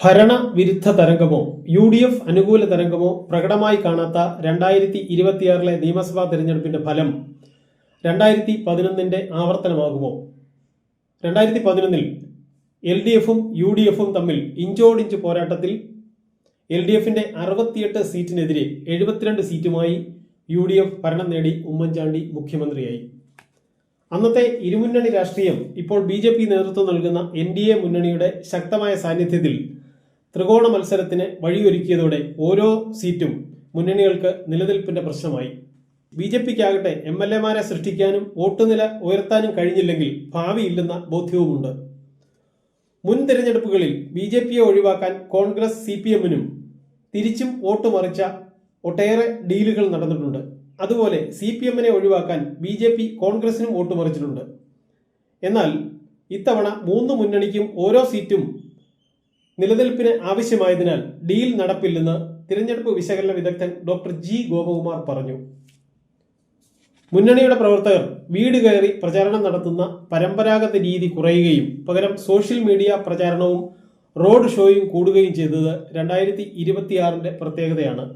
ഭരണവിരുദ്ധ തരംഗമോ U D F അനുകൂല തരംഗമോ പ്രകടമായി കാണാത്ത 2026 നിയമസഭാ തെരഞ്ഞെടുപ്പിന്റെ ഫലം 2011 ആവർത്തനമാകുമോ? 2011 എൽ ഡി എഫും യു ഡി എഫും തമ്മിൽ ഇഞ്ചോടിഞ്ച് പോരാട്ടത്തിൽ എൽ ഡി എഫിന്റെ 68 സീറ്റിനെതിരെ 72 സീറ്റുമായി യു ഡി എഫ് ഭരണം നേടി ഉമ്മൻചാണ്ടി മുഖ്യമന്ത്രിയായി. അന്നത്തെ ഇരുമുന്നണി രാഷ്ട്രീയം ഇപ്പോൾ ബി ജെ പി നേതൃത്വം നൽകുന്ന എൻ ഡി എ മുന്നണിയുടെ ശക്തമായ സാന്നിധ്യത്തിൽ ത്രികോണ മത്സരത്തിന് വഴിയൊരുക്കിയതോടെ ഓരോ സീറ്റും മുന്നണികൾക്ക് നിലനിൽപ്പിന്റെ പ്രശ്നമായി. ബി ജെ പിക്കാകട്ടെ എം എൽ എമാരെ സൃഷ്ടിക്കാനും വോട്ടുനില ഉയർത്താനും കഴിഞ്ഞില്ലെങ്കിൽ ഭാവിയില്ലെന്ന ബോധ്യവുമുണ്ട്. മുൻ തെരഞ്ഞെടുപ്പുകളിൽ ബി ജെ പിയെ ഒഴിവാക്കാൻ കോൺഗ്രസ് സി പി എമ്മിനും തിരിച്ചും വോട്ട് മറിച്ച ഒട്ടേറെ ഡീലുകൾ നടന്നിട്ടുണ്ട്. അതുപോലെ സി പി എമ്മിനെ ഒഴിവാക്കാൻ ബി ജെ പി കോൺഗ്രസിനും വോട്ട് മറിച്ചിട്ടുണ്ട്. എന്നാൽ ഇത്തവണ മൂന്ന് മുന്നണിക്കും ഓരോ സീറ്റും നിലനിൽപ്പിന് ആവശ്യമായതിനാൽ ഡീൽ നടപ്പില്ലെന്ന് തിരഞ്ഞെടുപ്പ് വിശകലന വിദഗ്ധൻ ഡോക്ടർ ജി ഗോപകുമാർ പറഞ്ഞു. മുന്നണിയുടെ പ്രവർത്തകർ വീട് കയറി പ്രചാരണം നടത്തുന്ന പരമ്പരാഗത രീതി കുറയുകയും പകരം സോഷ്യൽ മീഡിയ പ്രചാരണവും റോഡ് ഷോയും കൂടുകയും ചെയ്തത് 2026 പ്രത്യേകതയാണ്.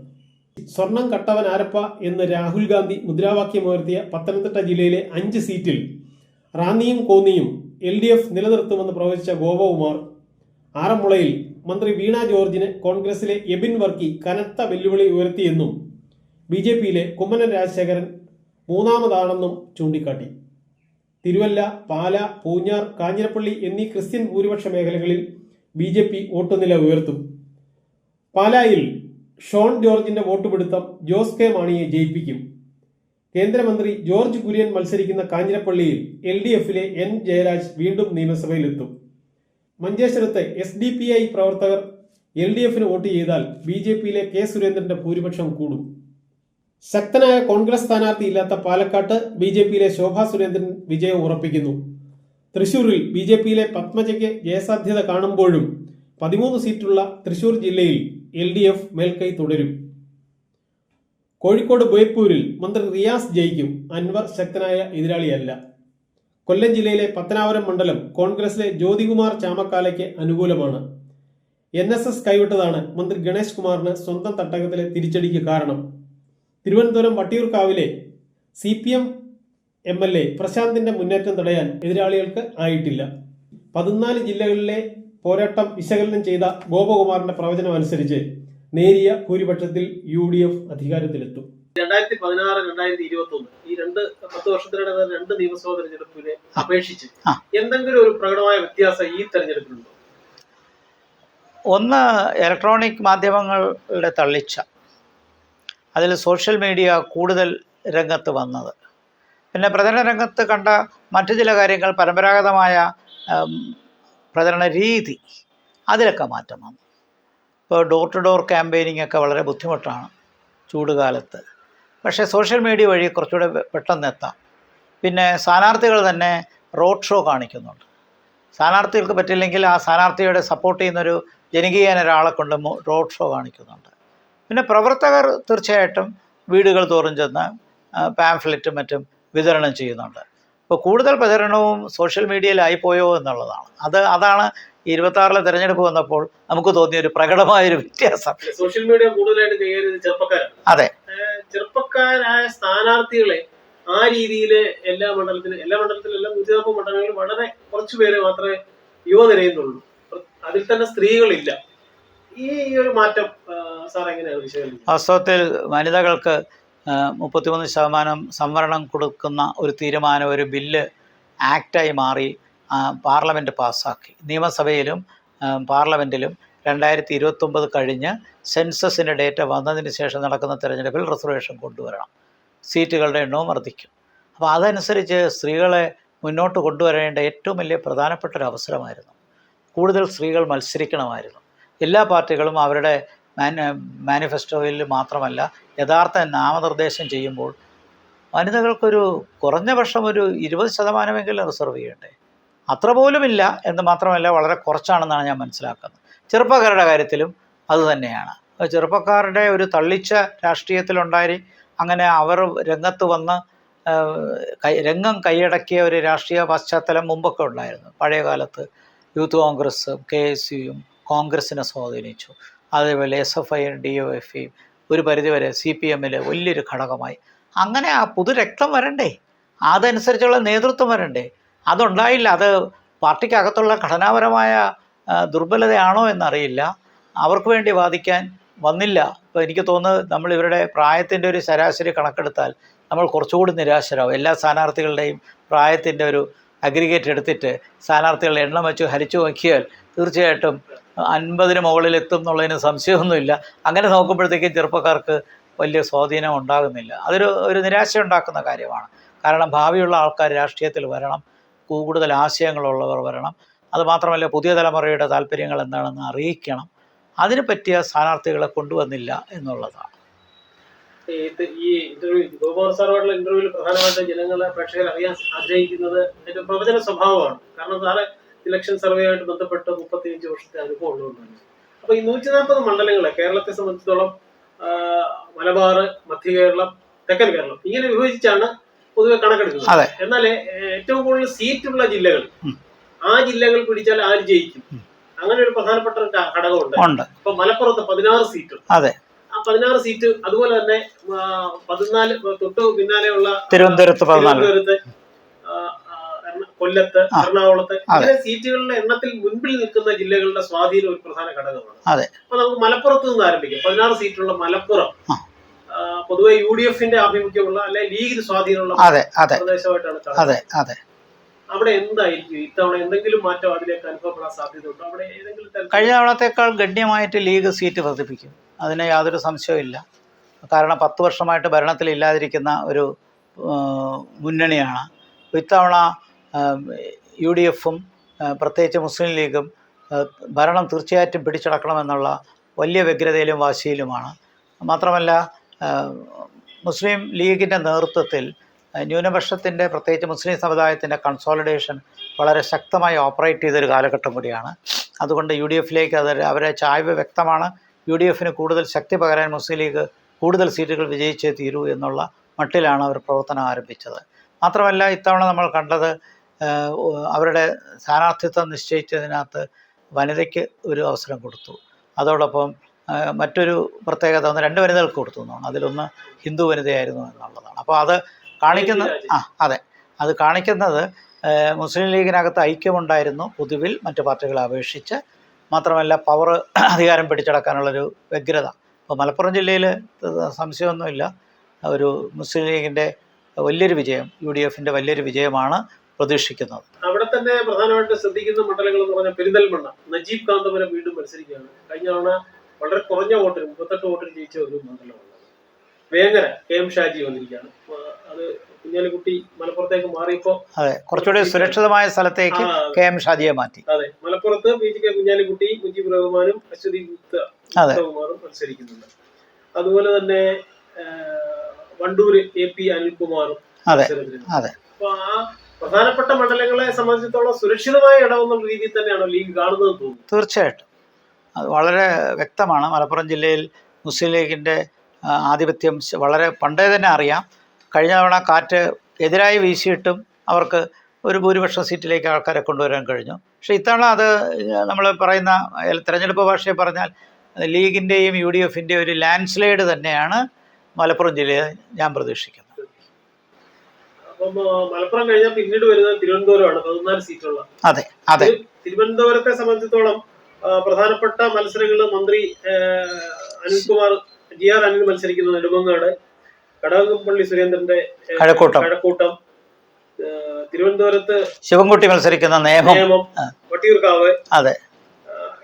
സ്വർണം കട്ടവൻ ആരപ്പ എന്ന് രാഹുൽ ഗാന്ധി മുദ്രാവാക്യമുയർത്തിയ പത്തനംതിട്ട ജില്ലയിലെ 5 സീറ്റിൽ റാന്നിയും കോന്നിയും എൽ ഡി എഫ് നിലനിർത്തുമെന്ന് പ്രവചിച്ച ഗോപകുമാർ ആറന്മുളയിൽ മന്ത്രി വീണ ജോർജിന് കോൺഗ്രസിലെ എബിൻ വർക്കി കനത്ത വെല്ലുവിളി ഉയർത്തിയെന്നും ബി ജെ പിയിലെ കുമ്മനം രാജശേഖരൻ മൂന്നാമതാണെന്നും ചൂണ്ടിക്കാട്ടി. തിരുവല്ല, പാല, പൂഞ്ഞാർ, കാഞ്ഞിരപ്പള്ളി എന്നീ ക്രിസ്ത്യൻ ഭൂരിപക്ഷ മേഖലകളിൽ ബി ജെ പി വോട്ടുനില ഉയർത്തും. പാലായിൽ ഷോൺ ജോർജിന്റെ വോട്ട് പിടുത്തം ജോസ് കെ മാണിയെ ജയിപ്പിക്കും. കേന്ദ്രമന്ത്രി ജോർജ് കുര്യൻ മത്സരിക്കുന്ന കാഞ്ഞിരപ്പള്ളിയിൽ എൽ ഡി എഫിലെ എൻ ജയരാജ് വീണ്ടും നിയമസഭയിലെത്തും. മഞ്ചേശ്വരത്തെ എസ് ഡി പി ഐ പ്രവർത്തകർ എൽ ഡി എഫിന് വോട്ട് ചെയ്താൽ ബി ജെ പിയിലെ കെ സുരേന്ദ്രന്റെ ഭൂരിപക്ഷം കൂടും. ശക്തനായ കോൺഗ്രസ് സ്ഥാനാർത്ഥി ഇല്ലാത്ത പാലക്കാട്ട് ബി ജെ പിയിലെ ശോഭാ സുരേന്ദ്രൻ വിജയം ഉറപ്പിക്കുന്നു. തൃശൂരിൽ ബി ജെ പിയിലെ പത്മജയ്ക്ക് ജയസാധ്യത കാണുമ്പോഴും 13 സീറ്റുള്ള തൃശൂർ ജില്ലയിൽ എൽ ഡി എഫ് മേൽക്കൈ തുടരും. കോഴിക്കോട് ബേപ്പൂരിൽ മന്ത്രി റിയാസ് ജയിക്കും. അൻവർ ശക്തനായ എതിരാളിയല്ല. കൊല്ലം ജില്ലയിലെ പത്തനാപുരം മണ്ഡലം കോൺഗ്രസിലെ ജ്യോതികുമാർ ചാമക്കാലയ്ക്ക് അനുകൂലമാണ്. NSS കൈവിട്ടതാണ് മന്ത്രി ഗണേഷ് കുമാറിന് സ്വന്തം തട്ടകത്തിലെ തിരിച്ചടിക്ക് കാരണം. തിരുവനന്തപുരം വട്ടിയൂർക്കാവിലെ C P M M L A പ്രശാന്തിന്റെ മുന്നേറ്റം തടയാൻ എതിരാളികൾക്ക് ആയിട്ടില്ല. 14 ജില്ലകളിലെ പോരാട്ടം വിശകലനം ചെയ്ത ഗോപകുമാറിന്റെ പ്രവചനം അനുസരിച്ച് നേരിയ ഭൂരിപക്ഷത്തിൽ യു ഡി എഫ് അധികാരത്തിലെത്തും. 2016, 2021 ഈ 10 വർഷത്തിനിടെ 2 നിയമസഭാ തെരഞ്ഞെടുപ്പിനെ അപേക്ഷിച്ച് എന്തെങ്കിലും ഒരു പ്രകടമായ വ്യത്യാസം ഈ തെരഞ്ഞെടുപ്പിലുണ്ടോ? ഒന്ന്, ഇലക്ട്രോണിക് മാധ്യമങ്ങളുടെ തള്ളിച്ച, അതിൽ സോഷ്യൽ മീഡിയ കൂടുതൽ രംഗത്ത് വന്നത്. പിന്നെ പ്രചരണ രംഗത്ത് കണ്ട മറ്റു ചില കാര്യങ്ങൾ, പരമ്പരാഗതമായ പ്രചരണ രീതി, അതിലൊക്കെ മാറ്റം വന്നു. ഇപ്പോൾ ഡോർ ടു ഡോർ ക്യാമ്പയിനിങ് ഒക്കെ വളരെ ബുദ്ധിമുട്ടാണ് ചൂടുകാലത്ത്. പക്ഷേ സോഷ്യൽ മീഡിയ വഴി കുറച്ചുകൂടെ പെട്ടെന്ന് എത്താം. പിന്നെ സ്ഥാനാർത്ഥികൾ തന്നെ റോഡ് ഷോ കാണിക്കുന്നുണ്ട്. സ്ഥാനാർത്ഥികൾക്ക് പറ്റില്ലെങ്കിൽ ആ സ്ഥാനാർത്ഥിയുടെ സപ്പോർട്ട് ചെയ്യുന്നൊരു ജനകീയന ഒരാളെ കൊണ്ട് റോഡ് ഷോ കാണിക്കുന്നുണ്ട്. പിന്നെ പ്രവർത്തകർ തീർച്ചയായിട്ടും വീടുകൾ തോറും ചെന്ന് പാംഫ്ലെറ്റും മറ്റും വിതരണം ചെയ്യുന്നുണ്ട്. ഇപ്പോൾ കൂടുതൽ പ്രചരണവും സോഷ്യൽ മീഡിയയിലായിപ്പോയോ എന്നുള്ളതാണ്. അതാണ് 26 തെരഞ്ഞെടുപ്പ് വന്നപ്പോൾ നമുക്ക് തോന്നിയൊരു പ്രകടമായൊരു വ്യത്യാസം. സോഷ്യൽ മീഡിയ കൂടുതലായിട്ട് കൈകാര്യം ചെറുപ്പക്കാരാണ്. അതെ, ചെറുപ്പക്കാരായ സ്ഥാനാർത്ഥികളെ ആ രീതിയിൽ എല്ലാ മണ്ഡലത്തിലും 140 മണ്ഡലങ്ങളിലും വളരെ കുറച്ചു പേര് മാത്രമേ യുവനിരയുന്നുള്ളൂ. അതിൽ തന്നെ സ്ത്രീകളില്ല. ഈ ഒരു മാറ്റം സാർ എങ്ങനെയാണ് വിശകലനം? വാസ്തവത്തിൽ വനിതകൾക്ക് 33% സംവരണം കൊടുക്കുന്ന ഒരു തീരുമാനം, ഒരു ബില്ല് ആക്റ്റായി മാറി പാർലമെൻറ്റ് പാസ്സാക്കി. നിയമസഭയിലും പാർലമെൻറ്റിലും 2029 കഴിഞ്ഞ് സെൻസസിൻ്റെ ഡേറ്റ വന്നതിന് ശേഷം നടക്കുന്ന തെരഞ്ഞെടുപ്പിൽ റിസർവേഷൻ കൊണ്ടുവരണം. സീറ്റുകളുടെ എണ്ണവും വർദ്ധിക്കും. അപ്പോൾ അതനുസരിച്ച് സ്ത്രീകളെ മുന്നോട്ട് കൊണ്ടുവരേണ്ട ഏറ്റവും വലിയ പ്രധാനപ്പെട്ട ഒരു അവസരമായിരുന്നു. കൂടുതൽ സ്ത്രീകൾ മത്സരിക്കണമായിരുന്നു. എല്ലാ പാർട്ടികളും അവരുടെ മാനിഫെസ്റ്റോയിൽ മാത്രമല്ല, യഥാർത്ഥ നാമനിർദ്ദേശം ചെയ്യുമ്പോൾ വനിതകൾക്കൊരു കുറഞ്ഞ പക്ഷം ഒരു 20% റിസർവ് ചെയ്യണ്ടേ. അത്ര പോലുമില്ല എന്ന് മാത്രമല്ല, വളരെ കുറച്ചാണെന്നാണ് ഞാൻ മനസ്സിലാക്കുന്നത്. ചെറുപ്പക്കാരുടെ കാര്യത്തിലും അതുതന്നെയാണ്. ചെറുപ്പക്കാരുടെ ഒരു തള്ളിച്ച രാഷ്ട്രീയത്തിലുണ്ടായി. അങ്ങനെ അവർ രംഗത്ത് വന്ന് രംഗം കൈയടക്കിയ ഒരു രാഷ്ട്രീയ പശ്ചാത്തലം മുമ്പൊക്കെ ഉണ്ടായിരുന്നു. പഴയ കാലത്ത് യൂത്ത് കോൺഗ്രസ്സും KSUവും കോൺഗ്രസിനെ സ്വാധീനിച്ചു. അതേപോലെ SFI DYFI ഒരു പരിധിവരെ CPM-ൽ വലിയൊരു ഘടകമായി. അങ്ങനെ ആ പുതുരക്തം വരണ്ടേ, അതനുസരിച്ചുള്ള നേതൃത്വം വരണ്ടേ? അതുണ്ടായില്ല. അത് പാർട്ടിക്കകത്തുള്ള ഘടനാപരമായ ദുർബലതയാണോ എന്നറിയില്ല. അവർക്ക് വേണ്ടി വാദിക്കാൻ വന്നില്ല. ഇപ്പോൾ എനിക്ക് തോന്നുന്നത് നമ്മൾ ഇവരുടെ പ്രായത്തിൻ്റെ ഒരു ശരാശരി കണക്കെടുത്താൽ നമ്മൾ കുറച്ചുകൂടി നിരാശരാകും. എല്ലാ സ്ഥാനാർത്ഥികളുടെയും പ്രായത്തിൻ്റെ ഒരു അഗ്രിഗേറ്റ് എടുത്തിട്ട് സ്ഥാനാർത്ഥികളുടെ എണ്ണം വെച്ച് ഹരിച്ചു നോക്കിയാൽ തീർച്ചയായിട്ടും 50-ന് മുകളിലെത്തും എന്നുള്ളതിന് സംശയമൊന്നുമില്ല. അങ്ങനെ നോക്കുമ്പോഴത്തേക്കും ചെറുപ്പക്കാർക്ക് വലിയ സ്വാധീനം ഉണ്ടാകുന്നില്ല. ഒരു നിരാശ ഉണ്ടാക്കുന്ന കാര്യമാണ്. കാരണം ഭാവിയുള്ള ആൾക്കാർ രാഷ്ട്രീയത്തിൽ വരണം, കൂടുതൽ ആശയങ്ങളുള്ളവർ വരണം. അതുമാത്രമല്ല പുതിയ തലമുറയുടെ താല്പര്യങ്ങൾ എന്താണെന്ന് അറിയിക്കണം. അതിന് പറ്റിയ സ്ഥാനാർത്ഥികളെ കൊണ്ടുവന്നില്ല എന്നുള്ളതാണ്. ഈ ഗോപാൽ സാറുമായിട്ടുള്ള ഇന്റർവ്യൂവിൽ പ്രധാനമായിട്ടും ജനങ്ങളെ പ്രേക്ഷകർ അറിയാൻ ആഗ്രഹിക്കുന്നത് അതിന്റെ പ്രവചന സ്വഭാവമാണ്. കാരണം സാറ് ഇലക്ഷൻ സർവേ ആയിട്ട് ബന്ധപ്പെട്ട് 35 വർഷത്തെ അനുഭവം ഉള്ളതുകൊണ്ടാണ്. അപ്പൊ ഈ 140 മണ്ഡലങ്ങളെ കേരളത്തെ സംബന്ധിച്ചിടത്തോളം മലബാർ, മധ്യ കേരളം, തെക്കൻ കേരളം ഇങ്ങനെ വിഭജിച്ചാണ് പൊതുവെ കണക്കെടുക്കുന്നത്. എന്നാൽ ഏറ്റവും കൂടുതൽ സീറ്റുള്ള ജില്ലകൾ, ആ ജില്ലകൾ പിടിച്ചാൽ ആര് ജയിക്കും, അങ്ങനെ ഒരു പ്രധാനപ്പെട്ട ഘടകമുണ്ട്. ഇപ്പൊ മലപ്പുറത്ത് 16 സീറ്റ്. ആ 16 സീറ്റ്, അതുപോലെ തന്നെ 14 തൊട്ട് പിന്നാലെയുള്ള തിരുവനന്തപുരത്ത്, കൊല്ലത്ത്, എറണാകുളത്ത് ഇങ്ങനെ സീറ്റുകളുടെ എണ്ണത്തിൽ മുൻപിൽ നിൽക്കുന്ന ജില്ലകളുടെ സ്വാധീനം ഒരു പ്രധാന ഘടകമാണ്. അപ്പൊ നമുക്ക് മലപ്പുറത്ത് നിന്ന് ആരംഭിക്കാം. 16 സീറ്റുള്ള മലപ്പുറം പൊതുവെ UDF-ന്റെ ആഭിമുഖ്യമുള്ള അല്ലെ ലീഗിന് സ്വാധീനമുള്ള പ്രദേശമായിട്ടാണ് കാണുന്നത്. അവിടെ എന്തായിരിക്കും ഇത്തവണ എന്തെങ്കിലും മാറ്റം അതിലേക്ക് അനുഭവപ്പെടാൻ സാധ്യതയുണ്ടോ? അവിടെ ഏതെങ്കിലും കഴിഞ്ഞ തവണത്തേക്കാൾ ഗണ്യമായിട്ട് ലീഗ് സീറ്റ് വർദ്ധിപ്പിക്കും, അതിന് യാതൊരു സംശയവുമില്ല. കാരണം 10 വർഷമായിട്ട് ഭരണത്തിലില്ലാതിരിക്കുന്ന ഒരു മുന്നണിയാണ്. ഇത്തവണ UDF-ഉം പ്രത്യേകിച്ച് മുസ്ലിം ലീഗും ഭരണം തീർച്ചയായിട്ടും പിടിച്ചടക്കണമെന്നുള്ള വലിയ വ്യഗ്രതയിലും വാശിയിലുമാണ്. മാത്രമല്ല മുസ്ലിം ലീഗിൻ്റെ നേതൃത്വത്തിൽ ന്യൂനപക്ഷത്തിൻ്റെ പ്രത്യേകിച്ച് മുസ്ലിം സമുദായത്തിൻ്റെ കൺസോളിഡേഷൻ വളരെ ശക്തമായി ഓപ്പറേറ്റ് ചെയ്തൊരു കാലഘട്ടം കൂടിയാണ്. അതുകൊണ്ട് UDF-ലേക്ക് അവരെ ചായ്വ് വ്യക്തമാണ്. UDF-ന് കൂടുതൽ ശക്തി പകരാൻ മുസ്ലിം ലീഗ് കൂടുതൽ സീറ്റുകൾ വിജയിച്ചേ തീരൂ എന്നുള്ള മട്ടിലാണ് അവർ പ്രവർത്തനം ആരംഭിച്ചത്. മാത്രമല്ല ഇത്തവണ നമ്മൾ കണ്ടത് അവരുടെ സ്ഥാനാർത്ഥിത്വം നിശ്ചയിച്ചതിനകത്ത് വനിതയ്ക്ക് ഒരു അവസരം കൊടുത്തു. അതോടൊപ്പം മറ്റൊരു പ്രത്യേകത 2 വനിതകൾക്ക് കൊടുത്തു എന്നാണ്. അതിലൊന്ന് ഹിന്ദു വനിതയായിരുന്നു എന്നുള്ളതാണ്. അപ്പോൾ അത് കാണിക്കുന്നത് അത് കാണിക്കുന്നത് മുസ്ലിം ലീഗിനകത്ത് ഐക്യമുണ്ടായിരുന്നു പൊതുവിൽ മറ്റു പാർട്ടികളെ അപേക്ഷിച്ച്. മാത്രമല്ല പവർ അധികാരം പിടിച്ചടക്കാനുള്ളൊരു വ്യഗ്രത. അപ്പോൾ മലപ്പുറം ജില്ലയിൽ സംശയമൊന്നുമില്ല, ഒരു മുസ്ലിം ലീഗിൻ്റെ വലിയൊരു വിജയം, UDF-ന്റെ വലിയൊരു വിജയമാണ് പ്രതീക്ഷിക്കുന്നത്. അവിടെ തന്നെ പ്രധാനമായിട്ട് ശ്രദ്ധിക്കുന്ന മണ്ഡലങ്ങൾ എന്ന് പറഞ്ഞാൽ പെരിന്തൽമണ്ണ, നജീബ് കാന്തപുരം വീണ്ടും മത്സരിക്കുകയാണ്. കഴിഞ്ഞ തവണ വളരെ കുറഞ്ഞ വോട്ടിന് 38 വോട്ടിന് ജയിച്ച ഒരു മണ്ഡലമാണ്. വേങ്ങര KM ഷാജി വന്നിരിക്കുകയാണ്. അത് കുഞ്ഞാലിക്കുട്ടി മലപ്പുറത്തേക്ക് മാറിയപ്പോ കുറച്ചുകൂടി സുരക്ഷിതമായ സ്ഥലത്തേക്ക് KM ഷാജിയെ മാറ്റി. മലപ്പുറത്ത് PGK കുഞ്ഞാലിക്കുട്ടി, മുജീബ് റഹ്മാനും അശ്വതി ഗുപ്തകുമാറും മത്സരിക്കുന്നുണ്ട്. അതുപോലെ തന്നെ വണ്ടൂര് AP അനിൽകുമാറും മത്സരത്തിലുണ്ട്. അപ്പൊ ആ പ്രധാനപ്പെട്ട മണ്ഡലങ്ങളെ സംബന്ധിച്ചിടത്തോളം സുരക്ഷിതമായ ഇടമെന്നുള്ള രീതിയിൽ തന്നെയാണോ ലീഗ് കാണുന്നത് തോന്നുന്നു? തീർച്ചയായിട്ടും അത് വളരെ വ്യക്തമാണ്. മലപ്പുറം ജില്ലയിൽ മുസ്ലിം ലീഗിൻ്റെ ആധിപത്യം വളരെ പണ്ടേ തന്നെ അറിയാം. കഴിഞ്ഞ തവണ കാറ്റ് എതിരായി വീശിയിട്ടും അവർക്ക് ഒരു ഭൂരിപക്ഷം സീറ്റിലേക്ക് ആൾക്കാരെ കൊണ്ടുവരാൻ കഴിഞ്ഞു. പക്ഷേ ഇത്തവണ അത് നമ്മൾ പറയുന്ന തെരഞ്ഞെടുപ്പ് ഭാഷയെ പറഞ്ഞാൽ ലീഗിൻ്റെയും UDF-ൻ്റെയും ഒരു ലാൻഡ് സ്ലൈഡ് തന്നെയാണ് മലപ്പുറം ജില്ലയെ ഞാൻ പ്രതീക്ഷിക്കുന്നത്. അപ്പം മലപ്പുറം കഴിഞ്ഞാൽ പിന്നീട് വരുന്നത് തിരുവനന്തപുരമാണ്, 14 സീറ്റുള്ള. തിരുവനന്തപുരത്തെ സംബന്ധിച്ചിടത്തോളം പ്രധാനപ്പെട്ട മത്സരങ്ങൾ മന്ത്രി അനിൽകുമാർ GR അനിൽ മത്സരിക്കുന്ന നെടുമങ്ങാട്, കടകംപള്ളി സുരേന്ദ്രന്റെ കഴക്കൂട്ടം, തിരുവനന്തപുരത്ത് ശിവൻകുട്ടി മത്സരിക്കുന്ന നേമം, വട്ടിയൂർക്കാവ്.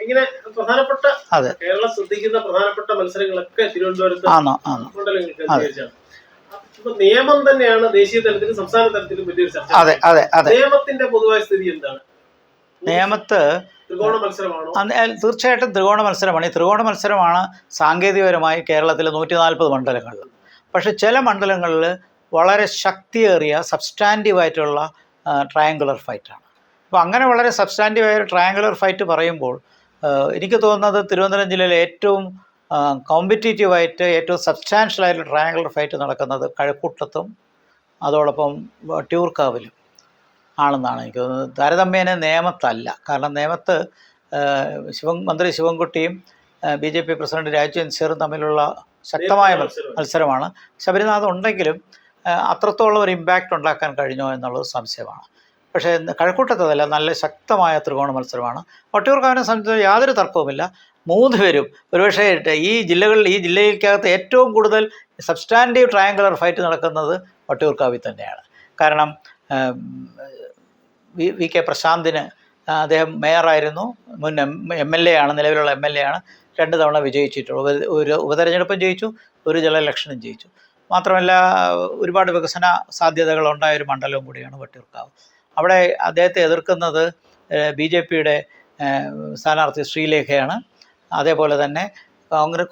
ഇങ്ങനെ പ്രധാനപ്പെട്ട കേരളം ശ്രദ്ധിക്കുന്ന പ്രധാനപ്പെട്ട മത്സരങ്ങളൊക്കെ തിരുവനന്തപുരത്ത് മണ്ഡലങ്ങൾ കേന്ദ്രീകരിച്ചാണ്. നിയമം തന്നെയാണ് ദേശീയ തലത്തിലും സംസ്ഥാന തലത്തിലും വലിയൊരു ചർച്ച. നിയമത്തിന്റെ പൊതുവായ സ്ഥിതി എന്താണ്? നിയമത്ത് ത്രികോണ മത്സരമാണോ? തീർച്ചയായിട്ടും ത്രികോണ മത്സരമാണ്. ഈ ത്രികോണ മത്സരമാണ് സാങ്കേതികപരമായി കേരളത്തിലെ 140 മണ്ഡലങ്ങളിൽ. പക്ഷേ ചില മണ്ഡലങ്ങളിൽ വളരെ ശക്തിയേറിയ സബ്സ്റ്റാൻറ്റീവായിട്ടുള്ള ട്രയാങ്കുലർ ഫൈറ്റാണ്. അപ്പോൾ അങ്ങനെ വളരെ സബ്സ്റ്റാൻറ്റീവായ ട്രയാങ്കുലർ ഫൈറ്റ് പറയുമ്പോൾ എനിക്ക് തോന്നുന്നത് തിരുവനന്തപുരം ജില്ലയിലെ ഏറ്റവും കോമ്പറ്റീറ്റീവായിട്ട് ഏറ്റവും സബ്സ്റ്റാൻഷ്യലായിട്ട് ട്രയാങ്കുലർ ഫൈറ്റ് നടക്കുന്നത് കഴക്കൂട്ടത്തും അതോടൊപ്പം വട്ടിയൂർക്കാവിലും ആണെന്നാണ് എനിക്ക് തോന്നുന്നത്. താരതമ്യേന നേമത്തല്ല. കാരണം നേമത്ത് മന്ത്രി ശിവൻകുട്ടിയും BJP പ്രസിഡന്റ് രാജു എൻസിയറും തമ്മിലുള്ള ശക്തമായ മത്സരമാണ്. ശബരിനാഥ് ഉണ്ടെങ്കിലും അത്രത്തോളം ഒരു ഇമ്പാക്റ്റ് ഉണ്ടാക്കാൻ കഴിഞ്ഞോ എന്നുള്ളത് സംശയമാണ്. പക്ഷേ കഴക്കൂട്ടത്തതല്ല, നല്ല ശക്തമായ ത്രികോണ മത്സരമാണ്. വട്ടിയൂർക്കാവിനെ സംബന്ധിച്ച് യാതൊരു തർക്കവുമില്ല. 3 പേരും ഒരുപക്ഷേ ഈ ജില്ലയ്ക്കകത്ത് ഏറ്റവും കൂടുതൽ സബ്സ്റ്റാൻറ്റീവ് ട്രയാങ്കുലർ ഫൈറ്റ് നടക്കുന്നത് വട്ടിയൂർക്കാവിൽ തന്നെയാണ്. കാരണം VK പ്രശാന്തിന്, അദ്ദേഹം മേയറായിരുന്നു, മുൻ MLA ആണ്, നിലവിലുള്ള MLA ആണ്, 2 തവണ വിജയിച്ചിട്ടുള്ളൂ. ഒരു ഉപതെരഞ്ഞെടുപ്പും ജയിച്ചു, ഒരു ജനറൽ ഇലക്ഷനും ജയിച്ചു. മാത്രമല്ല ഒരുപാട് വികസന സാധ്യതകളുണ്ടായൊരു മണ്ഡലവും കൂടിയാണ് വട്ടിയൂർക്കാവ്. അവിടെ അദ്ദേഹത്തെ എതിർക്കുന്നത് BJPയുടെ സ്ഥാനാർത്ഥി ശ്രീലേഖയാണ്. അതേപോലെ തന്നെ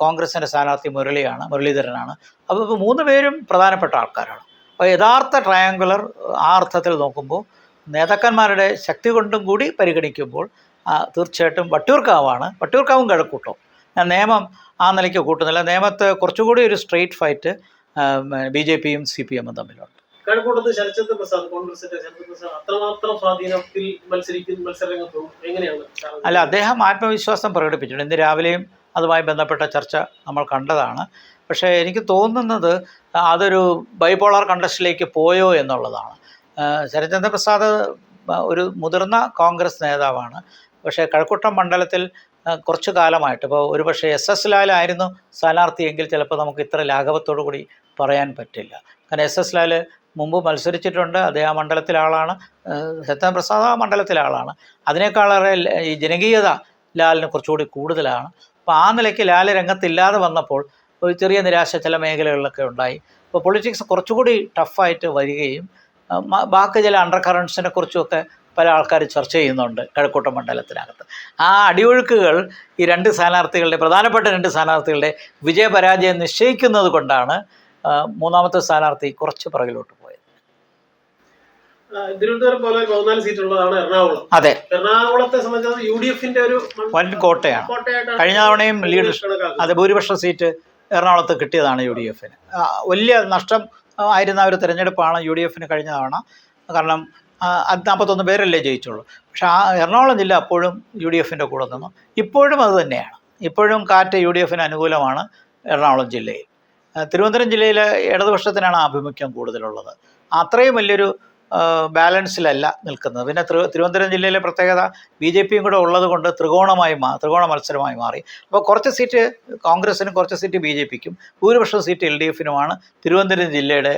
കോൺഗ്രസിൻ്റെ സ്ഥാനാർത്ഥി മുരളീധരനാണ്. അപ്പോൾ 3 പേരും പ്രധാനപ്പെട്ട ആൾക്കാരാണ്. അപ്പോൾ യഥാർത്ഥ ട്രയാങ്കുലർ ആ അർത്ഥത്തിൽ നോക്കുമ്പോൾ നേതാക്കന്മാരുടെ ശക്തി കൊണ്ടും കൂടി പരിഗണിക്കുമ്പോൾ തീർച്ചയായിട്ടും വട്ടിയൂർക്കാവും കഴക്കൂട്ടവും. ഞാൻ നിയമം ആ നിലയ്ക്ക് കൂട്ടുന്നില്ല. നേമത്ത് കുറച്ചുകൂടി ഒരു സ്ട്രെയിറ്റ് ഫൈറ്റ് BJPയും CPM തമ്മിലുണ്ട്. കഴക്കൂട്ടത്ത് ശരത്ചന്ദ്ര പ്രസാദ്, കോൺഗ്രസിന്റെ ശരത്ചന്ദ്ര പ്രസാദ് അത്രമാത്രം സ്വാധീനത്തിൽ മത്സരരംഗത്തും എങ്ങനെയാണ്? അല്ല, അദ്ദേഹം ആത്മവിശ്വാസം പ്രകടിപ്പിച്ചിട്ടുണ്ട്. ഇന്ന് രാവിലെയും അതുമായി ബന്ധപ്പെട്ട ചർച്ച നമ്മൾ കണ്ടതാണ്. പക്ഷേ എനിക്ക് തോന്നുന്നത് അതൊരു ബൈപോളാർ കണ്ടസ്റ്റിലേക്ക് പോയോ എന്നുള്ളതാണ്. ശരത്ചന്ദ്ര പ്രസാദ് ഒരു മുതിർന്ന കോൺഗ്രസ് നേതാവാണ്. പക്ഷേ കഴക്കൂട്ടം മണ്ഡലത്തിൽ കുറച്ചു കാലമായിട്ട്, ഇപ്പോൾ ഒരുപക്ഷെ SS ലാലായിരുന്നു സ്ഥാനാർത്ഥിയെങ്കിൽ ചിലപ്പോൾ നമുക്ക് ഇത്ര ലാഘവത്തോടു കൂടി പറയാൻ പറ്റില്ല. കാരണം SS ലാൽ മുമ്പ് മത്സരിച്ചിട്ടുണ്ട്, അദ്ദേഹം ആ മണ്ഡലത്തിലെ ആളാണ്. ശരത്ചന്ദ്ര പ്രസാദ് ആ മണ്ഡലത്തിലെ ആളാണ്. അതിനേക്കാളേറെ ഈ ജനകീയത ലാലിന് കുറച്ചുകൂടി കൂടുതലാണ്. അപ്പോൾ ആ നിലയ്ക്ക് ലാൽ രംഗത്തില്ലാതെ വന്നപ്പോൾ ഒരു ചെറിയ നിരാശ ചില മേഖലകളിലൊക്കെ ഉണ്ടായി. ഇപ്പോൾ പൊളിറ്റിക്സ് കുറച്ചുകൂടി ടഫായിട്ട് വരികയും ബാക്കി ചില അണ്ടർ കറൻസിനെ കുറിച്ചുമൊക്കെ പല ആൾക്കാർ ചർച്ച ചെയ്യുന്നുണ്ട് കഴക്കൂട്ടം മണ്ഡലത്തിനകത്ത്. ആ അടിയൊഴുക്കുകൾ ഈ പ്രധാനപ്പെട്ട 2 സ്ഥാനാർത്ഥികളുടെ വിജയപരാജയം നിശ്ചയിക്കുന്നത് കൊണ്ടാണ് 3ാമത്തെ സ്ഥാനാർത്ഥി കുറച്ച് പുറകിലോട്ട് പോയത്. തിരുവനന്തപുരം പോലെ 14 സീറ്റുള്ളതാണ് എറണാകുളം. അതെ, എറണാകുളത്തെ സംബന്ധിച്ച് UDFന്റെ ഒരു വൻ കോട്ടയാണ്. കഴിഞ്ഞ തവണയും ഭൂരിപക്ഷ സീറ്റ് എറണാകുളത്ത് കിട്ടിയതാണ് UDFന്. വലിയ നഷ്ടം ആയിരുന്ന ഒരു തിരഞ്ഞെടുപ്പാണ് UDFന് കഴിഞ്ഞ തവണ. കാരണം 41 പേരല്ലേ ജയിച്ചുള്ളൂ. പക്ഷേ ആ എറണാകുളം ജില്ല അപ്പോഴും UDFന്റെ കൂടെ നിന്നു. ഇപ്പോഴും അത് തന്നെയാണ്. ഇപ്പോഴും കാറ്റ് UDFന് അനുകൂലമാണ് എറണാകുളം ജില്ലയിൽ. തിരുവനന്തപുരം ജില്ലയിൽ ഇടതുപക്ഷത്തിനാണ് ആഭിമുഖ്യം കൂടുതലുള്ളത്. അത്രയും വലിയൊരു ബാലൻസിലല്ല നിൽക്കുന്നത്. പിന്നെ തിരുവനന്തപുരം ജില്ലയിലെ പ്രത്യേകത BJPയും കൂടെ ഉള്ളത് കൊണ്ട് ത്രികോണ മത്സരമായി മാറി. അപ്പോൾ കുറച്ച് സീറ്റ് കോൺഗ്രസിനും കുറച്ച് സീറ്റ് BJPക്കും ഭൂരിപക്ഷം സീറ്റ് LDFനുമാണ് തിരുവനന്തപുരം ജില്ലയുടെ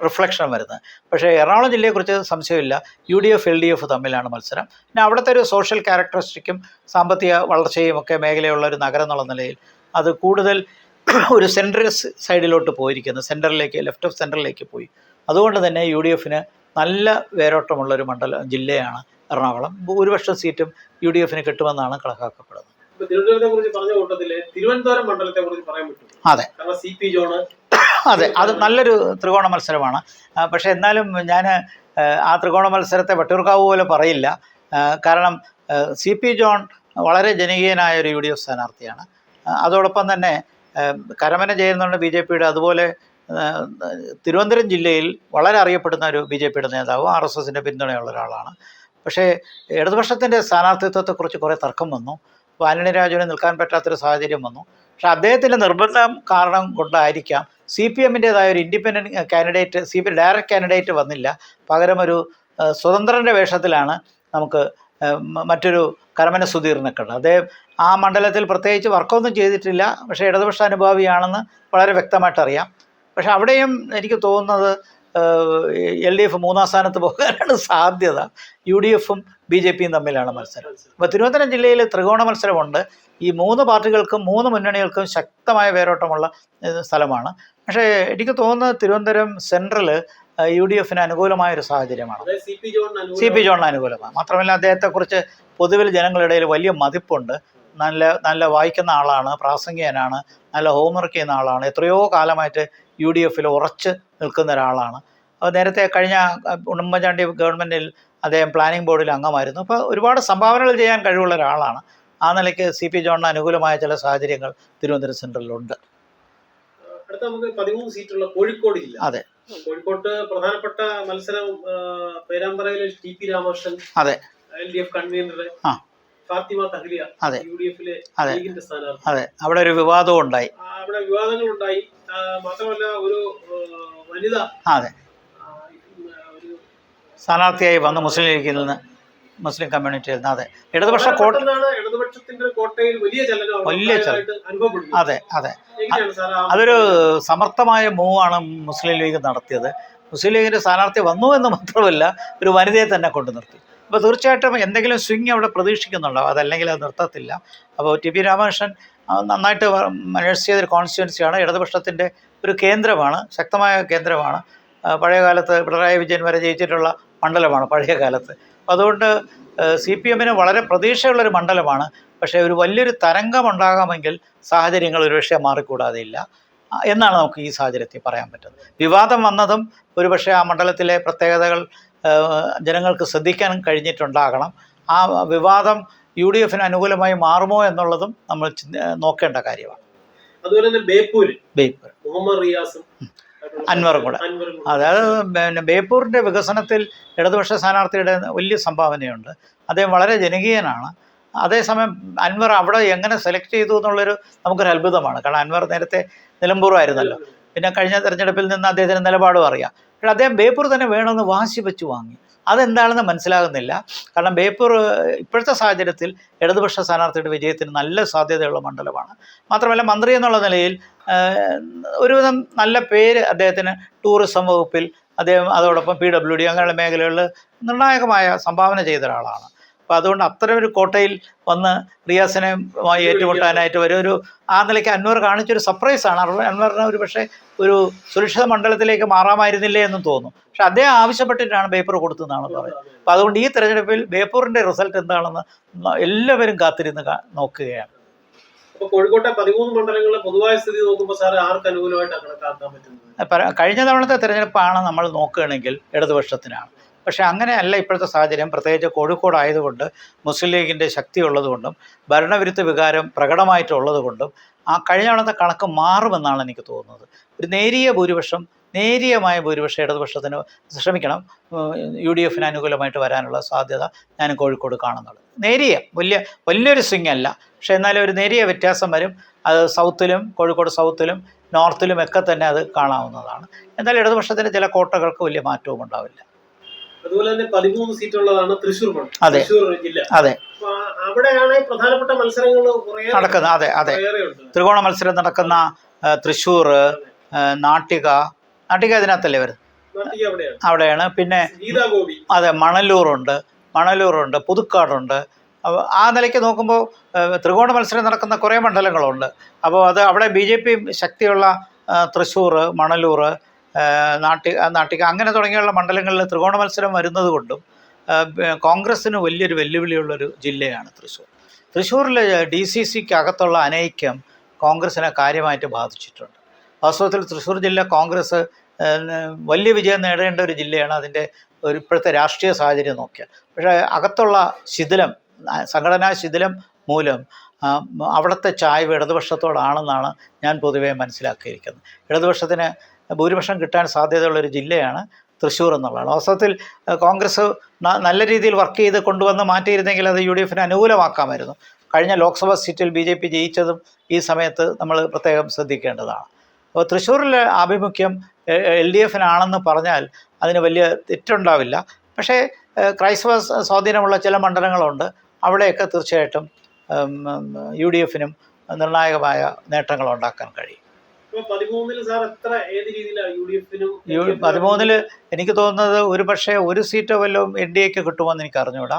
റിഫ്ലക്ഷൻ വരുന്നത്. പക്ഷേ എറണാകുളം ജില്ലയെക്കുറിച്ച് സംശയമില്ല, UDF LDF തമ്മിലാണ് മത്സരം. പിന്നെ അവിടുത്തെ ഒരു സോഷ്യൽ ക്യാരക്ടറിസ്റ്റിക്കും സാമ്പത്തിക വളർച്ചയും ഒക്കെ മേഖലയുള്ള ഒരു നഗരം എന്നുള്ള നിലയിൽ അത് കൂടുതൽ ഒരു സെൻട്രൽ സൈഡിലോട്ട് പോയിരിക്കുന്നത്, ലെഫ്റ്റ് ഓഫ് സെൻട്രലിലേക്ക് പോയി. അതുകൊണ്ട് തന്നെ UDFന് നല്ല വേരോട്ടമുള്ളൊരു ജില്ലയാണ് എറണാകുളം. ഭൂരിപക്ഷം സീറ്റും UDFന് കിട്ടുമെന്നാണ് കണക്കാക്കപ്പെടുന്നത്. തിരുവനന്തപുരം മണ്ഡലത്തെ കുറിച്ച് പറയാൻ പറ്റും. അതെ, CP ജോൺ, അതെ, അത് നല്ലൊരു ത്രികോണ മത്സരമാണ്. പക്ഷേ എന്നാലും ഞാൻ ആ ത്രികോണ മത്സരത്തെ വട്ടിയൂർക്കാവ് പോലെ പറയില്ല. കാരണം CP ജോൺ വളരെ ജനകീയനായ ഒരു UDF സ്ഥാനാർത്ഥിയാണ്. അതോടൊപ്പം തന്നെ കരമന ചെയ്യുന്നുണ്ട് BJPയുടെ. അതുപോലെ തിരുവനന്തപുരം ജില്ലയിൽ വളരെ അറിയപ്പെടുന്ന ഒരു BJPയുടെ നേതാവ്, RSSൻ്റെ പിന്തുണയുള്ള ഒരാളാണ്. പക്ഷേ ഇടതുപക്ഷത്തിൻ്റെ സ്ഥാനാർത്ഥിത്വത്തെക്കുറിച്ച് കുറേ തർക്കം വന്നു. അപ്പോൾ ആന്റണി രാജുവിന് നിൽക്കാൻ പറ്റാത്തൊരു സാഹചര്യം വന്നു. പക്ഷേ അദ്ദേഹത്തിൻ്റെ നിർബന്ധം കാരണം കൊണ്ടായിരിക്കാം CPMൻ്റേതായ ഒരു ഇൻഡിപെൻഡൻറ്റ് കാൻഡിഡേറ്റ്, ഡയറക്റ്റ് കാൻഡിഡേറ്റ് വന്നില്ല. പകരം ഒരു സ്വതന്ത്രൻ്റെ വേഷത്തിലാണ് നമുക്ക് മറ്റൊരു കരമന സുധീറിനെ കണ്ടത്. അദ്ദേഹം ആ മണ്ഡലത്തിൽ പ്രത്യേകിച്ച് വർക്കൊന്നും ചെയ്തിട്ടില്ല, പക്ഷേ ഇടതുപക്ഷ അനുഭാവിയാണെന്ന് വളരെ വ്യക്തമായിട്ട് അറിയാം. പക്ഷെ അവിടെയും എനിക്ക് തോന്നുന്നത് LDF 3ാം സ്ഥാനത്ത് പോകാനാണ് സാധ്യത. UDFും BJPയും തമ്മിലാണ് മത്സരം. അപ്പോൾ തിരുവനന്തപുരം ജില്ലയിൽ ത്രികോണ മത്സരമുണ്ട്. ഈ 3 പാർട്ടികൾക്കും 3 മുന്നണികൾക്കും ശക്തമായ വേരോട്ടമുള്ള സ്ഥലമാണ്. പക്ഷേ എനിക്ക് തോന്നുന്നത് തിരുവനന്തപുരം സെൻട്രൽ UDFന് അനുകൂലമായൊരു സാഹചര്യമാണ്. CP ജോണിന് അനുകൂലമാണ്. മാത്രമല്ല അദ്ദേഹത്തെക്കുറിച്ച് പൊതുവിൽ ജനങ്ങളിടയിൽ വലിയ മതിപ്പുണ്ട്. നല്ല വായിക്കുന്ന ആളാണ്, പ്രാസംഗികനാണ്, നല്ല ഹോംവർക്ക് ചെയ്യുന്ന ആളാണ്. എത്രയോ കാലമായിട്ട് UDFൽ ഉറച്ച് നിൽക്കുന്ന ഒരാളാണ്. അപ്പോൾ നേരത്തെ കഴിഞ്ഞ ഉമ്മൻചാണ്ടി ഗവൺമെൻറ്റിൽ അദ്ദേഹം പ്ലാനിംഗ് ബോർഡിൽ അംഗമായിരുന്നു. അപ്പോൾ ഒരുപാട് സംഭാവനകൾ ചെയ്യാൻ കഴിവുള്ള ഒരാളാണ്. ആ നിലയ്ക്ക് CP ജോണിന് അനുകൂലമായ ചില സാഹചര്യങ്ങൾ തിരുവനന്തപുരം സെൻട്രലിലുണ്ട്. അടുത്ത നമുക്ക് 13 സീറ്റുള്ള കോഴിക്കോട് ജില്ല. അതെ, കോഴിക്കോട്ട് പ്രധാനപ്പെട്ട മത്സരം പേരാമ്പ്രയിലെ TP രാമകൃഷ്ണൻ, അതെ, LDF കൺവീനർ ഫാത്തിമ തഹ്ലിയ അതെ. UDF-ലെ അതെ. ലീഗിന്റെ സ്ഥാനാർത്ഥി. അതെ, അവിടെ ഒരു വിവാദവും ഉണ്ടായി. അവിടെ വിവാദങ്ങളുണ്ടായി. മാത്രമല്ല ഒരു വനിത അതെ സ്ഥാനാർത്ഥിയായി വന്ന് മുസ്ലിം ലീഗിൽ നിന്ന്, മുസ്ലിം കമ്മ്യൂണിറ്റിയിൽ നിന്ന്. അതെ, ഇടതുപക്ഷത്തിന്റെ കോട്ടയിൽ വലിയ ചലനം അനുഭവപ്പെടുന്നു. അതെ അതെ, അതൊരു സമർത്ഥമായ മൂവാണ് മുസ്ലിം ലീഗ് നടത്തിയത്. മുസ്ലിം ലീഗിൻ്റെ സ്ഥാനാർത്ഥി വന്നു എന്ന് മാത്രമല്ല, ഒരു വനിതയെ തന്നെ കൊണ്ടു നിർത്തി. അപ്പോൾ തീർച്ചയായിട്ടും എന്തെങ്കിലും സ്വിങ് അവിടെ പ്രതീക്ഷിക്കുന്നുണ്ടാവും, അതല്ലെങ്കിൽ അത് നിർത്തത്തില്ല. അപ്പോൾ ടി പി രാമകൃഷ്ണൻ നന്നായിട്ട് മാനേജ് ചെയ്തൊരു കോൺസ്റ്റിറ്റ്യുവൻസിയാണ്, ഇടതുപക്ഷത്തിൻ്റെ ഒരു കേന്ദ്രമാണ്, ശക്തമായ കേന്ദ്രമാണ്. പഴയ കാലത്ത് പിണറായി വിജയൻ വരെ ജയിച്ചിട്ടുള്ള മണ്ഡലമാണ് പഴയ കാലത്ത്. അപ്പോൾ അതുകൊണ്ട് CPM വളരെ പ്രതീക്ഷയുള്ളൊരു മണ്ഡലമാണ്. പക്ഷേ ഒരു വലിയൊരു തരംഗമുണ്ടാകാമെങ്കിൽ സാഹചര്യങ്ങൾ ഒരുപക്ഷെ മാറിക്കൂടാതെയില്ല എന്നാണ് നമുക്ക് ഈ സാഹചര്യത്തിൽ പറയാൻ പറ്റുന്നത്. വിവാദം വന്നതും ഒരുപക്ഷെ ആ മണ്ഡലത്തിലെ പ്രത്യേകതകൾ ജനങ്ങൾക്ക് ശ്രദ്ധിക്കാൻ കഴിഞ്ഞിട്ടുണ്ടാകണം. ആ വിവാദം UDF-ന് അനുകൂലമായി മാറുമോ എന്നുള്ളതും നമ്മൾ നോക്കേണ്ട കാര്യമാണ്. അതുപോലെ തന്നെ ബേപ്പൂർ മുഹമ്മദ് റിയാസും അൻവറും കൂടെ. അതായത് പിന്നെ ബേപ്പൂരിൻ്റെ വികസനത്തിൽ ഇടതുപക്ഷ സ്ഥാനാർത്ഥിയുടെ വലിയ സംഭാവനയുണ്ട്. അദ്ദേഹം വളരെ ജനകീയനാണ്. അതേസമയം അൻവർ അവിടെ എങ്ങനെ സെലക്ട് ചെയ്തു എന്നുള്ളൊരു നമുക്കൊരു അത്ഭുതമാണ്. കാരണം അൻവർ നേരത്തെ നിലമ്പൂറായിരുന്നല്ലോ, പിന്നെ കഴിഞ്ഞ തെരഞ്ഞെടുപ്പിൽ നിന്ന് അദ്ദേഹത്തിന് നിലപാടും അറിയാം. പക്ഷേ അദ്ദേഹം ബേപ്പൂർ തന്നെ വേണമെന്ന് വാശി വെച്ച് വാങ്ങി. അതെന്താണെന്ന് മനസ്സിലാകുന്നില്ല. കാരണം ബേപ്പൂർ ഇപ്പോഴത്തെ സാഹചര്യത്തിൽ ഇടതുപക്ഷ സ്ഥാനാർത്ഥിയുടെ വിജയത്തിന് നല്ല സാധ്യതയുള്ള മണ്ഡലമാണ്. മാത്രമല്ല മന്ത്രി എന്നുള്ള നിലയിൽ ഒരുവിധം നല്ല പേര് അദ്ദേഹത്തിന് ടൂറിസം വകുപ്പിൽ, അദ്ദേഹം അതോടൊപ്പം PWD അങ്ങനെയുള്ള മേഖലകളിൽ നിർണായകമായ സംഭാവന ചെയ്ത ഒരാളാണ്. അപ്പോൾ അതുകൊണ്ട് അത്തരം ഒരു കോട്ടയിൽ വന്ന് റിയാസിനുമായി ഏറ്റുമുട്ടാനായിട്ട് ഒരു ആ നിലയ്ക്ക് അൻവർ കാണിച്ചൊരു സർപ്രൈസാണ്. അൻവറിന് ഒരു പക്ഷേ ഒരു സുരക്ഷിത മണ്ഡലത്തിലേക്ക് മാറാമായിരുന്നില്ലേ എന്നും തോന്നുന്നു. പക്ഷെ അദ്ദേഹം ആവശ്യപ്പെട്ടിട്ടാണ് ബേപ്പൂർ കൊടുത്തതെന്നാണ് പറയുന്നത്. അപ്പോൾ അതുകൊണ്ട് ഈ തെരഞ്ഞെടുപ്പിൽ ബേപ്പൂരിൻ്റെ റിസൾട്ട് എന്താണെന്ന് എല്ലാവരും കാത്തിരുന്ന് നോക്കുകയാണ്. അപ്പോൾ കോഴിക്കോട്ടെ 13 മണ്ഡലങ്ങളിലെ പൊതുവായ സ്ഥിതി നോക്കുമ്പോൾ സാർ ആർക്ക് അനുകൂലമായിട്ടാണ് കണക്കാക്കാൻ പറ്റുന്നത്? കഴിഞ്ഞ തവണത്തെ തെരഞ്ഞെടുപ്പാണ് നമ്മൾ നോക്കുകയാണെങ്കിൽ ഇടതുപക്ഷത്തിനാണ്. പക്ഷേ അങ്ങനെയല്ല ഇപ്പോഴത്തെ സാഹചര്യം. പ്രത്യേകിച്ച് കോഴിക്കോട് ആയതുകൊണ്ട് മുസ്ലിം ലീഗിൻ്റെ ശക്തി ഉള്ളതുകൊണ്ടും ഭരണവിരുദ്ധ വികാരം പ്രകടമായിട്ടുള്ളത് കൊണ്ടും ആ കഴിഞ്ഞ തവണത്തെ കണക്ക് മാറുമെന്നാണ് എനിക്ക് തോന്നുന്നത്. ഒരു നേരിയമായ ഭൂരിപക്ഷം ഇടതുപക്ഷത്തിന് UDF-ന് അനുകൂലമായിട്ട് വരാനുള്ള സാധ്യത ഞാൻ കോഴിക്കോട് കാണുന്നുള്ളൂ. വലിയൊരു സ്വിങ് അല്ല, പക്ഷേ എന്നാലും ഒരു നേരിയ വ്യത്യാസം വരും. അത് സൗത്തിലും, കോഴിക്കോട് സൗത്തിലും നോർത്തിലും ഒക്കെ തന്നെ അത് കാണാവുന്നതാണ്. എന്നാൽ ഇടതുപക്ഷത്തിൻ്റെ ചില കോട്ടകൾക്ക് വലിയ മാറ്റവും ഉണ്ടാവില്ല. അതുപോലെ തന്നെ 13 സീറ്റുള്ളതാണ് തൃശ്ശൂർ ജില്ല. അതെ, അവിടെയാണ് പ്രധാനപ്പെട്ട മത്സരങ്ങൾ നടക്കുന്നത്. അതെ, ത്രികോണ മത്സരം നടക്കുന്ന തൃശ്ശൂർ, നാട്ടിക ഇതിനകത്തല്ലേ വരുന്നത്, അവിടെയാണ്. പിന്നെ അതെ, മണലൂറുണ്ട്, പുതുക്കാടുണ്ട്. ആ നിലയ്ക്ക് നോക്കുമ്പോൾ ത്രികോണ മത്സരം നടക്കുന്ന കുറേ മണ്ഡലങ്ങളുണ്ട്. അപ്പോൾ അത് അവിടെ BJP ശക്തിയുള്ള തൃശ്ശൂർ, മണലൂർ, നാട്ടിക അങ്ങനെ തുടങ്ങിയുള്ള മണ്ഡലങ്ങളിൽ ത്രികോണ മത്സരം വരുന്നത് കൊണ്ടും കോൺഗ്രസ്സിന് വലിയൊരു വെല്ലുവിളിയുള്ളൊരു ജില്ലയാണ് തൃശ്ശൂരിൽ DCCക്ക് അകത്തുള്ള അനൈക്യം കോൺഗ്രസ്സിനെ കാര്യമായിട്ട് ബാധിച്ചിട്ടുണ്ട്. വാസ്തവത്തിൽ തൃശ്ശൂർ ജില്ല കോൺഗ്രസ് വലിയ വിജയം നേടേണ്ട ഒരു ജില്ലയാണ് അതിൻ്റെ ഇപ്പോഴത്തെ രാഷ്ട്രീയ സാഹചര്യം നോക്കിയാൽ. പക്ഷേ അകത്തുള്ള സംഘടനാ ശിഥിലം മൂലം അവിടുത്തെ ചായ്വ് ഇടതുപക്ഷത്തോടാണെന്നാണ് ഞാൻ പൊതുവേ മനസ്സിലാക്കിയിരിക്കുന്നത്. ഇടതുപക്ഷത്തിന് ഭൂരിപക്ഷം കിട്ടാൻ സാധ്യതയുള്ളൊരു ജില്ലയാണ് തൃശ്ശൂർ എന്നുള്ളതാണ്. വാസ്തവത്തിൽ കോൺഗ്രസ് നല്ല രീതിയിൽ വർക്ക് ചെയ്ത് കൊണ്ടുവന്ന് മാറ്റിയിരുന്നെങ്കിൽ അത് UDF-ന് അനുകൂലമാക്കാമായിരുന്നു. കഴിഞ്ഞ ലോക്സഭാ സീറ്റിൽ BJP ജയിച്ചതും ഈ സമയത്ത് നമ്മൾ പ്രത്യേകം ശ്രദ്ധിക്കേണ്ടതാണ്. അപ്പോൾ തൃശ്ശൂരിലെ ആഭിമുഖ്യം LDF-നാണെന്ന് പറഞ്ഞാൽ അതിന് വലിയ തെറ്റുണ്ടാവില്ല. പക്ഷേ ക്രൈസ്തവ സ്വാധീനമുള്ള ചില മണ്ഡലങ്ങളുണ്ട്, അവിടെയൊക്കെ തീർച്ചയായിട്ടും UDF-നും നിർണായകമായ നേട്ടങ്ങൾ ഉണ്ടാക്കാൻ കഴിയും. 13 എനിക്ക് തോന്നുന്നത് ഒരു പക്ഷേ ഒരു സീറ്റോ വല്ലതും NDAക്ക് കിട്ടുമെന്ന് എനിക്ക് അറിഞ്ഞുകൂടാ.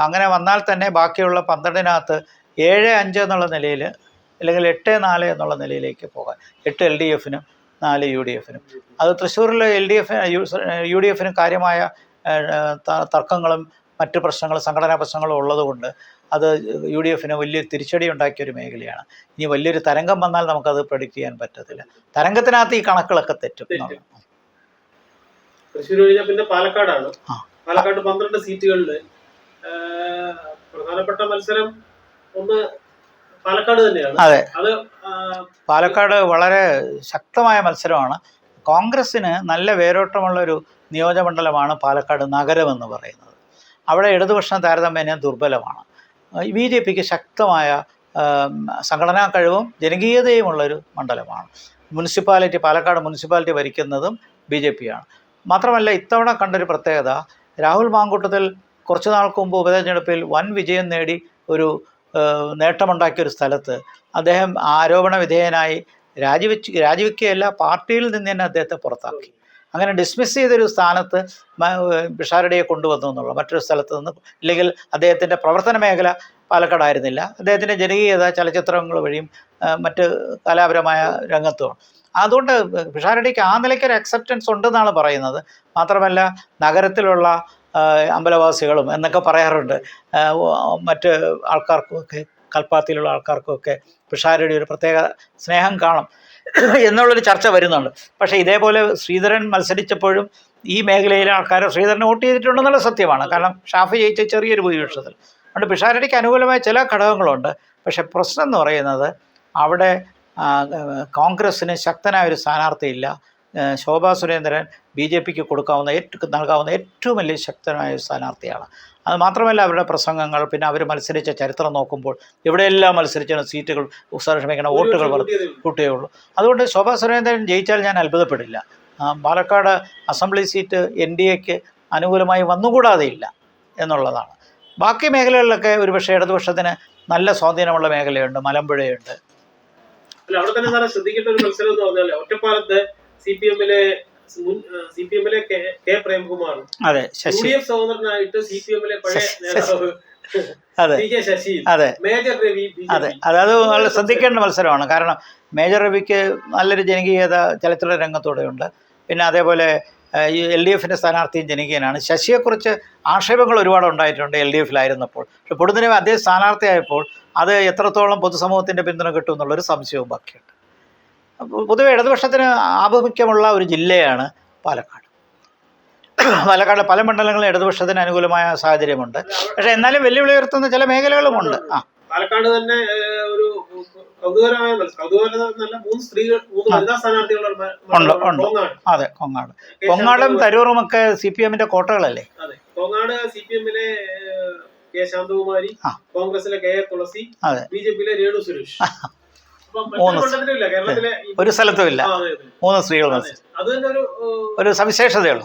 അങ്ങനെ വന്നാൽ തന്നെ ബാക്കിയുള്ള 12-നകത്ത് 7-5 എന്നുള്ള നിലയിൽ അല്ലെങ്കിൽ 8-4 എന്നുള്ള നിലയിലേക്ക് പോകാൻ, 8 LDF-നും 4 UDF-നും. അത് തൃശ്ശൂരിൽ UDF-ന് കാര്യമായ തർക്കങ്ങളും മറ്റ് പ്രശ്നങ്ങളും സംഘടനാ പ്രശ്നങ്ങളും ഉള്ളതുകൊണ്ട് അത് UDF-ന് വലിയ തിരിച്ചടി ഉണ്ടാക്കിയൊരു മേഖലയാണ്. ഇനി വലിയൊരു തരംഗം വന്നാൽ നമുക്കത് പ്രഡിക്റ്റ് ചെയ്യാൻ പറ്റത്തില്ല. തരംഗത്തിനകത്ത് ഈ കണക്കുകളൊക്കെ തെറ്റും. തൃശ്ശൂർ കഴിഞ്ഞാൽ പിന്നെ പാലക്കാടാണ്. പാലക്കാട് 12 സീറ്റുകളിൽ പ്രധാനപ്പെട്ട മത്സരം ഒന്ന് പാലക്കാട് തന്നെയാണ്. അതെ, അത് പാലക്കാട് വളരെ ശക്തമായ മത്സരമാണ്. കോൺഗ്രസ്സിന് നല്ല വേരോട്ടമുള്ളൊരു നിയോജകമണ്ഡലമാണ് പാലക്കാട് നഗരം എന്ന് പറയുന്നത്. അവിടെ ഇടതുപക്ഷം താരതമ്യേന ദുർബലമാണ്. BJPക്ക് ശക്തമായ സംഘടനാ കഴിവും ജനകീയതയുമുള്ളൊരു മണ്ഡലമാണ്. പാലക്കാട് മുനിസിപ്പാലിറ്റി ഭരിക്കുന്നതും BJP ആണ്. മാത്രമല്ല ഇത്തവണ കണ്ടൊരു പ്രത്യേകത, രാഹുൽ മാങ്കൂട്ടത്തിൽ കുറച്ച് നാൾക്ക് മുമ്പ് ഉപതെരഞ്ഞെടുപ്പിൽ വൻ വിജയം നേടി ഒരു നേട്ടമുണ്ടാക്കിയൊരു സ്ഥലത്ത് അദ്ദേഹം ആരോപണ വിധേയനായി രാജിവെക്കുകയല്ല, പാർട്ടിയിൽ നിന്ന് തന്നെ അദ്ദേഹത്തെ പുറത്താക്കി. അങ്ങനെ ഡിസ്മിസ് ചെയ്തൊരു സ്ഥാനത്ത് പിഷാരടിയെ കൊണ്ടുവന്നു എന്നുള്ളത്. മറ്റൊരു സ്ഥലത്ത് നിന്ന്, ഇല്ലെങ്കിൽ അദ്ദേഹത്തിൻ്റെ പ്രവർത്തന മേഖല പാലക്കാടായിരുന്നില്ല, അദ്ദേഹത്തിൻ്റെ ജനകീയത ചലച്ചിത്രങ്ങൾ വഴിയും മറ്റ് കലാപരമായ രംഗത്തുമാണ്. അതുകൊണ്ട് പിഷാരടിക്ക് ആ നിലയ്ക്കൊരു അക്സെപ്റ്റൻസ് ഉണ്ടെന്നാണ് പറയുന്നത്. മാത്രമല്ല നഗരത്തിലുള്ള അമ്പലവാസികളും എന്നൊക്കെ പറയാറുണ്ട്, മറ്റ് ആൾക്കാർക്കുമൊക്കെ, കൽപ്പാത്തിയിലുള്ള ആൾക്കാർക്കുമൊക്കെ പിഷാരടി ഒരു പ്രത്യേക സ്നേഹം കാണും എന്നുള്ളൊരു ചർച്ച വരുന്നുണ്ട്. പക്ഷേ ഇതേപോലെ ശ്രീധരൻ മത്സരിച്ചപ്പോഴും ഈ മേഖലയിലെ ആൾക്കാർ ശ്രീധരനെ വോട്ട് ചെയ്തിട്ടുണ്ടെന്നുള്ള സത്യമാണ്. കാരണം ഷാഫി ജയിച്ച ചെറിയൊരു ഭൂരിപക്ഷത്തിൽ. അതുകൊണ്ട് പിഷാരടിക്ക് അനുകൂലമായ ചില ഘടകങ്ങളുണ്ട്. പക്ഷേ പ്രശ്നം എന്ന് പറയുന്നത് അവിടെ കോൺഗ്രസ്സിന് ശക്തനായ ഒരു സ്ഥാനാർത്ഥിയില്ല. ശോഭാ സുരേന്ദ്രൻ BJPക്ക് നൽകാവുന്ന ഏറ്റവും വലിയ ശക്തനായ ഒരു സ്ഥാനാർത്ഥിയാണ്. അത് മാത്രമല്ല അവരുടെ പ്രസംഗങ്ങൾ, പിന്നെ അവർ മത്സരിച്ച ചരിത്രം നോക്കുമ്പോൾ എവിടെയെല്ലാം മത്സരിച്ച സീറ്റുകൾ വോട്ടുകൾ കൂട്ടിയേ. അതുകൊണ്ട് ശോഭാ സുരേന്ദ്രൻ ജയിച്ചാൽ ഞാൻ അത്ഭുതപ്പെടില്ല. പാലക്കാട് അസംബ്ലി സീറ്റ് NDAക്ക് അനുകൂലമായി വന്നുകൂടാതെയില്ല എന്നുള്ളതാണ്. ബാക്കി മേഖലകളിലൊക്കെ ഒരുപക്ഷെ ഇടതുപക്ഷത്തിന് നല്ല സ്വാധീനമുള്ള മേഖലയുണ്ട്, മലമ്പുഴയുണ്ട്. അവിടെ തന്നെ സാറേ ശ്രദ്ധിക്കേണ്ട ഒരു മത്സരം എന്ന് പറഞ്ഞാൽ ഒറ്റപ്പാലത്ത് CPMലെ K പ്രേംകുമാർ, അതെ, ശശി, UDF സ്വതന്ത്രനായിട്ട് CPMലെ പഴയ നേതാവ് അതെ, ശശി, അതെ, മേജർ രവി, അതെ, അത് വളരെ ശ്രദ്ധിക്കേണ്ട മത്സരമാണ്. കാരണം മേജർ രവിക്ക് നല്ലൊരു ജനകീയത ചലച്ചിത്ര രംഗത്തൂടെയുണ്ട്. പിന്നെ അതേപോലെ LDFിൻ്റെ സ്ഥാനാർത്ഥിയും ജനകീയനാണ്. ശശിയെക്കുറിച്ച് ആക്ഷേപങ്ങൾ ഒരുപാട് ഉണ്ടായിട്ടുണ്ട് LDFിലായിരുന്നപ്പോൾ. പക്ഷെ പൊടുന്നനെ അദ്ദേഹം സ്ഥാനാർത്ഥിയായപ്പോൾ അത് എത്രത്തോളം പൊതുസമൂഹത്തിൻ്റെ പിന്തുണ കിട്ടും എന്നുള്ളൊരു സംശയവും ബാക്കിയുണ്ട്. പൊതുവെ ഇടതുപക്ഷത്തിന് ആഭിമുഖ്യമുള്ള ഒരു ജില്ലയാണ് പാലക്കാട്. പാലക്കാട് പല മണ്ഡലങ്ങളും ഇടതുപക്ഷത്തിന് അനുകൂലമായ സാഹചര്യമുണ്ട്. പക്ഷെ എന്നാലും വെല്ലുവിളി ഉയർത്തുന്ന ചില മേഖലകളുമുണ്ട്. പാലക്കാട് തന്നെ ഒരു കൗതുകരമായ മൂന്ന് വനിതാ സ്ഥാനാർത്ഥികളുണ്ട്. അതെ, കൊങ്ങാടും തരൂറുമൊക്കെ CPMന്റെ കോട്ടകളല്ലേ. അതെ, കൊങ്ങാട് CPMലെ K ശാന്തകുമാരി, കോൺഗ്രസിലെ KA തുളസി, BJPയിലെ രേണു സുരേഷ്. ഒരു സ്ഥലത്തുമില്ല, 3 സ്ത്രീകൾ. അത് തന്നെ ഒരു സവിശേഷതയുള്ള.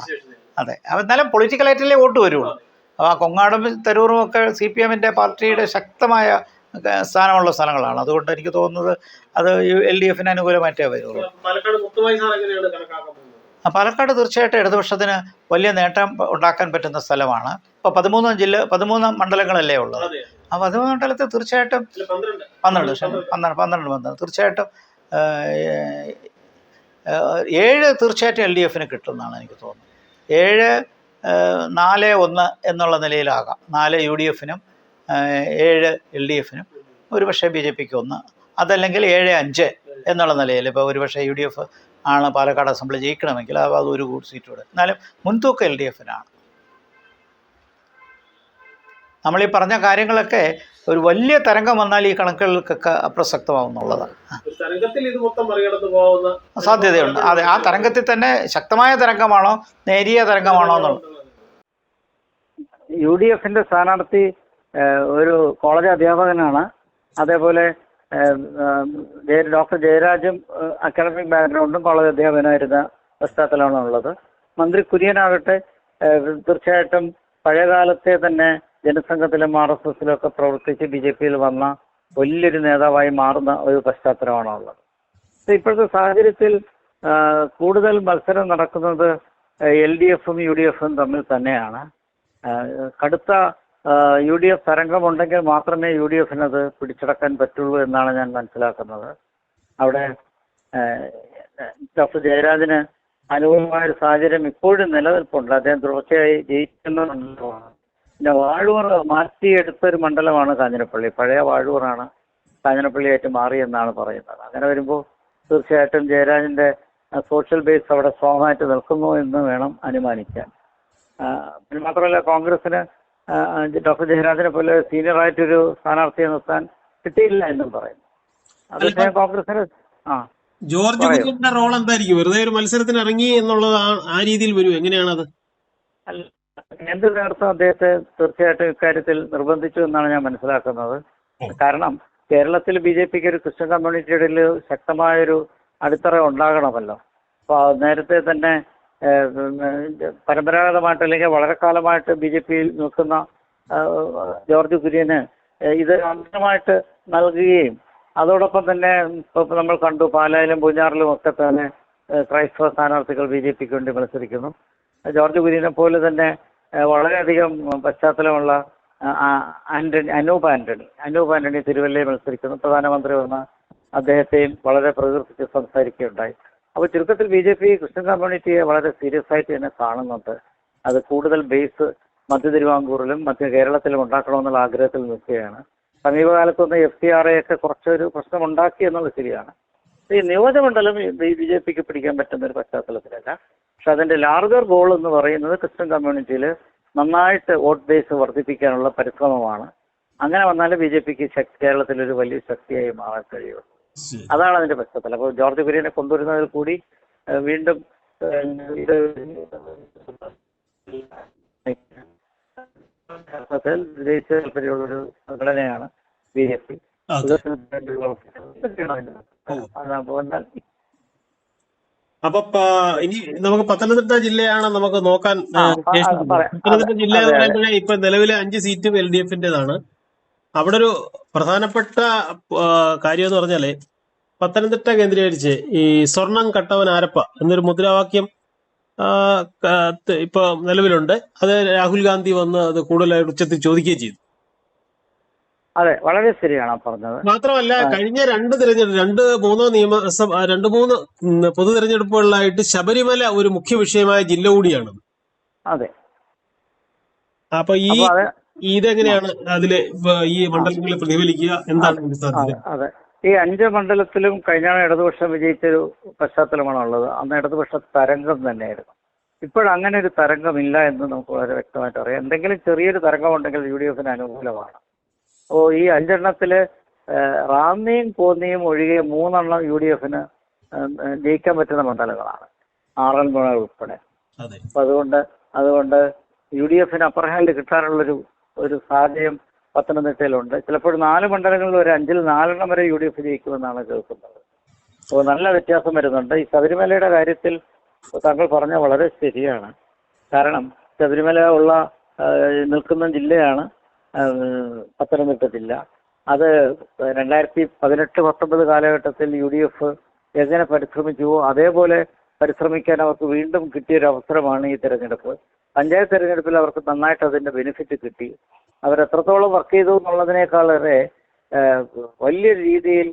അതെ, എന്നാലും പൊളിറ്റിക്കലായിട്ടല്ലേ വോട്ട് വരുള്ളൂ. അപ്പോൾ കൊങ്ങാടും തരൂറും ഒക്കെ CPMന്റെ പാർട്ടിയുടെ ശക്തമായ സ്ഥാനമുള്ള സ്ഥലങ്ങളാണ്. അതുകൊണ്ട് എനിക്ക് തോന്നുന്നത് അത് LDFന് അനുകൂലമായിട്ടേ വരുള്ളൂ. പാലക്കാട് തീർച്ചയായിട്ടും ഇടതുപക്ഷത്തിന് വലിയ നേട്ടം ഉണ്ടാക്കാൻ പറ്റുന്ന സ്ഥലമാണ്. ഇപ്പോൾ 13 മണ്ഡലങ്ങളല്ലേ ഉള്ളത്. ആ 13 മണ്ഡലത്തിൽ തീർച്ചയായിട്ടും 12 തീർച്ചയായിട്ടും 7 തീർച്ചയായിട്ടും LDFന് കിട്ടുമെന്നാണ് എനിക്ക് തോന്നുന്നത്. 7-4-1 എന്നുള്ള നിലയിലാകാം. 4 UDFനും 7 LDFനും, ഒരുപക്ഷെ BJPക്ക് 1, അതല്ലെങ്കിൽ 7-5 എന്നുള്ള നിലയിൽ. ഇപ്പോൾ ഒരുപക്ഷെ UDF ആണ് പാലക്കാട് അസംബ്ലി ജയിക്കണമെങ്കിൽ അത് ഒരു സീറ്റോടെ, എന്നാലും മുൻതൂക്കം LDFനാണ്. നമ്മളീ പറഞ്ഞ കാര്യങ്ങളൊക്കെ ഒരു വലിയ തരംഗം വന്നാൽ ഈ കണക്കുകൾക്കൊക്കെ അപ്രസക്തമാവുന്നുള്ളതാണ്. സാധ്യതയുണ്ട്. അതെ, ആ തരംഗത്തിൽ തന്നെ ശക്തമായ തരംഗമാണോ നേരിയ തരംഗമാണോ എന്നുള്ളത്. UDFന്റെ സ്ഥാനാർത്ഥി ഒരു കോളേജ് അധ്യാപകനാണ്. അതേപോലെ ഡോക്ടർ ജയരാജും അക്കാഡമിക് ബാക്ക്ഗ്രൗണ്ടും കോളേജ് അധ്യാപകനായിരുന്ന പശ്ചാത്തലമാണുള്ളത്. മന്ത്രി കുര്യനാകട്ടെ തീർച്ചയായിട്ടും പഴയകാലത്തെ തന്നെ ജനസംഘത്തിലും RSSലും ഒക്കെ പ്രവർത്തിച്ച് BJPയിൽ വന്ന വലിയൊരു നേതാവായി മാറുന്ന ഒരു പശ്ചാത്തലമാണുള്ളത്. ഇപ്പോഴത്തെ സാഹചര്യത്തിൽ കൂടുതൽ മത്സരം നടക്കുന്നത് LDFും UDFും തമ്മിൽ തന്നെയാണ്. കടുത്ത UDF തരംഗമുണ്ടെങ്കിൽ മാത്രമേ UDFിനത് പിടിച്ചടക്കാൻ പറ്റുള്ളൂ എന്നാണ് ഞാൻ മനസ്സിലാക്കുന്നത്. അവിടെ ഡോക്ടർ ജയരാജന് അനുകൂലമായൊരു സാഹചര്യം ഇപ്പോഴും നിലനിൽപ്പുണ്ട്. അദ്ദേഹം തുടർച്ചയായി ജയിക്കുന്ന മണ്ഡലമാണ്. പിന്നെ വാഴൂർ മാറ്റിയെടുത്തൊരു മണ്ഡലമാണ് കാഞ്ഞിരപ്പള്ളി. പഴയ വാഴൂറാണ് കാഞ്ഞിരപ്പള്ളിയായിട്ട് മാറിയെന്നാണ് പറയുന്നത്. അങ്ങനെ വരുമ്പോൾ തീർച്ചയായിട്ടും ജയരാജൻ്റെ സോഷ്യൽ ബേസ് അവിടെ സ്ട്രോങ് ആയിട്ട് നിൽക്കുന്നു എന്ന് വേണം അനുമാനിക്കാൻ. പിന്നെ മാത്രമല്ല കോൺഗ്രസിന് ഡോക്ടർ ജയരാജനെ പോലെ സീനിയറായിട്ടൊരു സ്ഥാനാർത്ഥിയെ നിർത്താൻ കിട്ടിയില്ല എന്നും പറയുന്നു. അത് കോൺഗ്രസിന് ജോർജ് കുര്യന്റെ റോൾ എന്തായിരിക്കും? വെറുതെ ഒരു മത്സരത്തിന് ഇറങ്ങി എന്നുള്ളത് ആ രീതിയിൽ വരും. എങ്ങനെയാണത്? കേന്ദ്ര നേതൃത്വം അദ്ദേഹത്തെ തീർച്ചയായിട്ടും ഇക്കാര്യത്തിൽ നിർബന്ധിച്ചു എന്നാണ് ഞാൻ മനസ്സിലാക്കുന്നത്. കാരണം കേരളത്തിൽ BJPക്ക് ഒരു ക്രിസ്ത്യൻ കമ്മ്യൂണിറ്റിയുടെ ഇടയിൽ ശക്തമായൊരു അടിത്തറ ഉണ്ടാകണമല്ലോ. അപ്പോൾ നേരത്തെ തന്നെ പരമ്പരാഗതമായിട്ട് അല്ലെങ്കിൽ വളരെ കാലമായിട്ട് BJPയിൽ നിൽക്കുന്ന ജോർജ് കുര്യന് ഇത് അന്തരമായിട്ട് നൽകുകയും അതോടൊപ്പം തന്നെ ഇപ്പോൾ നമ്മൾ കണ്ടു പാലായിലും പൂഞ്ഞാറിലും ഒക്കെ തന്നെ ക്രൈസ്തവ സ്ഥാനാർത്ഥികൾ BJPക്ക് വേണ്ടി മത്സരിക്കുന്നു. ജോർജ് കുര്യനെ പോലെ തന്നെ വളരെയധികം പശ്ചാത്തലമുള്ള അനൂപ് ആന്റണി തിരുവല്ലയിൽ മത്സരിക്കുന്നു. പ്രധാനമന്ത്രി വന്ന് അദ്ദേഹത്തെയും വളരെ പ്രകീർത്തിച്ച് സംസാരിക്കുകയുണ്ടായി. അപ്പോൾ ചുരുക്കത്തിൽ BJP ക്രിസ്ത്യൻ കമ്മ്യൂണിറ്റിയെ വളരെ സീരിയസ് ആയിട്ട് തന്നെ കാണുന്നുണ്ട്. അത് കൂടുതൽ ബേസ് മധ്യ തിരുവിതാംകൂറിലും മധ്യ കേരളത്തിലും ഉണ്ടാക്കണമെന്നുള്ള ആഗ്രഹത്തിൽ നിൽക്കുകയാണ്. സമീപകാലത്തൊന്ന് FCRA ഒക്കെ കുറച്ചൊരു പ്രശ്നമുണ്ടാക്കി എന്നുള്ളത് ശരിയാണ്. ഈ നിയോജകമണ്ഡലം BJPക്ക് പിടിക്കാൻ പറ്റുന്ന ഒരു പശ്ചാത്തലത്തിലല്ല. പക്ഷെ അതിന്റെ ലാർജർ ഗോൾ എന്ന് പറയുന്നത് ക്രിസ്ത്യൻ കമ്മ്യൂണിറ്റിയിൽ നന്നായിട്ട് വോട്ട് ബേസ് വർദ്ധിപ്പിക്കാനുള്ള പരിശ്രമമാണ്. അങ്ങനെ വന്നാലേ BJPക്ക് കേരളത്തിലൊരു വലിയ ശക്തിയായി മാറാൻ കഴിയുള്ളൂ. അതാണ് അതിന്റെ പശ്ചാത്തലം. അപ്പോൾ ജോർജ് കുര്യനെ കൊണ്ടുവരുന്നതിൽ കൂടി വീണ്ടും ഇത് വിജയിച്ച താല്പര്യമുള്ളൊരു സംഘടനയാണ് BJP. അപ്പൊ ഇനി നമുക്ക് പത്തനംതിട്ട ജില്ലയാണ് നമുക്ക് നോക്കാൻ പത്തനംതിട്ട ജില്ല എന്ന് പറയുമ്പോഴേ ഇപ്പൊ നിലവിലെ 5 സീറ്റും LDFന്റേതാണ്. അവിടെ ഒരു പ്രധാനപ്പെട്ട കാര്യം എന്ന് പറഞ്ഞാല് പത്തനംതിട്ട കേന്ദ്രീകരിച്ച് ഈ സ്വർണം കട്ടവൻ ആരപ്പ എന്നൊരു മുദ്രാവാക്യം ഇപ്പൊ നിലവിലുണ്ട്. അത് രാഹുൽ ഗാന്ധി വന്ന് അത് കൂടുതലായിട്ട് ഉച്ചത്തിൽ ചോദിക്കുകയും ചെയ്തു. അതെ, വളരെ ശരിയാണ് പറഞ്ഞത്. മാത്രമല്ല കഴിഞ്ഞ 2-3 പൊതു തെരഞ്ഞെടുപ്പുകളിലായിട്ട് ശബരിമല ഒരു മുഖ്യ വിഷയമായ ജില്ല കൂടിയാണ്. അതെ. അപ്പൊ ഇതെങ്ങനെയാണ് അതില് ഈ മണ്ഡലങ്ങളിൽ പ്രതിഫലിക്കുക, എന്താണ് സാധ്യത? അതെ, ഈ 5 മണ്ഡലത്തിലും കഴിഞ്ഞ ഇടതുപക്ഷം വിജയിച്ചൊരു പശ്ചാത്തലമാണുള്ളത്. അന്ന് ഇടതുപക്ഷ തരംഗം തന്നെയായിരുന്നു. ഇപ്പോഴങ്ങനെ ഒരു തരംഗമില്ല എന്ന് നമുക്ക് വളരെ വ്യക്തമായിട്ട് അറിയാം. എന്തെങ്കിലും ചെറിയൊരു തരംഗം ഉണ്ടെങ്കിൽ UDFന് അനുകൂലമാണ്. അപ്പോൾ ഈ 5 എണ്ണത്തില് റാന്നിയും കോന്നിയും ഒഴികെ 3 UDFന് ജയിക്കാൻ പറ്റുന്ന മണ്ഡലങ്ങളാണ്, ആറന്മുള ഉൾപ്പെടെ. അപ്പൊ അതുകൊണ്ട് UDFന് അപ്പർ ഹാൻഡ് കിട്ടാനുള്ളൊരു സാധ്യത പത്തനംതിട്ടയിലുണ്ട്. ചിലപ്പോൾ 4 മണ്ഡലങ്ങളിൽ ഒരു 5-ൽ 4 വരെ UDF ജയിക്കുമെന്നാണ് കേൾക്കുന്നത്. അപ്പോൾ നല്ല വ്യത്യാസം വരുന്നുണ്ട്. ഈ ശബരിമലയുടെ കാര്യത്തിൽ താങ്കൾ പറഞ്ഞ വളരെ ശരിയാണ്. കാരണം ശബരിമല നിൽക്കുന്ന ജില്ലയാണ് പത്തനംതിട്ട ജില്ല. അത് 2018-19 കാലഘട്ടത്തിൽ UDF എങ്ങനെ പരിശ്രമിച്ചുവോ അതേപോലെ പരിശ്രമിക്കാൻ അവർക്ക് വീണ്ടും കിട്ടിയൊരു അവസരമാണ് ഈ തെരഞ്ഞെടുപ്പ്. പഞ്ചായത്ത് തെരഞ്ഞെടുപ്പിൽ അവർക്ക് നന്നായിട്ട് അതിന്റെ ബെനിഫിറ്റ് കിട്ടി. അവരെത്രത്തോളം വർക്ക് ചെയ്തു എന്നുള്ളതിനേക്കാളേറെ വലിയ രീതിയിൽ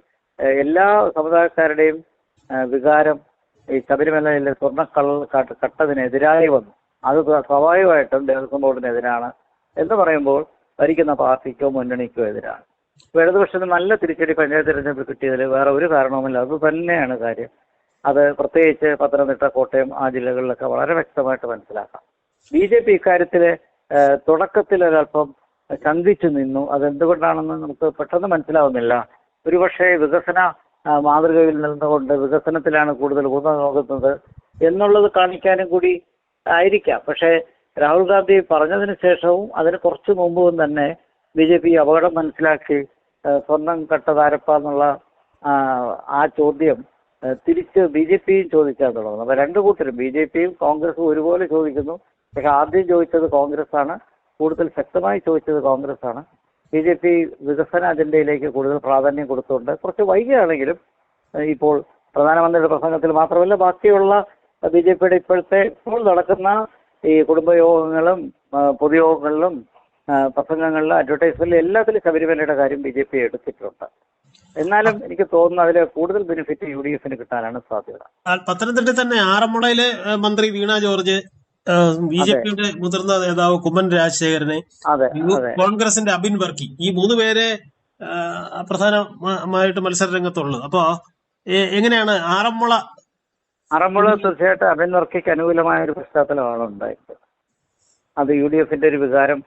എല്ലാ സമുദായക്കാരുടെയും വികാരം ഈ ശബരിമലയിലെ കട്ടതിനെതിരായി വന്നു. അത് സ്വാഭാവികമായിട്ടും ദേവസ്വം ബോർഡിനെതിരാണ് എന്ന് പറയുമ്പോൾ ഭരിക്കുന്ന പാർട്ടിക്കോ മുന്നണിക്കോ എതിരാണ്. ഇടതുപക്ഷത്തിന് നല്ല തിരിച്ചടി പഞ്ചായത്ത് തെരഞ്ഞെടുപ്പ് കിട്ടിയതിൽ വേറെ ഒരു കാരണവുമില്ല. അത് തന്നെയാണ് കാര്യം. അത് പ്രത്യേകിച്ച് പത്തനംതിട്ട, കോട്ടയം ആ ജില്ലകളിലൊക്കെ വളരെ വ്യക്തമായിട്ട് മനസ്സിലാക്കാം. BJP ഇക്കാര്യത്തിൽ തുടക്കത്തിൽ ഒരല്പം ശങ്കിച്ചു നിന്നു. അതെന്തുകൊണ്ടാണെന്ന് നമുക്ക് പെട്ടെന്ന് മനസ്സിലാവുന്നില്ല. ഒരുപക്ഷെ വികസന മാതൃകയിൽ നിന്നുകൊണ്ട് വികസനത്തിലാണ് കൂടുതൽ ഊന്നൽ നോക്കുന്നത് എന്നുള്ളത് കാണിക്കാനും കൂടി ആയിരിക്കാം. പക്ഷേ രാഹുൽ ഗാന്ധി പറഞ്ഞതിന് ശേഷവും അതിന് കുറച്ച് മുമ്പും തന്നെ BJP അപകടം മനസ്സിലാക്കി സ്വർണം കട്ടതാരപ്പ എന്നുള്ള ആ ചോദ്യം തിരിച്ച് BJPയും ചോദിക്കാൻ തുടങ്ങുന്നു. അപ്പൊ 2 കൂട്ടരും BJPയും കോൺഗ്രസും ഒരുപോലെ ചോദിക്കുന്നു. പക്ഷെ ആദ്യം ചോദിച്ചത് കോൺഗ്രസ് ആണ്, കൂടുതൽ ശക്തമായി ചോദിച്ചത് കോൺഗ്രസ് ആണ്. BJP വികസന അജണ്ടയിലേക്ക് കൂടുതൽ പ്രാധാന്യം കൊടുത്തുകൊണ്ട് കുറച്ച് വൈകിയാണെങ്കിലും ഇപ്പോൾ പ്രധാനമന്ത്രിയുടെ പ്രസംഗത്തിൽ മാത്രമല്ല ബാക്കിയുള്ള BJPയുടെ ഇപ്പോൾ നടക്കുന്ന ഈ കുടുംബയോഗങ്ങളും പൊതുയോഗങ്ങളിലും പ്രസംഗങ്ങളിലും അഡ്വർടൈസ്മെന്റിലും എല്ലാത്തിലും ശബരിമലയുടെ കാര്യം BJP എടുത്തിട്ടുണ്ട്. എന്നാലും എനിക്ക് തോന്നുന്നു അതിൽ കൂടുതൽ ബെനിഫിറ്റ് UDFന് കിട്ടാനാണ് സാധ്യത. പത്തനംതിട്ടയിൽ തന്നെ ആറന്മുളയിലെ മന്ത്രി വീണ ജോർജ്, BJPയുടെ മുതിർന്ന നേതാവ് കുമ്മൻ രാജശേഖരനെ, കോൺഗ്രസിന്റെ അബിൻ വർക്കി, ഈ 3 പേരെ പ്രധാനമായിട്ട് മത്സര രംഗത്തുള്ളത്. അപ്പൊ എങ്ങനെയാണ് ആറന്മുള തീർച്ചയായിട്ടും അബിൻ വർക്കിക്ക് അനുകൂലമായ ഒരു പശ്ചാത്തലമാണ് ഉണ്ടായത്. അത് UDFന്റെ ഒരു വികാരം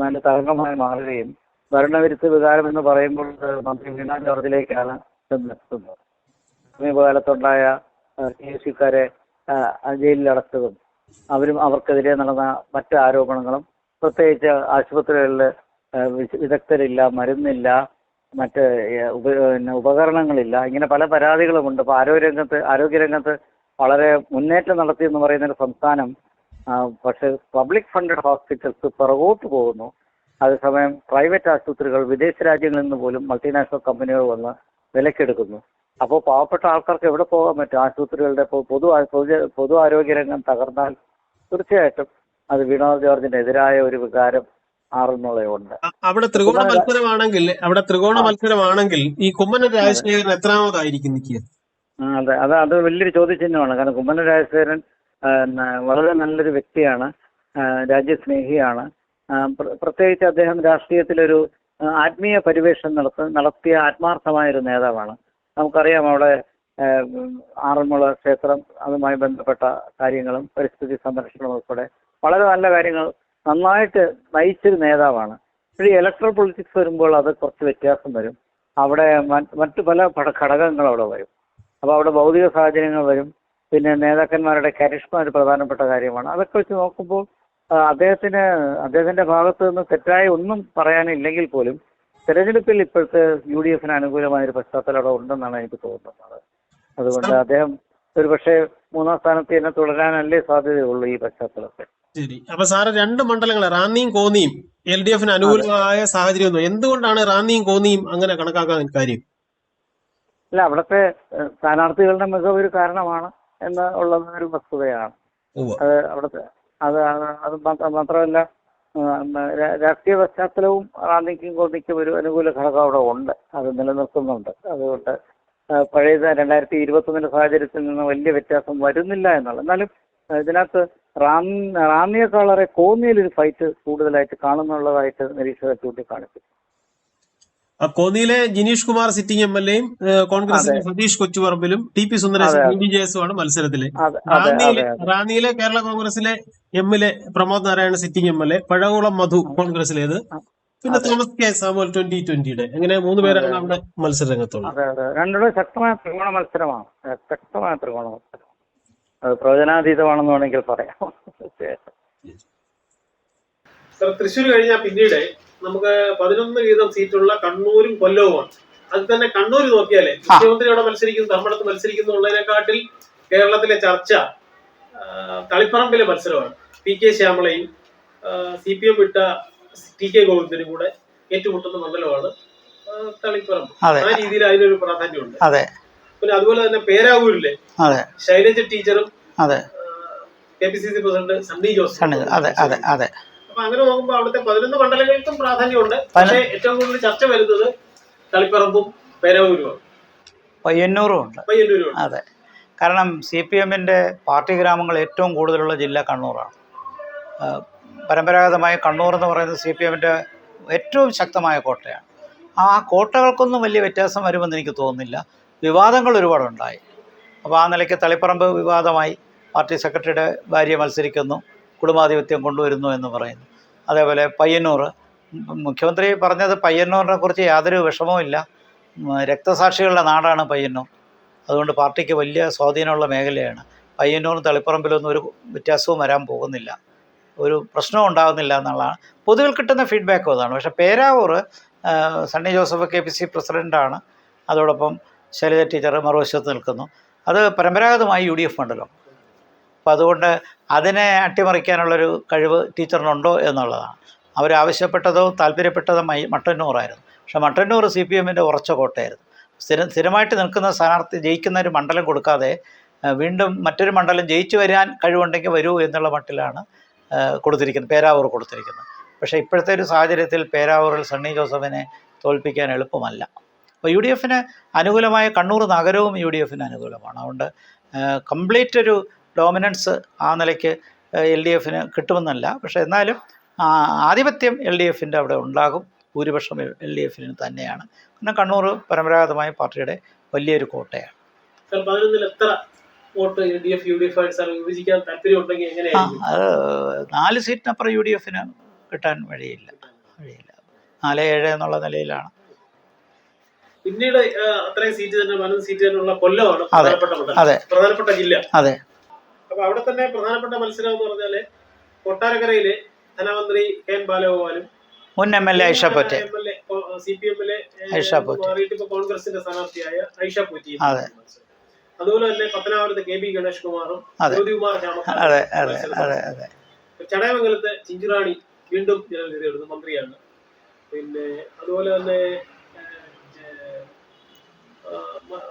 നല്ല തരംഗമായി മാറുകയും ഭരണവിരുദ്ധ വികാരം എന്ന് പറയുമ്പോൾ മന്ത്രി വീണ ജോർജിലേക്കാണ് ചെന്നെത്തുന്നത്. സമീപകാലത്തുണ്ടായ TSUക്കാരെ ജയിലിലടച്ചതും അവർക്കെതിരെ നടന്ന മറ്റ് ആരോപണങ്ങളും, പ്രത്യേകിച്ച് ആശുപത്രികളിൽ വിദഗ്ധരില്ല, മരുന്നില്ല, മറ്റ് ഉപകരണങ്ങളില്ല, ഇങ്ങനെ പല പരാതികളുമുണ്ട്. ഇപ്പോൾ ആരോഗ്യരംഗത്ത് വളരെ മുന്നേറ്റം നടത്തി എന്ന് പറയുന്ന ഒരു സംസ്ഥാനം, പക്ഷേ പബ്ലിക് ഫണ്ടഡ് ഹോസ്പിറ്റൽസ് പുറകോട്ട് പോകുന്നു. അതേസമയം പ്രൈവറ്റ് ആശുപത്രികൾ വിദേശ രാജ്യങ്ങളിൽ നിന്ന് പോലും മൾട്ടിനാഷണൽ കമ്പനികൾ വന്ന് വിലക്കെടുക്കുന്നു. അപ്പോൾ പാവപ്പെട്ട ആൾക്കാർക്ക് എവിടെ പോകാൻ പറ്റും? ആശുപത്രികളുടെ പൊതു ആരോഗ്യരംഗം തകർന്നാൽ തീർച്ചയായിട്ടും അത് വീണ ജോർജിന് എതിരായ ഒരു വികാരം ആറുന്നുള്ളതുണ്ട്. അവിടെ ത്രികോണ മത്സരമാണെങ്കിൽ ഈ കുമ്മനം രാജശേഖരൻ എത്രാമതായിരിക്കും നിൽക്കുക? അതെ, അത് വലിയൊരു ചോദ്യചിഹ്നമാണ്. കാരണം കുമ്മനം രാജശേഖരൻ വളരെ നല്ലൊരു വ്യക്തിയാണ്, രാജ്യസ്നേഹിയാണ്. പ്രത്യേകിച്ച് അദ്ദേഹം രാഷ്ട്രീയത്തിലൊരു ആത്മീയ പരിവേഷം നടത്തിയ ആത്മാർത്ഥമായൊരു നേതാവാണ്. നമുക്കറിയാം അവിടെ ആറന്മുള ക്ഷേത്രം, അതുമായി ബന്ധപ്പെട്ട കാര്യങ്ങളും പരിസ്ഥിതി സംരക്ഷണം ഉൾപ്പെടെ വളരെ നല്ല കാര്യങ്ങൾ നന്നായിട്ട് നയിച്ചൊരു നേതാവാണ്. പക്ഷേ ഇലക്ട്രൽ പൊളിറ്റിക്സ് വരുമ്പോൾ അത് കുറച്ച് വ്യത്യാസം വരും. അവിടെ മറ്റു പല ഘടകങ്ങൾ അവിടെ വരും. അപ്പോൾ അവിടെ ഭൗതിക സാഹചര്യങ്ങൾ വരും. പിന്നെ നേതാക്കന്മാരുടെ കരിഷ്മ ഒരു പ്രധാനപ്പെട്ട കാര്യമാണ്. അതൊക്കെ വെച്ച് നോക്കുമ്പോൾ അദ്ദേഹത്തിന്റെ ഭാഗത്ത് നിന്ന് തെറ്റായ ഒന്നും പറയാനില്ലെങ്കിൽ പോലും തെരഞ്ഞെടുപ്പിൽ ഇപ്പോഴത്തെ UDF-ന് അനുകൂലമായൊരു പശ്ചാത്തലം അവിടെ ഉണ്ടെന്നാണ് എനിക്ക് തോന്നുന്നത്. അതുകൊണ്ട് അദ്ദേഹം ഒരു പക്ഷേ 3-ാം സ്ഥാനത്ത് തന്നെ തുടരാനല്ലേ സാധ്യതയുള്ളൂ ഈ പശ്ചാത്തലത്തിൽ. ശരി. അപ്പൊ സാറ് 2 മണ്ഡലങ്ങൾ റാന്നിയും കോന്നിയും LDF-ന് അനുകൂലമായ സാഹചര്യം എന്തുകൊണ്ടാണ് റാന്നിയും കോന്നിയും അങ്ങനെ കണക്കാക്കാൻ കാര്യം? അല്ല, അവിടുത്തെ സ്ഥാനാർത്ഥികളുടെ മികവ് ഒരു കാരണമാണ് എന്ന് ഉള്ളത് ഒരു വസ്തുതയാണ്. അത് അവിടുത്തെ അത് മാത്രമല്ല, രാഷ്ട്രീയ പശ്ചാത്തലവും റാന്നിക്കും കോന്നിക്കും ഒരു അനുകൂല ഘടകം അവിടെ ഉണ്ട്, അത് നിലനിർത്തുന്നുണ്ട്. അതുകൊണ്ട് പഴയ 2021 സാഹചര്യത്തിൽ നിന്ന് വലിയ വ്യത്യാസം വരുന്നില്ല എന്നുള്ളത്. എന്നാലും ഇതിനകത്ത് റാന്നിയേക്കാളേറെ കോന്നിയിലൊരു ഫൈറ്റ് കൂടുതലായിട്ട് കാണുന്നുള്ളതായിട്ട് നിരീക്ഷകർ ചൂണ്ടിക്കാണിച്ചു. കോന്നിയിലെ ജിനീഷ് കുമാർ സിറ്റിംഗ് MLA-യും കോൺഗ്രസിലെ സതീഷ് കൊച്ചുപറമ്പിലും TP സുന്ദരേശൻ BJS-ഉമാണ് മത്സരത്തില്. റാന്നിയിലെ കേരള കോൺഗ്രസിലെ MLA Pramod Narayana sitting MLA, Pazhakulam Madhu കോൺഗ്രസിലേത്, പിന്നെ തോമസ് കെ സാമുവൽ 2020-യുടെ, അങ്ങനെ 3 പേരാണ് അവിടെ മത്സര രംഗത്തുള്ളത്. രണ്ടും ശക്തമായ ത്രികോണ മത്സരമാണ്. അത് പ്രവചനാതീതമാണെന്ന് വേണമെങ്കിൽ പറയാം. തൃശ്ശൂർ കഴിഞ്ഞാൽ പിന്നീട് നമുക്ക് 11 വീതം സീറ്റുള്ള കണ്ണൂരും കൊല്ലവുമാണ്. അത് തന്നെ കണ്ണൂർ നോക്കിയാലേ മുഖ്യമന്ത്രി അവിടെ മത്സരിക്കുന്നു, ധർമ്മടത്ത് മത്സരിക്കുന്നു ഉള്ളതിനെക്കാട്ടിൽ കേരളത്തിലെ ചർച്ച തളിപ്പറമ്പിലെ മത്സരമാണ്. PK ശ്യാമളയും CPM വിട്ട TK ഗോവിന്ദനും കൂടെ ഏറ്റുമുട്ടുന്ന മണ്ഡലമാണ് തളിപ്പറമ്പ്. ആ രീതിയിൽ അതിനൊരു പ്രാധാന്യമുണ്ട്. പിന്നെ അതുപോലെ തന്നെ പേരാവൂരിലെ ശൈലജ ടീച്ചറും KPCC പ്രസിഡന്റ് സണ്ണി ജോസഫ്. അപ്പൊ അങ്ങനെ നോക്കുമ്പോൾ അവിടുത്തെ 11 മണ്ഡലങ്ങൾക്കും പ്രാധാന്യമുണ്ട്. പക്ഷേ ഏറ്റവും കൂടുതൽ ചർച്ച വരുന്നത് തളിപ്പറമ്പും പേരാവൂരുമാണ്, പയ്യന്നൂരും ഉണ്ട്. അതെ, കാരണം CPM-ന്റെ പാർട്ടി ഗ്രാമങ്ങൾ ഏറ്റവും കൂടുതലുള്ള ജില്ല കണ്ണൂരാണ്. പരമ്പരാഗതമായി കണ്ണൂർ എന്ന് പറയുന്നത് CPM-ന്റെ ഏറ്റവും ശക്തമായ കോട്ടയാണ്. ആ കോട്ടകൾക്കൊന്നും വലിയ വ്യത്യാസം വരുമെന്ന് എനിക്ക് തോന്നുന്നില്ല. വിവാദങ്ങൾ ഒരുപാടുണ്ടായി. അപ്പോൾ ആ നിലയ്ക്ക് തളിപ്പറമ്പ് വിവാദമായി. പാർട്ടി സെക്രട്ടറിയുടെ ഭാര്യ മത്സരിക്കുന്നു, കുടുംബാധിപത്യം കൊണ്ടുവരുന്നു എന്ന് പറയുന്നു. അതേപോലെ പയ്യന്നൂർ, മുഖ്യമന്ത്രി പറഞ്ഞത് പയ്യന്നൂരിനെ കുറിച്ച് യാതൊരു വിഷമവും ഇല്ല, രക്തസാക്ഷികളുടെ നാടാണ് പയ്യന്നൂർ, അതുകൊണ്ട് പാർട്ടിക്ക് വലിയ സ്വാധീനമുള്ള മേഖലയാണ്. പയ്യന്നൂരും തളിപ്പറമ്പിലൊന്നും ഒരു വ്യത്യാസവും വരാൻ പോകുന്നില്ല, ഒരു പ്രശ്നവും ഉണ്ടാകുന്നില്ല എന്നുള്ളതാണ് പൊതുവിൽ കിട്ടുന്ന ഫീഡ്ബാക്കും അതാണ്. പക്ഷേ പേരാവൂർ സണ്ണി ജോസഫ് KPCC പ്രസിഡൻ്റാണ്, അതോടൊപ്പം ശൈലജ ടീച്ചർ മറുവശത്ത് നിൽക്കുന്നു. അത് പരമ്പരാഗതമായി UDF മണ്ഡലം. അപ്പോൾ അതുകൊണ്ട് അതിനെ അട്ടിമറിക്കാനുള്ളൊരു കഴിവ് ടീച്ചറിനുണ്ടോ എന്നുള്ളതാണ്. അവരാവശ്യപ്പെട്ടതോ താല്പര്യപ്പെട്ടതോ മട്ടന്നൂറായിരുന്നു. പക്ഷേ മട്ടന്നൂർ CPM-ന്റെ ഉറച്ച കോട്ടയായിരുന്നു. സ്ഥിരമായിട്ട് നിൽക്കുന്ന സ്ഥാനാർത്ഥി ജയിക്കുന്ന ഒരു മണ്ഡലം കൊടുക്കാതെ വീണ്ടും മറ്റൊരു മണ്ഡലം ജയിച്ചു വരാൻ കഴിവുണ്ടെങ്കിൽ വരൂ എന്നുള്ള മട്ടിലാണ് കൊടുത്തിരിക്കുന്നത്, പേരാവൂർ കൊടുത്തിരിക്കുന്നത്. പക്ഷേ ഇപ്പോഴത്തെ ഒരു സാഹചര്യത്തിൽ പേരാവൂരിൽ സണ്ണി ജോസഫിനെ തോൽപ്പിക്കാൻ എളുപ്പമല്ല. അപ്പോൾ UDF-ന് അനുകൂലമായ കണ്ണൂർ നഗരവും UDF-ന് അനുകൂലമാണ്. അതുകൊണ്ട് കംപ്ലീറ്റ് ഒരു ഡോമിനൻസ് ആ നിലയ്ക്ക് LDF-ന് കിട്ടുമെന്നല്ല, പക്ഷേ എന്നാലും ആധിപത്യം LDF-ന്റെ അവിടെ ഉണ്ടാകും. ഭൂരിപക്ഷം LDF-ന് തന്നെയാണ്. പിന്നെ കണ്ണൂർ പരമ്പരാഗതമായ പാർട്ടിയുടെ വലിയൊരു കോട്ടയാണ്. അത് 4 സീറ്റിനപ്പുറം UDF-ന് കിട്ടാൻ വഴിയില്ല. 4-7 എന്നുള്ള നിലയിലാണ്. പിന്നീട് അത്രയും സീറ്റ് തന്നെ 11 സീറ്റ് തന്നെയുള്ള കൊല്ലമാണ് പ്രധാനപ്പെട്ട ജില്ല. അതെ, അപ്പൊ അവിടെ തന്നെ പ്രധാനപ്പെട്ട മത്സരം എന്ന് പറഞ്ഞാല് കൊട്ടാരക്കരയിലെ ധനമന്ത്രി കെ എൻ ബാലഗോപാലും മുൻ MLA ഐഷ പോറ്റെ, CPM-ലെ ഐഷ പോറ്റെ മാറിയിട്ട് ഇപ്പൊ കോൺഗ്രസിന്റെ സ്ഥാനാർത്ഥിയായ ഐഷ പോറ്റി. അതെ. അതുപോലെ തന്നെ പത്തനാപുരത്ത് KB ഗണേഷ് കുമാറും ജ്യോതികുമാർ ചാമക്കാല, അതെ അതെ അതെ അതെ. ചടയമംഗലത്തെ ചിഞ്ചുറാണി വീണ്ടും ജനവിധിയെടുത്ത് മന്ത്രിയാണ്. പിന്നെ അതുപോലെ തന്നെ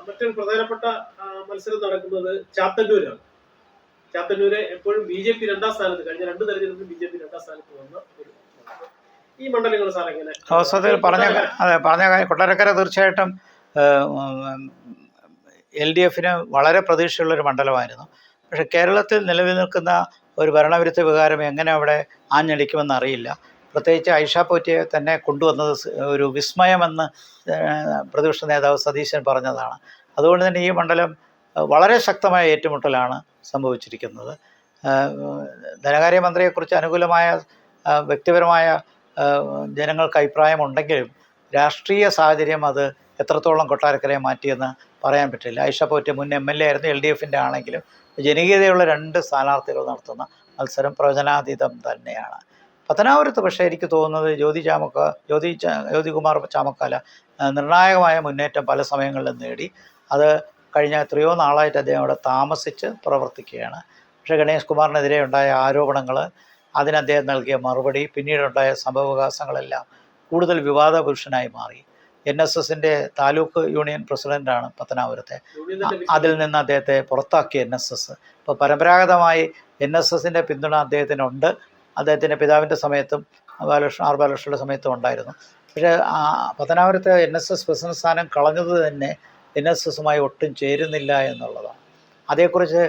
മറ്റൊരു പ്രധാനപ്പെട്ട മത്സരം നടക്കുന്നത് ചാത്തന്നൂരാണ്. ചാത്തന്നൂര് എപ്പോഴും BJP 2ാം സ്ഥാനത്ത്, കഴിഞ്ഞ 2 തെരഞ്ഞെടുപ്പിൽ BJP 2ാം സ്ഥാനത്ത് വന്ന ഒരു ഈ മണ്ഡലങ്ങൾ സാർ എങ്ങനെ? വാസ്തവത്തിൽ പറഞ്ഞ കാര്യം കൊട്ടാരക്കര തീർച്ചയായിട്ടും LDF-ന് വളരെ പ്രതീക്ഷയുള്ളൊരു മണ്ഡലമായിരുന്നു. പക്ഷേ കേരളത്തിൽ നിലവിൽ നിൽക്കുന്ന ഒരു ഭരണവിരുദ്ധ വികാരം എങ്ങനെ അവിടെ ആഞ്ഞടിക്കുമെന്ന് അറിയില്ല. പ്രത്യേകിച്ച് ഐഷ പോറ്റിയെ തന്നെ കൊണ്ടുവന്നത് ഒരു വിസ്മയമെന്ന് പ്രതിപക്ഷ നേതാവ് സതീശൻ പറഞ്ഞതാണ്. അതുകൊണ്ട് തന്നെ ഈ മണ്ഡലം വളരെ ശക്തമായ ഏറ്റുമുട്ടലാണ് സംഭവിച്ചിരിക്കുന്നത്. ധനകാര്യമന്ത്രിയെക്കുറിച്ച് അനുകൂലമായ വ്യക്തിപരമായ ജനങ്ങൾക്ക് അഭിപ്രായമുണ്ടെങ്കിലും രാഷ്ട്രീയ സാഹചര്യം അത് എത്രത്തോളം കൊട്ടാരക്കരയെ മാറ്റിയെന്ന് പറയാൻ പറ്റില്ല. ഐഷ പോറ്റെ മുൻ MLA ആയിരുന്നു, LDF-ന്റെ ആണെങ്കിലും ജനകീയതയുള്ള 2 സ്ഥാനാർത്ഥികൾ നടത്തുന്ന മത്സരം പ്രവചനാതീതം തന്നെയാണ്. പത്തനാപുരത്ത് പക്ഷേ എനിക്ക് തോന്നുന്നത് ജ്യോതികുമാർ ചാമക്കാല നിർണായകമായ മുന്നേറ്റം പല സമയങ്ങളിലും നേടി. അത് കഴിഞ്ഞ എത്രയോ നാളായിട്ട് അദ്ദേഹം അവിടെ താമസിച്ച് പ്രവർത്തിക്കുകയാണ്. പക്ഷേ ഗണേഷ് കുമാറിനെതിരെ ഉണ്ടായ ആരോപണങ്ങൾ, അതിന് അദ്ദേഹം നൽകിയ മറുപടി, പിന്നീടുണ്ടായ സംഭവവികാസങ്ങളെല്ലാം കൂടുതൽ വിവാദപുരുഷനായി മാറി. NSS-ന്റെ താലൂക്ക് യൂണിയൻ പ്രസിഡൻ്റാണ് പത്തനാപുരത്തെ. അതിൽ നിന്ന് അദ്ദേഹത്തെ പുറത്താക്കി NSS. ഇപ്പോൾ പരമ്പരാഗതമായി NSS-ന്റെ പിന്തുണ അദ്ദേഹത്തിനുണ്ട്. അദ്ദേഹത്തിൻ്റെ പിതാവിൻ്റെ സമയത്തും R ബാലകൃഷ്ണൻ്റെ സമയത്തും ഉണ്ടായിരുന്നു. പക്ഷേ പത്തനാപുരത്തെ NSS പ്രസിഡന്റ് സ്ഥാനം കളഞ്ഞത് തന്നെ NSS-മായി ഒട്ടും ചേരുന്നില്ല എന്നുള്ളതാണ്. അതേക്കുറിച്ച്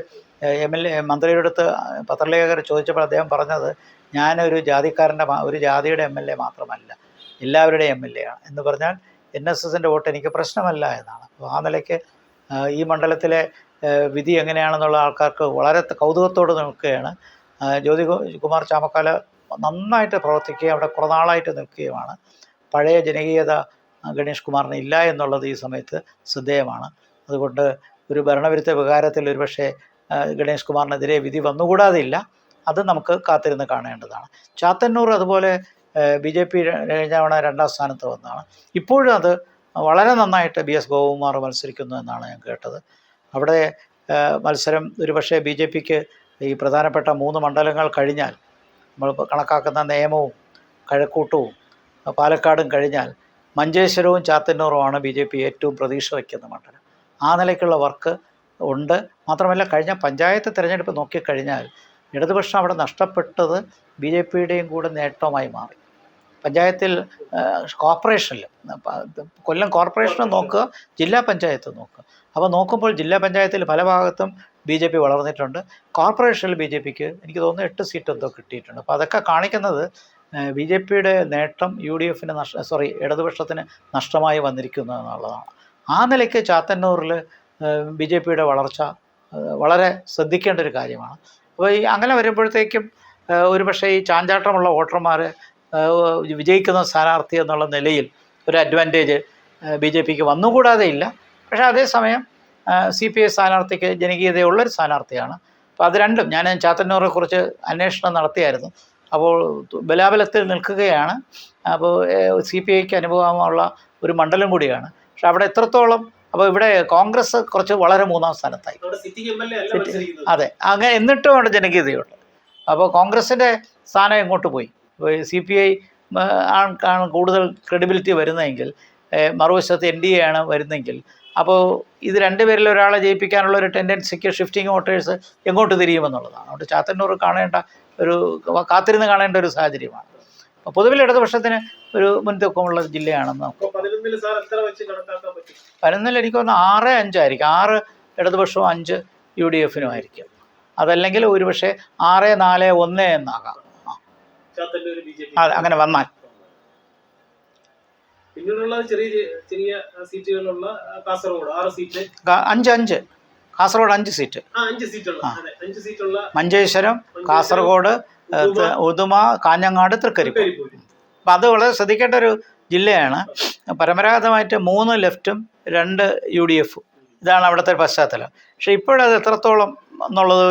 മന്ത്രിയുടെ അടുത്ത് പത്രലേഖകർ ചോദിച്ചപ്പോൾ അദ്ദേഹം പറഞ്ഞത്, ഞാനൊരു ഒരു ജാതിയുടെ MLA മാത്രമല്ല, എല്ലാവരുടെയും MLA ആണ് എന്ന് പറഞ്ഞാൽ NSS-ന്റെ വോട്ട് എനിക്ക് പ്രശ്നമല്ല എന്നാണ്. അപ്പോൾ ആ നിലയ്ക്ക് ഈ മണ്ഡലത്തിലെ വിധി എങ്ങനെയാണെന്നുള്ള ആൾക്കാർക്ക് വളരെ കൗതുകത്തോട് നിൽക്കുകയാണ്. ജ്യോതികുമാർ ചാമക്കാല നന്നായിട്ട് പ്രവർത്തിക്കുകയും അവിടെ കുറേ നാളായിട്ട് നിൽക്കുകയുമാണ്. പഴയ ജനകീയത ഗണേഷ് കുമാറിന് ഇല്ല എന്നുള്ളത് ഈ സമയത്ത് ശ്രദ്ധേയമാണ്. അതുകൊണ്ട് ഒരു ഭരണവിരുദ്ധ വികാരത്തിൽ ഒരുപക്ഷെ ഗണേഷ് കുമാറിനെതിരെ വിധി വന്നുകൂടാതില്ല. അത് നമുക്ക് കാത്തിരുന്ന് കാണേണ്ടതാണ്. ചാത്തന്നൂർ അതുപോലെ BJP കഴിഞ്ഞ തവണ 2ാം സ്ഥാനത്ത് വന്നതാണ്. ഇപ്പോഴും അത് വളരെ നന്നായിട്ട് BS ഗോപകുമാർ മത്സരിക്കുന്നു എന്നാണ് ഞാൻ കേട്ടത്. അവിടെ മത്സരം ഒരുപക്ഷെ BJPക്ക് ഈ പ്രധാനപ്പെട്ട 3 മണ്ഡലങ്ങൾ കഴിഞ്ഞാൽ, നമ്മൾ കണക്കാക്കുന്ന നേമവും കഴക്കൂട്ടവും പാലക്കാടും കഴിഞ്ഞാൽ മഞ്ചേശ്വരവും ചാത്തന്നൂറുമാണ് BJP ഏറ്റവും പ്രതീക്ഷ വയ്ക്കുന്ന മണ്ഡലം. ആ നിലയ്ക്കുള്ള വർക്ക് ഉണ്ട്. മാത്രമല്ല കഴിഞ്ഞ പഞ്ചായത്ത് തിരഞ്ഞെടുപ്പ് നോക്കിക്കഴിഞ്ഞാൽ ഇടതുപക്ഷം അവിടെ നഷ്ടപ്പെട്ടത് BJP-യുടെയും കൂടെ നേട്ടമായി മാറി. പഞ്ചായത്തിൽ കോർപ്പറേഷനിൽ കൊല്ലം കോർപ്പറേഷനും നോക്കുക, ജില്ലാ പഞ്ചായത്ത് നോക്കുക. അപ്പോൾ നോക്കുമ്പോൾ ജില്ലാ പഞ്ചായത്തിൽ പല ഭാഗത്തും BJP വളർന്നിട്ടുണ്ട്. കോർപ്പറേഷനിൽ BJPക്ക് എനിക്ക് തോന്നുന്നു 8 സീറ്റ് എന്തോ കിട്ടിയിട്ടുണ്ട്. അപ്പോൾ അതൊക്കെ കാണിക്കുന്നത് BJP-യുടെ നേട്ടം UDF-ന് ഇടതുപക്ഷത്തിന് നഷ്ടമായി വന്നിരിക്കുന്നു എന്നുള്ളതാണ്. ആ നിലയ്ക്ക് ചാത്തന്നൂരിൽ BJP-യുടെ വളർച്ച വളരെ ശ്രദ്ധിക്കേണ്ട ഒരു കാര്യമാണ്. അപ്പോൾ അങ്ങനെ വരുമ്പോഴത്തേക്കും ഒരുപക്ഷെ ഈ ചാഞ്ചാട്ടമുള്ള വോട്ടർമാർ വിജയിക്കുന്ന സ്ഥാനാർത്ഥി എന്നുള്ള നിലയിൽ ഒരു അഡ്വാൻറ്റേജ് BJPക്ക് വന്നുകൂടാതെ ഇല്ല. പക്ഷേ അതേസമയം CPI സ്ഥാനാർത്ഥിക്ക് ജനകീയതയുള്ളൊരു സ്ഥാനാർത്ഥിയാണ്. അപ്പോൾ അത് രണ്ടും ഞാൻ ചാത്തന്നൂരെ കുറിച്ച് അന്വേഷണം നടത്തിയായിരുന്നു. അപ്പോൾ ബലാബലത്തിൽ നിൽക്കുകയാണ്. അപ്പോൾ CPIക്ക് അനുഭവമുള്ള ഒരു മണ്ഡലം കൂടിയാണ്. പക്ഷെ അവിടെ എത്രത്തോളം, അപ്പോൾ ഇവിടെ കോൺഗ്രസ് കുറച്ച് വളരെ 3ാം സ്ഥാനത്തായി. അതെ, അങ്ങനെ എന്നിട്ടും അവിടെ ജനകീയതയുണ്ട്. അപ്പോൾ കോൺഗ്രസിൻ്റെ സ്ഥാനം എങ്ങോട്ട് പോയി? CPI ആണ് കൂടുതൽ ക്രെഡിബിലിറ്റി വരുന്നതെങ്കിൽ, മറുവശത്ത് NDA ആണ് വരുന്നതെങ്കിൽ, അപ്പോൾ ഇത് 2 പേരിൽ ഒരാളെ ജയിപ്പിക്കാനുള്ള ഒരു ടെൻഡൻസിക്ക് ഷിഫ്റ്റിംഗ് വോട്ടേഴ്സ് എങ്ങോട്ട് തിരിയുമെന്നുള്ളതാണ്. അതുകൊണ്ട് ചാത്തന്നൂർ കാത്തിരുന്ന് കാണേണ്ട ഒരു സാഹചര്യമാണ്. അപ്പോൾ പൊതുവിൽ ഇടതുപക്ഷത്തിന് ഒരു മുൻതൂക്കമുള്ള ജില്ലയാണെന്ന് 11 എനിക്ക് തോന്നുന്നു 6-5 ആയിരിക്കും. 6 ഇടതുപക്ഷവും 5 UDF-നും ആയിരിക്കും. അതല്ലെങ്കിൽ ഒരുപക്ഷെ 6-4-1 എന്നാകാം. അതെ, അങ്ങനെ വന്നാൽ. പിന്നീടുള്ള ചെറിയ സീറ്റുകളുള്ള കാസർഗോഡ് 6 സീറ്റ്, 5 കാസർഗോഡ് 5 സീറ്റ്, 5 സീറ്റുള്ള മഞ്ചേശ്വരം, കാസർഗോഡ്, ഉദുമ, കാഞ്ഞങ്ങാട്, തൃക്കരിപ്പൂർ. അപ്പം അത് വളരെ ശ്രദ്ധിക്കേണ്ട ഒരു ജില്ലയാണ്. പരമ്പരാഗതമായിട്ട് 3 ലെഫ്റ്റും 2 UDF ഇതാണ് അവിടുത്തെ പശ്ചാത്തലം. പക്ഷേ ഇപ്പോഴത് എത്രത്തോളം എന്നുള്ളത്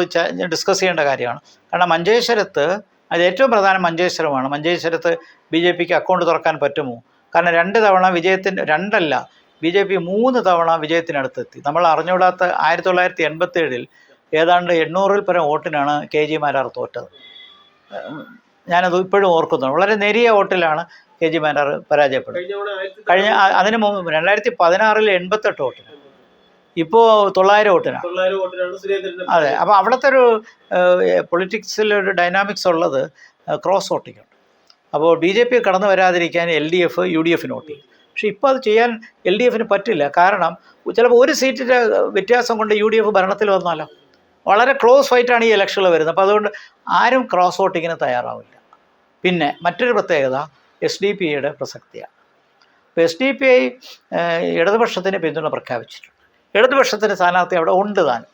ഡിസ്കസ് ചെയ്യേണ്ട കാര്യമാണ്. കാരണം മഞ്ചേശ്വരത്ത് അത് ഏറ്റവും പ്രധാനം മഞ്ചേശ്വരമാണ്. മഞ്ചേശ്വരത്ത് BJPക്ക് അക്കൗണ്ട് തുറക്കാൻ പറ്റുമോ? കാരണം 2 തവണ വിജയത്തിന് 2 BJP 3 തവണ വിജയത്തിനടുത്തെത്തി. നമ്മൾ അറിഞ്ഞുകൂടാത്ത 1987 ഏതാണ്ട് 800-ൽ പരം വോട്ടിനാണ് KG മാരാർ തോറ്റത്. ഞാനത് ഇപ്പോഴും ഓർക്കുന്നു. വളരെ നേരിയ വോട്ടിലാണ് KG മാരാർ പരാജയപ്പെടുന്നത്. അതിന് 2016 88 വോട്ടിന്, ഇപ്പോൾ 900 വോട്ടിനാണ്. അതെ. അപ്പോൾ അവിടുത്തെ ഒരു പൊളിറ്റിക്സിലൊരു ഡൈനാമിക്സ് ഉള്ളത് ക്രോസ് വോട്ടിംഗ് ഉണ്ട്. അപ്പോൾ BJP കടന്നു വരാതിരിക്കാൻ LDF UDF വോട്ട് ചെയ്യും. പക്ഷേ ഇപ്പോൾ അത് ചെയ്യാൻ LDFന് പറ്റില്ല. കാരണം ചിലപ്പോൾ ഒരു സീറ്റിൻ്റെ വ്യത്യാസം കൊണ്ട് UDF ഭരണത്തിൽ വന്നാലോ. വളരെ ക്ലോസ് ഫൈറ്റാണ് ഈ ഇലക്ഷനിൽ വരുന്നത്. അപ്പോൾ അതുകൊണ്ട് ആരും ക്രോസ് വോട്ടിങ്ങിന് തയ്യാറാവില്ല. പിന്നെ മറ്റൊരു പ്രത്യേകത SDPIയുടെ പ്രസക്തിയാണ്. ഇപ്പോൾ SDPI ഇടതുപക്ഷത്തിന് പിന്തുണ പ്രഖ്യാപിച്ചിട്ടുണ്ട്. ഇടതുപക്ഷത്തിൻ്റെ സ്ഥാനാർത്ഥി അവിടെ ഉണ്ട് താനും.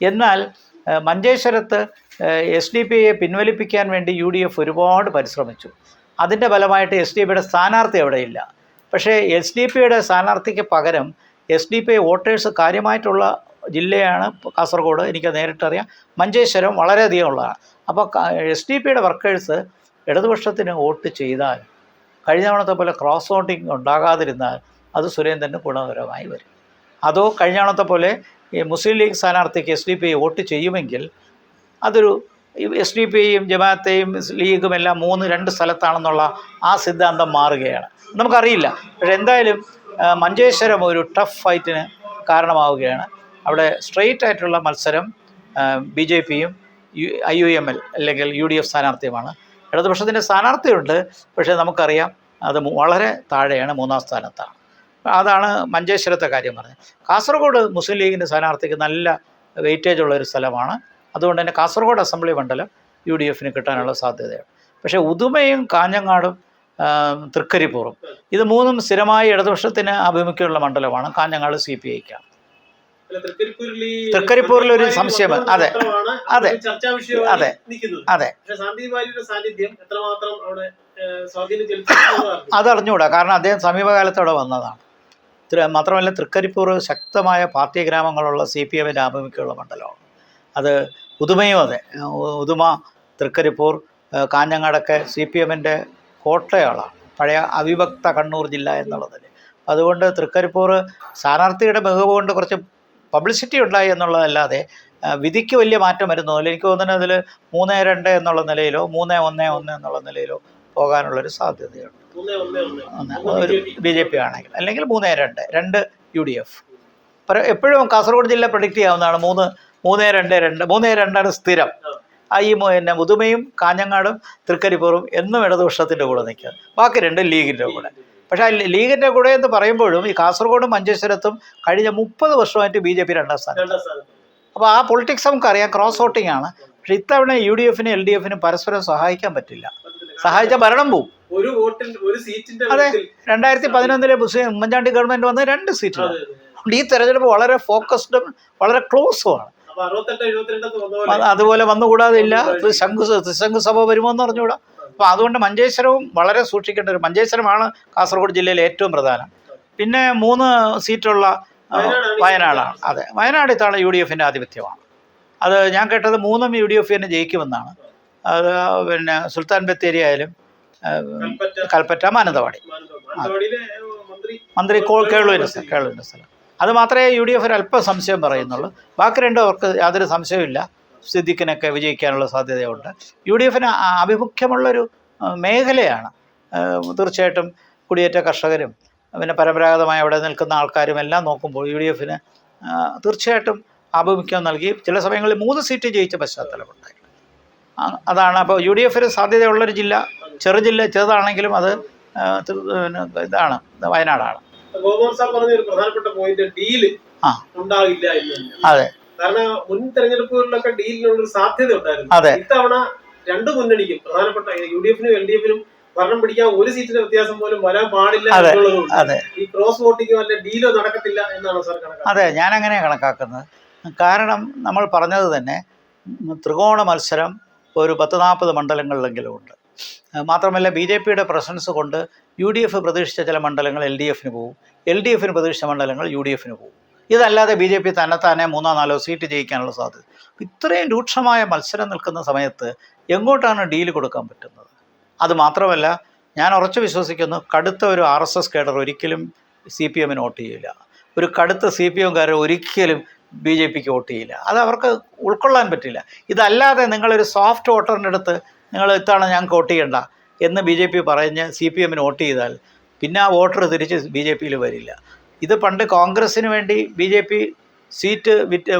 എന്നാൽ മഞ്ചേശ്വരത്ത് SDPIയെ പിൻവലിപ്പിക്കാൻ വേണ്ടി UDF ഒരുപാട് പരിശ്രമിച്ചു. അതിൻ്റെ ഫലമായിട്ട് SDPIയുടെ സ്ഥാനാർത്ഥി അവിടെയില്ല. പക്ഷേ SDPIയുടെ സ്ഥാനാർത്ഥിക്ക് പകരം SDPI വോട്ടേഴ്സ് കാര്യമായിട്ടുള്ള ജില്ലയാണ് കാസർഗോഡ്. എനിക്ക് നേരിട്ടറിയാം. മഞ്ചേശ്വരം വളരെയധികം ഉള്ളതാണ്. അപ്പോൾ SDPIയുടെ വർക്കേഴ്സ് ഇടതുപക്ഷത്തിന് വോട്ട് ചെയ്താൽ, കഴിഞ്ഞ തവണത്തെ പോലെ ക്രോസ് വോട്ടിംഗ് ഉണ്ടാകാതിരുന്നാൽ അത് സുരേന്ദ്രന് ഗുണകരമായി വരും. അതോ കഴിഞ്ഞ തവണത്തെ പോലെ ഈ മുസ്ലിം ലീഗ് സ്ഥാനാർത്ഥിക്ക് SDPI വോട്ട് ചെയ്യുമെങ്കിൽ അതൊരു SDPIയും ജമാഅത്തെയും ലീഗും എല്ലാം 2 സ്ഥലത്താണെന്നുള്ള ആ സിദ്ധാന്തം മാറുകയാണ്. നമുക്കറിയില്ല. പക്ഷേ എന്തായാലും മഞ്ചേശ്വരം ഒരു ടഫ് ഫൈറ്റിന് കാരണമാവുകയാണ്. അവിടെ സ്ട്രെയിറ്റ് ആയിട്ടുള്ള മത്സരം BJPയും IUML അല്ലെങ്കിൽ UDF സ്ഥാനാർത്ഥിയുമാണ്. ഇടതുപക്ഷത്തിൻ്റെ സ്ഥാനാർത്ഥിയുണ്ട്, പക്ഷേ നമുക്കറിയാം അത് വളരെ താഴെയാണ്, 3-ാം സ്ഥാനത്താണ്. അതാണ് മഞ്ചേശ്വരത്തെ കാര്യം പറഞ്ഞത്. കാസർഗോഡ് മുസ്ലിം ലീഗിൻ്റെ സ്ഥാനാർത്ഥിക്ക് നല്ല വെയിറ്റേജ് ഉള്ളൊരു സ്ഥലമാണ്. അതുകൊണ്ട് തന്നെ കാസർഗോഡ് അസംബ്ലി മണ്ഡലം UDFന് കിട്ടാനുള്ള സാധ്യതയാണ്. പക്ഷേ ഉദുമയും കാഞ്ഞങ്ങാടും തൃക്കരിപ്പൂറും ഇത് 3ഉം സ്ഥിരമായി ഇടതുപക്ഷത്തിന് ആഭിമുഖ്യമുള്ള മണ്ഡലമാണ്. കാഞ്ഞങ്ങാട് CPIക്കാണ്. തൃക്കരിപ്പൂരിൽ ഒരു സംശയം. അതെ അതെ അതെ അതെ അതറിഞ്ഞുകൂടാ. കാരണം അദ്ദേഹം സമീപകാലത്തോടെ വന്നതാണ്. മാത്രമല്ല തൃക്കരിപ്പൂർ ശക്തമായ പാർട്ടി ഗ്രാമങ്ങളുള്ള CPMൻ്റെ ആഭിമുഖ്യമുള്ള മണ്ഡലമാണ്. അത് ഉദുമയും അതെ. ഉദുമ, തൃക്കരിപ്പൂർ, കാഞ്ഞങ്ങാടൊക്കെ CPMൻ്റെ കോട്ടകളാണ്, പഴയ അവിഭക്ത കണ്ണൂർ ജില്ല എന്നുള്ളതിൽ. അതുകൊണ്ട് തൃക്കരിപ്പൂർ സ്ഥാനാർത്ഥിയുടെ മികവ് കൊണ്ട് കുറച്ച് പബ്ലിസിറ്റി ഉണ്ടായി എന്നുള്ളതല്ലാതെ വിധിക്ക് വലിയ മാറ്റം വരുന്നതല്ല. എനിക്ക് തോന്നുന്നത് അതിൽ 3-2 എന്നുള്ള നിലയിലോ 3-1-1 എന്നുള്ള നിലയിലോ പോകാനുള്ളൊരു സാധ്യതയുണ്ട്. ഒരു BJP ആണെങ്കിൽ, അല്ലെങ്കിൽ 3-2 UDF. എപ്പോഴും കാസർഗോഡ് ജില്ല പ്രഡിക്റ്റ് ചെയ്യാവുന്നതാണ്. 3-2 സ്ഥിരം. ഈ ഉദുമയും കാഞ്ഞങ്ങാടും തൃക്കരിപ്പൂറും എന്നും ഇടതുപക്ഷത്തിൻ്റെ കൂടെ നിൽക്കുക. ബാക്കി 2 ലീഗിൻ്റെ കൂടെ. പക്ഷേ ലീഗിൻ്റെ കൂടെ എന്ന് പറയുമ്പോഴും ഈ കാസർഗോഡും മഞ്ചേശ്വരത്തും കഴിഞ്ഞ 30 വർഷമായിട്ട് BJP 2-ാം സ്ഥാനത്ത്. അപ്പോൾ ആ പൊളിറ്റിക്സ് നമുക്കറിയാം. ക്രോസ് വോട്ടിംഗ് ആണ്. പക്ഷേ ഇത്തവണ UDFനും LDFനും പരസ്പരം സഹായിക്കാൻ പറ്റില്ല. സഹായിച്ചാൽ ഭരണം പോവും. അതെ. 2011 മുസ്ലിം ഉമ്മൻചാണ്ടി ഗവൺമെൻറ് വന്ന് 2 സീറ്റിലാണ്. ഈ തെരഞ്ഞെടുപ്പ് വളരെ ഫോക്കസ്ഡും വളരെ ക്ലോസുമാണ്. അതുപോലെ വന്നുകൂടാതില്ല. ശംഖുസഭ വരുമോ എന്ന് അറിഞ്ഞുകൂടാ. അപ്പോൾ അതുകൊണ്ട് മഞ്ചേശ്വരവും വളരെ സൂക്ഷിക്കേണ്ട ഒരു മഞ്ചേശ്വരമാണ് കാസർഗോഡ് ജില്ലയിലെ ഏറ്റവും പ്രധാനം. പിന്നെ 3 സീറ്റുള്ള വയനാടാണ്. അതെ, വയനാട് ഇത്തവണ UDFൻ്റെ ആധിപത്യമാണ്. അത് ഞാൻ കേട്ടത് 3ഉം UDF തന്നെ ജയിക്കുമെന്നാണ്. അത് പിന്നെ സുൽത്താൻ ബത്തേരി ആയാലും കൽപ്പറ്റ, മാനന്തവാടി. മന്ത്രി കേളുവിൻ്റെ സ്ഥലം. അത് മാത്രമേ UDF ഒരല്പം സംശയം പറയുന്നുള്ളൂ. ബാക്കി 2 അവർക്ക് യാതൊരു സംശയമില്ല. സിദ്ദിഖിനൊക്കെ വിജയിക്കാനുള്ള സാധ്യതയുണ്ട്. UDFന് ആഭിമുഖ്യമുള്ളൊരു മേഖലയാണ്. തീർച്ചയായിട്ടും കുടിയേറ്റ കർഷകരും പിന്നെ പരമ്പരാഗതമായി അവിടെ നിൽക്കുന്ന ആൾക്കാരും എല്ലാം നോക്കുമ്പോൾ UDFന് തീർച്ചയായിട്ടും ആഭിമുഖ്യം നൽകി ചില സമയങ്ങളിൽ 3 സീറ്റ് ജയിച്ച പശ്ചാത്തലമുണ്ടായി. അതാണ്. അപ്പോൾ UDFന് സാധ്യതയുള്ളൊരു ജില്ല, ചെറുതാണെങ്കിലും അത് ഇതാണ്, വയനാടാണ്. ഒരു പ്രധാനപ്പെട്ട പോയിന്റ് ഡീല് ഉണ്ടാകില്ല എന്ന്. അതെ. കാരണം മുൻ തെരഞ്ഞെടുപ്പുകളിലൊക്കെ ഡീലിനുള്ള സാധ്യത ഉണ്ടായിരുന്നു. അതെ. ഇത്തവണ 2 മുന്നണിക്കും പ്രധാനപ്പെട്ട UDFനും LDFനും ഭരണം പിടിക്കാൻ 1 സീറ്റിന്റെ വ്യത്യാസം പോലും വരാൻ പാടില്ല എന്നുള്ളതുകൊണ്ട് ഈ ക്രോസ് വോട്ടിങ്ങോ അല്ലെ ഡീലോ നടക്കത്തില്ല എന്നാണ് സാർ കണക്കാക്കുന്നത്. അതെ, ഞാൻ അങ്ങനെയാണ് കണക്കാക്കുന്നത്. കാരണം നമ്മൾ പറഞ്ഞത് തന്നെ ത്രികോണ മത്സരം ഒരു 10-40 മണ്ഡലങ്ങളിലെങ്കിലും ഉണ്ട്. മാത്രമല്ല BJPയുടെ പ്രസൻസ് കൊണ്ട് UDF പ്രതീക്ഷിച്ച ചില മണ്ഡലങ്ങൾ LDFന് പോകും, LDFന് പ്രതീക്ഷിച്ച മണ്ഡലങ്ങൾ UDFന് പോകും. ഇതല്ലാതെ ബി ജെ പി തന്നെത്താനെ 3-4 സീറ്റ് ജയിക്കാനുള്ള സാധ്യത. ഇത്രയും രൂക്ഷമായ മത്സരം നിൽക്കുന്ന സമയത്ത് എങ്ങോട്ടാണ് ഡീല് കൊടുക്കാൻ പറ്റുന്നത്? അത് മാത്രമല്ല, ഞാൻ ഉറച്ചു വിശ്വസിക്കുന്നു, കടുത്ത ഒരു RSS കേഡർ ഒരിക്കലും CPM വോട്ട് ചെയ്യില്ല. ഒരു കടുത്ത CPM കാരർ ഒരിക്കലും BJP വോട്ട് ചെയ്യില്ല. അത് അവർക്ക് ഉൾക്കൊള്ളാൻ പറ്റില്ല. ഇതല്ലാതെ നിങ്ങളൊരു സോഫ്റ്റ് വോട്ടറിൻ്റെ അടുത്ത് നിങ്ങൾ ഇത്തവണ ഞങ്ങൾക്ക് വോട്ട് ചെയ്യണ്ട എന്ന് BJP പറഞ്ഞ് CPM വോട്ട് ചെയ്താൽ പിന്നെ ആ വോട്ടർ തിരിച്ച് BJP വരില്ല. ഇത് പണ്ട് കോൺഗ്രസ്സിന് വേണ്ടി BJP സീറ്റ്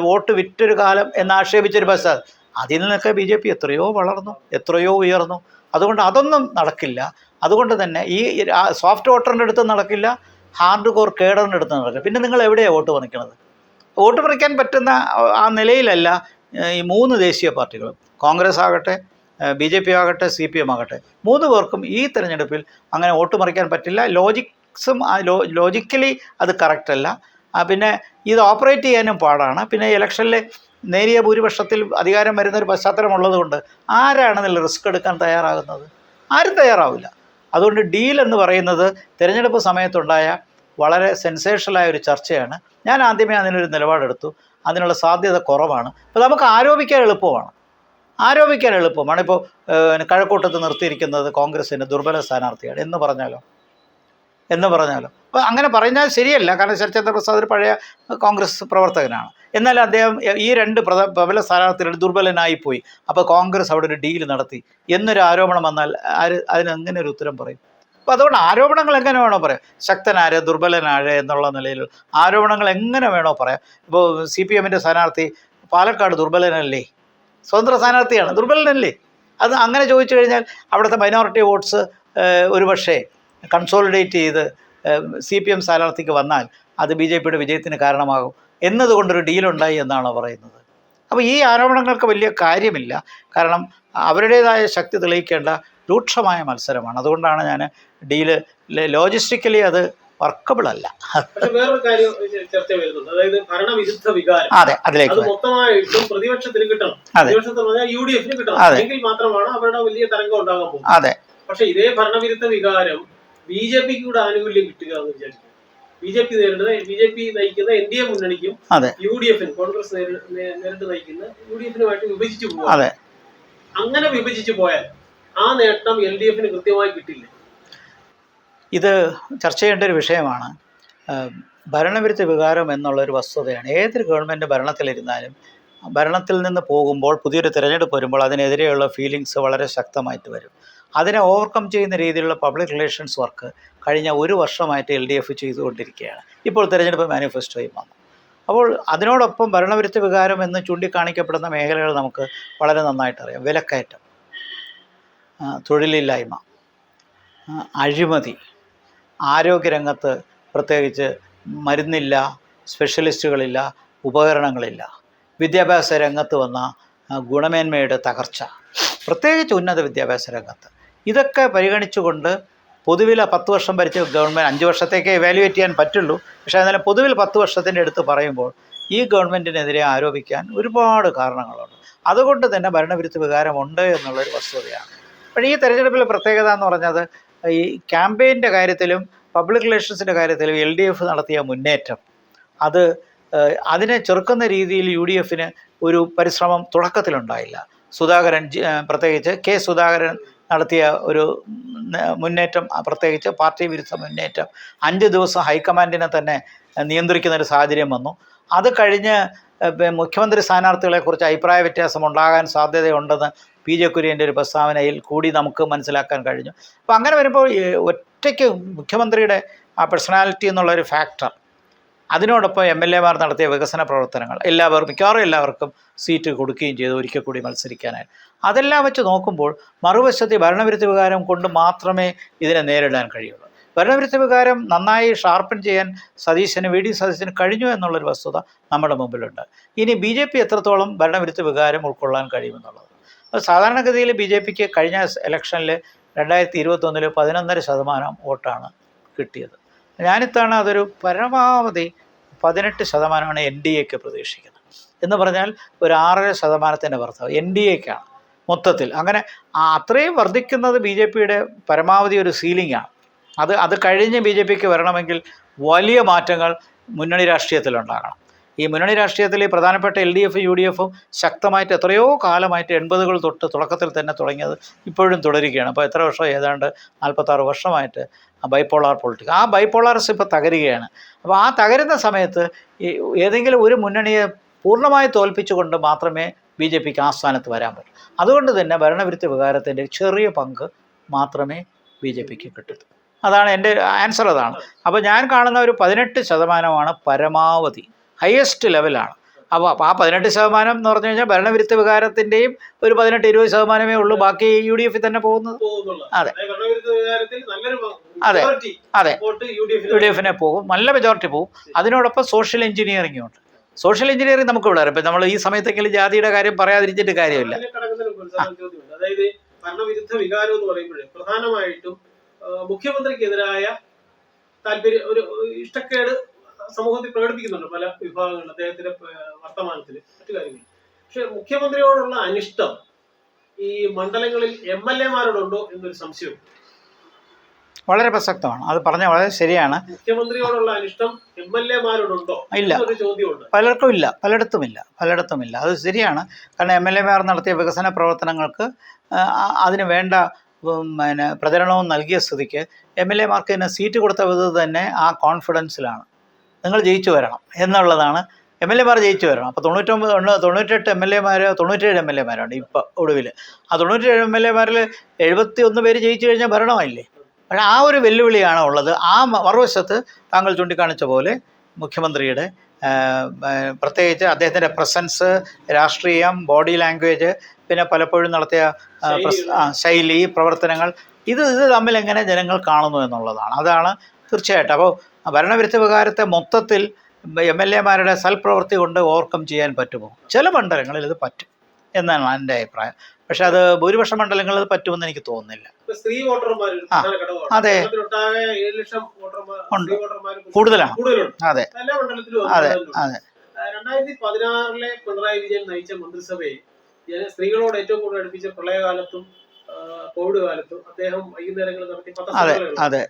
വോട്ട് വിറ്റൊരു കാലം എന്ന് ആക്ഷേപിച്ചൊരു പശ്ചാത്തലം. അതിൽ നിന്നൊക്കെ BJP എത്രയോ വളർന്നു, എത്രയോ ഉയർന്നു. അതുകൊണ്ട് അതൊന്നും നടക്കില്ല. അതുകൊണ്ട് തന്നെ ഈ സോഫ്റ്റ് വോട്ടറിൻ്റെ അടുത്ത് നടക്കില്ല, ഹാർഡ് കോർ കേഡറിൻ്റെ അടുത്ത് നടക്കില്ല. പിന്നെ നിങ്ങൾ എവിടെയാണ് വോട്ട് പറിക്കണത്? വോട്ട് പറിക്കാൻ പറ്റുന്ന ആ നിലയിലല്ല ഈ 3 ദേശീയ പാർട്ടികളും, കോൺഗ്രസ് ആകട്ടെ, BJP ആകട്ടെ, CPM ആകട്ടെ, 3 പേർക്കും ഈ തെരഞ്ഞെടുപ്പിൽ അങ്ങനെ വോട്ട് മറിക്കാൻ പറ്റില്ല. ലോജിക്കലി അത് കറക്റ്റല്ല. പിന്നെ ഇത് ഓപ്പറേറ്റ് ചെയ്യാനും പാടാണ്. പിന്നെ ഇലക്ഷനിൽ നേരിയ ഭൂരിപക്ഷത്തിൽ അധികാരം വരുന്നൊരു പശ്ചാത്തലമുള്ളത് കൊണ്ട് ആരാണ് ഇതിൽ റിസ്ക് എടുക്കാൻ തയ്യാറാകുന്നത്? ആരും തയ്യാറാവില്ല. അതുകൊണ്ട് ഡീൽ എന്ന് പറയുന്നത് തിരഞ്ഞെടുപ്പ് സമയത്തുണ്ടായ വളരെ സെൻസേഷണലായ ഒരു ചർച്ചയാണ്. ഞാൻ ആദ്യമേ അതിനൊരു നിലപാടെടുത്തു. അതിനുള്ള സാധ്യത കുറവാണ്. അപ്പോൾ നമുക്ക് ആരോപിക്കാൻ എളുപ്പമാണ്. ഇപ്പോൾ കഴക്കൂട്ടത്ത് നിർത്തിയിരിക്കുന്നത് കോൺഗ്രസിൻ്റെ ദുർബല സ്ഥാനാർത്ഥിയാണ് എന്ന് പറഞ്ഞാലോ? അപ്പോൾ അങ്ങനെ പറഞ്ഞാൽ ശരിയല്ല. കാരണം ശരത്ചന്ദ്ര പ്രസാദ് ഒരു പഴയ കോൺഗ്രസ് പ്രവർത്തകനാണ്. എന്നാൽ അദ്ദേഹം ഈ 2 പ്രബല സ്ഥാനാർത്ഥികൾ ദുർബലനായിപ്പോയി, അപ്പോൾ കോൺഗ്രസ് അവിടെ ഒരു ഡീൽ നടത്തി എന്നൊരു ആരോപണം വന്നാൽ അതിനെങ്ങനെ ഒരു ഉത്തരം പറയും? അപ്പോൾ അതുകൊണ്ട് ആരോപണങ്ങൾ എങ്ങനെ വേണോ പറയാം. ശക്തനാര് ദുർബലനാര് എന്നുള്ള നിലയിൽ ആരോപണങ്ങൾ എങ്ങനെ വേണോ പറയാം. ഇപ്പോൾ CPM സ്ഥാനാർത്ഥി പാലക്കാട് ദുർബലനല്ലേ? സ്വതന്ത്ര സ്ഥാനാർത്ഥിയാണ്, ദുർബലനല്ലേ? അത് അങ്ങനെ ചോദിച്ചു കഴിഞ്ഞാൽ അവിടുത്തെ മൈനോറിറ്റി വോട്ട്സ് ഒരുപക്ഷേ കൺസോളിഡേറ്റ് ചെയ്ത് CPM സ്ഥാനാർത്ഥിക്ക് വന്നാൽ അത് BJP വിജയത്തിന് കാരണമാകും എന്നതുകൊണ്ടൊരു ഡീലുണ്ടായി എന്നാണ് പറയുന്നത്. അപ്പോൾ ഈ ആരോപണങ്ങൾക്ക് വലിയ കാര്യമില്ല. കാരണം അവരുടേതായ ശക്തി തെളിയിക്കേണ്ട രൂക്ഷമായ മത്സരമാണ്. അതുകൊണ്ടാണ് ഞാൻ ഡീല് ലോജിസ്റ്റിക്കലി അത് വർക്കബിൾ അല്ല. വേറൊരു കാര്യം ചർച്ച വരുന്നുണ്ട്, അതായത് ഭരണവിരുദ്ധ വികാരം. അതെ, അതിലേക്ക് മൊത്തമായിട്ടും പ്രതിപക്ഷത്തിന് കിട്ടണം, പ്രതിപക്ഷത്തിന് പറഞ്ഞാൽ UDF-ന് കിട്ടണം, എങ്കിൽ മാത്രമാണ് അവരുടെ വലിയ തരംഗം ഉണ്ടാകാൻ പോകുന്നത്. അതെ. പക്ഷെ ഇതേ ഭരണവിരുദ്ധ വികാരം BJP-ക്ക് കൂടെ ആനുകൂല്യം കിട്ടുക എന്ന് വിചാരിക്കും. BJP നയിക്കുന്ന NDA മുന്നണിക്കും UDF-ന്, കോൺഗ്രസ് നേരിട്ട് നയിക്കുന്ന UDF-നുമായിട്ട് വിഭജിച്ചു പോകും. അങ്ങനെ വിഭജിച്ചു പോയാൽ ആ നേട്ടം LDF-ന് കൃത്യമായി കിട്ടില്ല. ഇത് ചർച്ച ചെയ്യേണ്ട ഒരു വിഷയമാണ്. ഭരണവിരുദ്ധ വികാരം എന്നുള്ളൊരു വസ്തുതയാണ്. ഏതൊരു ഗവൺമെൻറ് ഭരണത്തിലിരുന്നാലും ഭരണത്തിൽ നിന്ന് പോകുമ്പോൾ പുതിയൊരു തിരഞ്ഞെടുപ്പ് വരുമ്പോൾ അതിനെതിരെയുള്ള ഫീലിങ്സ് വളരെ ശക്തമായിട്ട് വരും. അതിനെ ഓവർകം ചെയ്യുന്ന രീതിയിലുള്ള പബ്ലിക് റിലേഷൻസ് വർക്ക് കഴിഞ്ഞ 1 വർഷമായിട്ട് LDF ചെയ്തുകൊണ്ടിരിക്കുകയാണ്. ഇപ്പോൾ തിരഞ്ഞെടുപ്പ് മാനിഫെസ്റ്റോയും വന്നു. അപ്പോൾ അതിനോടൊപ്പം ഭരണവിരുദ്ധ വികാരം എന്ന് ചൂണ്ടിക്കാണിക്കപ്പെടുന്ന മേഖലകൾ നമുക്ക് വളരെ നന്നായിട്ടറിയാം. വിലക്കയറ്റം, തൊഴിലില്ലായ്മ, അഴിമതി, ആരോഗ്യരംഗത്ത് പ്രത്യേകിച്ച് മരുന്നില്ല, സ്പെഷ്യലിസ്റ്റുകളില്ല, ഉപകരണങ്ങളില്ല, വിദ്യാഭ്യാസ രംഗത്ത് വന്ന ഗുണമേന്മയുടെ തകർച്ച, പ്രത്യേകിച്ച് ഉന്നത വിദ്യാഭ്യാസ രംഗത്ത്. ഇതൊക്കെ പരിഗണിച്ചുകൊണ്ട് പൊതുവിൽ 10 വർഷം ഭരിച്ച ഗവൺമെൻറ് 5 വർഷത്തേക്ക് എവാലുവേറ്റ് ചെയ്യാൻ പറ്റുള്ളൂ. പക്ഷേ അതിനെ പൊതുവിൽ 10 വർഷത്തിൻ്റെ അടുത്ത് പറയുമ്പോൾ ഈ ഗവൺമെൻറ്റിനെതിരെ ആരോപിക്കാൻ ഒരുപാട് കാരണങ്ങളുണ്ട്. അതുകൊണ്ട് തന്നെ ഭരണവിരുദ്ധ വികാരമുണ്ട് എന്നുള്ളൊരു വസ്തുതയാണ്. അപ്പോൾ ഈ തെരഞ്ഞെടുപ്പിലെ പ്രത്യേകത എന്ന് പറഞ്ഞത് ഈ ക്യാമ്പയിൻ്റെ കാര്യത്തിലും പബ്ലിക് റിലേഷൻസിൻ്റെ കാര്യത്തിലും LDF നടത്തിയ മുന്നേറ്റം, അതിനെ ചെറുക്കുന്ന രീതിയിൽ UDF-ന് ഒരു പരിശ്രമം തുടക്കത്തിലുണ്ടായില്ല. പ്രത്യേകിച്ച് K. സുധാകരൻ നടത്തിയ ഒരു മുന്നേറ്റം, പ്രത്യേകിച്ച് പാർട്ടി വിരുദ്ധ മുന്നേറ്റം, 5 ദിവസം ഹൈക്കമാൻഡിനെ തന്നെ നിയന്ത്രിക്കുന്ന ഒരു സാഹചര്യം വന്നു. അത് കഴിഞ്ഞ് മുഖ്യമന്ത്രി സ്ഥാനാർത്ഥികളെക്കുറിച്ച് അഭിപ്രായ വ്യത്യാസം ഉണ്ടാകാൻ സാധ്യതയുണ്ടെന്ന് PJ കുര്യൻ്റെ ഒരു പ്രസ്താവനയിൽ കൂടി നമുക്ക് മനസ്സിലാക്കാൻ കഴിഞ്ഞു. അപ്പോൾ അങ്ങനെ വരുമ്പോൾ ഒറ്റയ്ക്ക് മുഖ്യമന്ത്രിയുടെ ആ പേഴ്സണാലിറ്റി എന്നുള്ളൊരു ഫാക്ടർ, അതിനോടൊപ്പം MLA-മാർ നടത്തിയ വികസന പ്രവർത്തനങ്ങൾ മിക്കവാറും എല്ലാവർക്കും സീറ്റ് കൊടുക്കുകയും ചെയ്തു ഒരിക്കൽ കൂടി മത്സരിക്കാനായിട്ട്. അതെല്ലാം വെച്ച് നോക്കുമ്പോൾ മറുവശത്ത് ഭരണവിരുദ്ധ വികാരം കൊണ്ട് മാത്രമേ ഇതിനെ നേരിടാൻ കഴിയുള്ളൂ. ഭരണവിരുദ്ധ വികാരം നന്നായി ഷാർപ്പൻ ചെയ്യാൻ VD സതീശന് കഴിഞ്ഞു എന്നുള്ളൊരു വസ്തുത നമ്മുടെ മുമ്പിലുണ്ട്. ഇനി BJP എത്രത്തോളം ഭരണവിരുദ്ധ വികാരം ഉൾക്കൊള്ളാൻ കഴിയുമെന്നുള്ളത്. സാധാരണഗതിയിൽ BJPക്ക് കഴിഞ്ഞ ഇലക്ഷനിൽ 2021 11.5% വോട്ടാണ് കിട്ടിയത്. ഞാനിത്തവണ അതൊരു പരമാവധി 18% NDA-ക്ക് പ്രതീക്ഷിക്കുന്നത്. എന്ന് പറഞ്ഞാൽ ഒരു 6.5% വർധന NDA-ക്കാണ് മൊത്തത്തിൽ. അങ്ങനെ അത്രയും വർദ്ധിക്കുന്നത് BJP-യുടെ പരമാവധി ഒരു സീലിംഗാണ്. അത് കഴിഞ്ഞ് BJP-ക്ക് വരണമെങ്കിൽ വലിയ മാറ്റങ്ങൾ മുന്നണി രാഷ്ട്രീയത്തിലുണ്ടാകണം. ഈ മുന്നണി രാഷ്ട്രീയത്തിൽ പ്രധാനപ്പെട്ട LDF UDF ശക്തമായിട്ട് എത്രയോ കാലമായിട്ട് 80കൾ തൊട്ട് തുടക്കത്തിൽ തന്നെ തുടങ്ങിയത് ഇപ്പോഴും തുടരുകയാണ്. അപ്പോൾ എത്ര വർഷം, ഏതാണ്ട് 46 വർഷമായിട്ട് ബൈപോളാർ പൊളിറ്റിക്സ്. ആ ബൈപോളാറിസം ഇപ്പോൾ തകരുകയാണ്. അപ്പോൾ ആ തകരുന്ന സമയത്ത് ഈ ഏതെങ്കിലും ഒരു മുന്നണിയെ പൂർണ്ണമായി തോൽപ്പിച്ചുകൊണ്ട് മാത്രമേ BJPക്ക് ആ സ്ഥാനത്ത് വരാൻ പറ്റൂ. അതുകൊണ്ട് തന്നെ ഭരണവിരുദ്ധ വികാരത്തിൻ്റെ ചെറിയ പങ്ക് മാത്രമേ BJPക്ക് കിട്ടൂ. അതാണ് എൻ്റെ ആൻസർ. അതാണ്. അപ്പോൾ ഞാൻ കാണുന്ന ഒരു 18% പരമാവധി, ഹയസ്റ്റ് ലെവലാണ്. അപ്പോൾ ആ 18% എന്ന് പറഞ്ഞു കഴിഞ്ഞാൽ ഭരണവിരുദ്ധ വികാരത്തിൻ്റെയും ഒരു 18-20% ഉള്ളൂ. ബാക്കി UDF തന്നെ പോകുന്നത്. അതെ അതെ അതെ UDFനെ പോകും, നല്ല മെജോറിറ്റി പോകും. അതിനോടൊപ്പം സോഷ്യൽ എഞ്ചിനീയറിംഗും ഉണ്ട്. സോഷ്യൽ എഞ്ചിനീയറിംഗ് നമുക്ക് ഇവിടെ ഇപ്പം നമ്മൾ ഈ സമയത്തെങ്കിലും ജാതിയുടെ കാര്യം പറയാതിരിച്ചിട്ട് കാര്യമില്ല. അതായത് ഭരണവിരുദ്ധ വികാരം എന്ന് പറയുമ്പോൾ പ്രധാനമായിട്ടും മുഖ്യമന്ത്രിക്കെതിരായ താല്പര്യം, ഒരു ഇഷ്ടക്കേട് സമൂഹത്തിൽ പ്രകടിപ്പിക്കുന്നുണ്ട് പല വിഭാഗങ്ങൾ അദ്ദേഹത്തിന്റെ വർത്തമാനത്തിൽ, മറ്റു കാര്യങ്ങൾ. പക്ഷെ മുഖ്യമന്ത്രിയോടുള്ള അനിഷ്ടം ഈ മണ്ഡലങ്ങളിൽ MLA-മാരോടുണ്ടോ എന്നൊരു സംശയം വളരെ പ്രസക്തമാണ്. അത് പറഞ്ഞ വളരെ ശരിയാണ്. മുഖ്യമന്ത്രിയോടുള്ള അനിഷ്ടം MLA-മാരോടുണ്ടോ ഇല്ല, ഒരു ചോദ്യമുണ്ട്. പലർക്കും ഇല്ല, പലയിടത്തുമില്ല. അത് ശരിയാണ്. കാരണം MLA-മാർ നടത്തിയ വികസന പ്രവർത്തനങ്ങൾക്ക് അതിന് വേണ്ട പിന്നെ പ്രചരണവും നൽകിയ സ്ഥിതിക്ക് MLA-മാർക്ക് തന്നെ സീറ്റ് കൊടുത്ത വിധം തന്നെ ആ കോൺഫിഡൻസിലാണ് നിങ്ങൾ ജയിച്ചു വരണം എന്നുള്ളതാണ്. MLA-മാർ ജയിച്ചു വരണം. അപ്പോൾ 98 MLA-മാർ, 97 MLA-മാരുണ്ട് ഇപ്പോൾ ഒടുവിൽ. ആ 97 MLA-മാരിൽ 71 പേര് ജയിച്ചു കഴിഞ്ഞാൽ ഭരണമായില്ലേ. പക്ഷേ ആ ഒരു വെല്ലുവിളിയാണ് ഉള്ളത്. ആ മറുവശത്ത് താങ്കൾ ചൂണ്ടിക്കാണിച്ച പോലെ മുഖ്യമന്ത്രിയുടെ പ്രത്യേകിച്ച് അദ്ദേഹത്തിൻ്റെ പ്രസൻസ്, രാഷ്ട്രീയം, ബോഡി ലാംഗ്വേജ്, പിന്നെ പലപ്പോഴും നടത്തിയ ശൈലി, പ്രവർത്തനങ്ങൾ, ഇത് തമ്മിൽ എങ്ങനെ ജനങ്ങൾ കാണുന്നു എന്നുള്ളതാണ്. അതാണ് തീർച്ചയായിട്ടും. അപ്പോൾ ഭരണവിരുദ്ധ വികാരത്തെ മൊത്തത്തിൽ MLA-മാരുടെ സൽപ്രവൃത്തി കൊണ്ട് ഓവർകം ചെയ്യാൻ പറ്റുമോ? ചില മണ്ഡലങ്ങളിൽ ഇത് പറ്റും എന്നാണ് എൻ്റെ അഭിപ്രായം. പക്ഷെ അത് ഭൂരിപക്ഷ മണ്ഡലങ്ങളിൽ പറ്റുമെന്ന് എനിക്ക് തോന്നുന്നില്ല. സ്ത്രീ വോട്ടർമാർ അതെ കൂടുതലാണ്. അതെ അതെ അതെ 2016 പിണറായി വിജയൻ നയിച്ച മന്ത്രിസഭയെ സ്ത്രീകളോട് ഏറ്റവും കൂടുതൽ അടുപ്പിച്ച പ്രളയകാലത്തും കോവിഡ് കാലത്തും അദ്ദേഹം വൈകുന്നേരങ്ങളിൽ നടത്തി പത്രസമ്മേളനങ്ങൾ.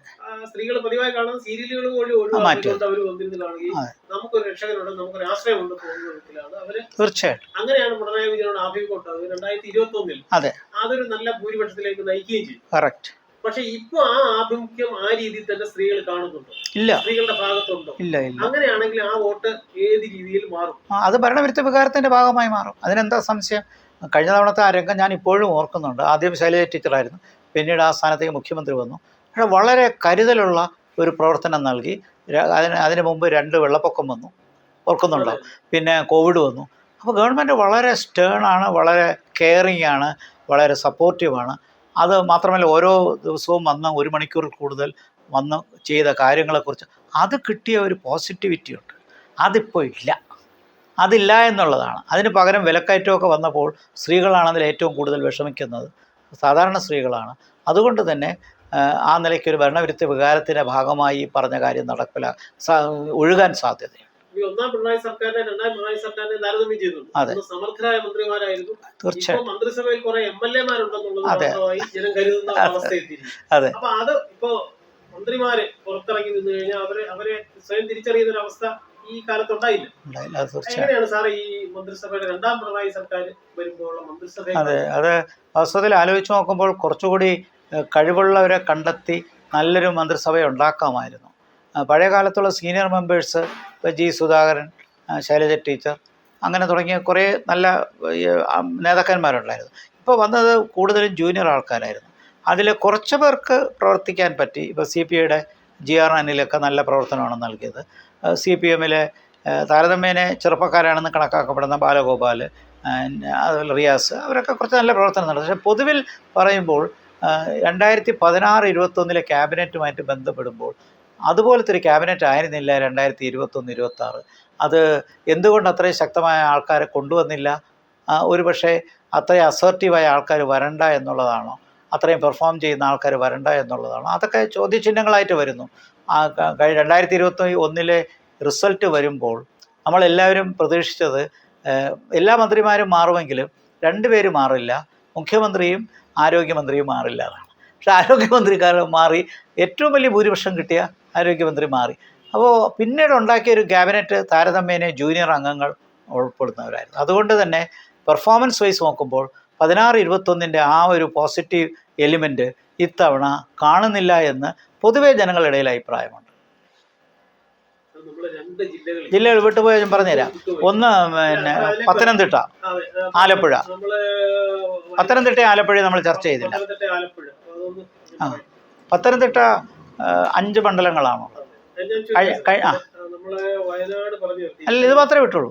സ്ത്രീകൾ പതിവായി കാണുന്ന സീരിയലുകൾ വഴി ഒഴിവാക്കിക്കൊണ്ട് അവർ വന്നിരുന്ന് കാണുകയും നമുക്കൊരു രക്ഷകനുണ്ട്, നമുക്കൊരു ആശ്രയമുണ്ട് പോകുന്ന വിധത്തിലാണ് അവര്. തീർച്ചയായിട്ടും അങ്ങനെയാണ് പിണറായി വിജയനോട് ആഭിമുഖ്യം ഉണ്ടാകുന്നത്. 2021 അതൊരു നല്ല ഭൂരിപക്ഷത്തിലേക്ക് നയിക്കുകയും ചെയ്തു. പക്ഷെ ഇപ്പൊ ആ ആഭിമുഖ്യം ആ രീതിയിൽ തന്നെ സ്ത്രീകൾ കാണുന്നുണ്ടോ? ഇല്ല. സ്ത്രീകളുടെ ഭാഗത്തുണ്ടോ? ഇല്ല. അങ്ങനെയാണെങ്കിൽ ആ വോട്ട് ഏത് രീതിയിൽ മാറും? അത് ഭരണവിരുദ്ധ വികാരത്തിന്റെ ഭാഗമായി മാറും. അതിനെന്താ സംശയം? കഴിഞ്ഞ തവണത്തെ ആ രംഗം ഞാൻ ഇപ്പോഴും ഓർക്കുന്നുണ്ട്. ആദ്യം ശൈലജ ടീച്ചറായിരുന്നു, പിന്നീട് ആ സ്ഥാനത്തേക്ക് മുഖ്യമന്ത്രി വന്നു. പക്ഷേ വളരെ കരുതലുള്ള ഒരു പ്രവർത്തനം നൽകി. അതിന് മുമ്പ് 2 വെള്ളപ്പൊക്കം വന്നു, ഓർക്കുന്നുണ്ടോ? പിന്നെ കോവിഡ് വന്നു. അപ്പോൾ ഗവൺമെൻറ് വളരെ സ്റ്റേണാണ്, വളരെ കെയറിങ് ആണ്, വളരെ സപ്പോർട്ടീവാണ്. അത് മാത്രമല്ല ഓരോ ദിവസവും വന്ന് 1 മണിക്കൂറിൽ കൂടുതൽ വന്ന് ചെയ്ത കാര്യങ്ങളെക്കുറിച്ച് അത് കിട്ടിയ ഒരു പോസിറ്റിവിറ്റി ഉണ്ട്. അതിപ്പോൾ ഇല്ല. അതില്ല എന്നുള്ളതാണ്. അതിന് പകരം വിലക്കയറ്റമൊക്കെ വന്നപ്പോൾ സ്ത്രീകളാണ് അതിൽ ഏറ്റവും കൂടുതൽ വിഷമിക്കുന്നത്, സാധാരണ സ്ത്രീകളാണ്. അതുകൊണ്ട് തന്നെ ആ നിലയ്ക്കൊരു ഭരണവിരുദ്ധ വികാരത്തിൻ്റെ ഭാഗമായി പറഞ്ഞ കാര്യം ഒഴുകാൻ സാധ്യതയുണ്ട്. ഒന്നാം പിണറായി സർക്കാരിനെ രണ്ടാം പിണറായി സർക്കാരിനെ താരതമ്യം ചെയ്തു. സമർത്ഥരായ മന്ത്രിമാരായിരുന്നു. തീർച്ചയായും മന്ത്രിസഭയിൽ കുറെ MLA-മാരുണ്ടെന്നുള്ളത് ജനം കരുതുന്ന അവസ്ഥയെത്തിയിരിക്കും. അപ്പൊ അത് ഇപ്പോ മന്ത്രിമാര് പുറത്തിറങ്ങി നിന്ന് കഴിഞ്ഞാൽ അവരെ സ്വയം തിരിച്ചറിയുന്ന ഒരു അവസ്ഥ ഈ കാലത്തുണ്ടായില്ല. എങ്ങനെയാണ് സാറേ ഈ മന്ത്രിസഭയുടെ രണ്ടാം പിണറായി സർക്കാർ വരുമ്പോഴുള്ള മന്ത്രിസഭ? അത് വാസ്തവത്തിൽ ആലോചിച്ച് നോക്കുമ്പോൾ കുറച്ചുകൂടി കഴിവുള്ളവരെ കണ്ടെത്തി നല്ലൊരു മന്ത്രിസഭ ഉണ്ടാക്കാമായിരുന്നു. പഴയ കാലത്തുള്ള senior members, G. Sudhakaran, Shailaja teacher, അങ്ങനെ തുടങ്ങിയ കുറേ നല്ല നേതാക്കന്മാരുണ്ടായിരുന്നു. ഇപ്പോൾ വന്നത് കൂടുതലും ജൂനിയർ ആൾക്കാരായിരുന്നു. അതിൽ കുറച്ച് പേർക്ക് പ്രവർത്തിക്കാൻ പറ്റി. ഇപ്പോൾ CPIയുടെ GR അനിലൊക്കെ നല്ല പ്രവർത്തനമാണ് നൽകിയത്. CPM-ലെ താരതമ്യേന ചെറുപ്പക്കാരാണെന്ന് കണക്കാക്കപ്പെടുന്ന ബാലഗോപാൽ, അതുപോലെ റിയാസ്, അവരൊക്കെ കുറച്ച് നല്ല പ്രവർത്തനം നടത്തി. പക്ഷേ പൊതുവിൽ പറയുമ്പോൾ 2016-21 ക്യാബിനറ്റുമായിട്ട് ബന്ധപ്പെടുമ്പോൾ അതുപോലത്തെ ഒരു ക്യാബിനറ്റ് ആയിരുന്നില്ല 2021-26. അത് എന്തുകൊണ്ട് അത്രയും ശക്തമായ ആൾക്കാരെ കൊണ്ടുവന്നില്ല? ഒരു പക്ഷേ അത്രയും അസർട്ടീവായ ആൾക്കാർ വരണ്ട എന്നുള്ളതാണോ? അത്രയും പെർഫോം ചെയ്യുന്ന ആൾക്കാർ വരണ്ട എന്നുള്ളതാണോ? അതൊക്കെ ചോദ്യചിഹ്നങ്ങളായിട്ട് വരുന്നു. 2021 റിസൾട്ട് വരുമ്പോൾ നമ്മളെല്ലാവരും പ്രതീക്ഷിച്ചത് എല്ലാ മന്ത്രിമാരും മാറുമെങ്കിലും 2 പേര് മാറില്ല, മുഖ്യമന്ത്രിയും ആരോഗ്യമന്ത്രിയും മാറില്ല എന്നാണ്. പക്ഷേ ആരോഗ്യമന്ത്രിക്കാർ മാറി, ഏറ്റവും വലിയ ഭൂരിപക്ഷം കിട്ടിയ ആരോഗ്യമന്ത്രി മാറി. അപ്പോൾ പിന്നീട് ഉണ്ടാക്കിയ ഒരു ക്യാബിനറ്റ് താരതമ്യേന ജൂനിയർ അംഗങ്ങൾ ഉൾപ്പെടുന്നവരായിരുന്നു. അതുകൊണ്ട് തന്നെ പെർഫോമൻസ് വൈസ് നോക്കുമ്പോൾ 16-21 ആ ഒരു പോസിറ്റീവ് എലിമെൻറ്റ് ഇത്തവണ കാണുന്നില്ല എന്ന് പൊതുവേ ജനങ്ങളുടെ ഇടയിൽ അഭിപ്രായമുണ്ട്. ജില്ലകൾ വിട്ടുപോയ ഞാൻ പറഞ്ഞുതരാം. ഒന്ന് പിന്നെ പത്തനംതിട്ട, ആലപ്പുഴ. പത്തനംതിട്ട ആലപ്പുഴ നമ്മൾ ചർച്ച ചെയ്തില്ല. പത്തനംതിട്ട 5 മണ്ഡലങ്ങളാണോ? അല്ല, ഇത് മാത്രമേ വിട്ടുള്ളൂ.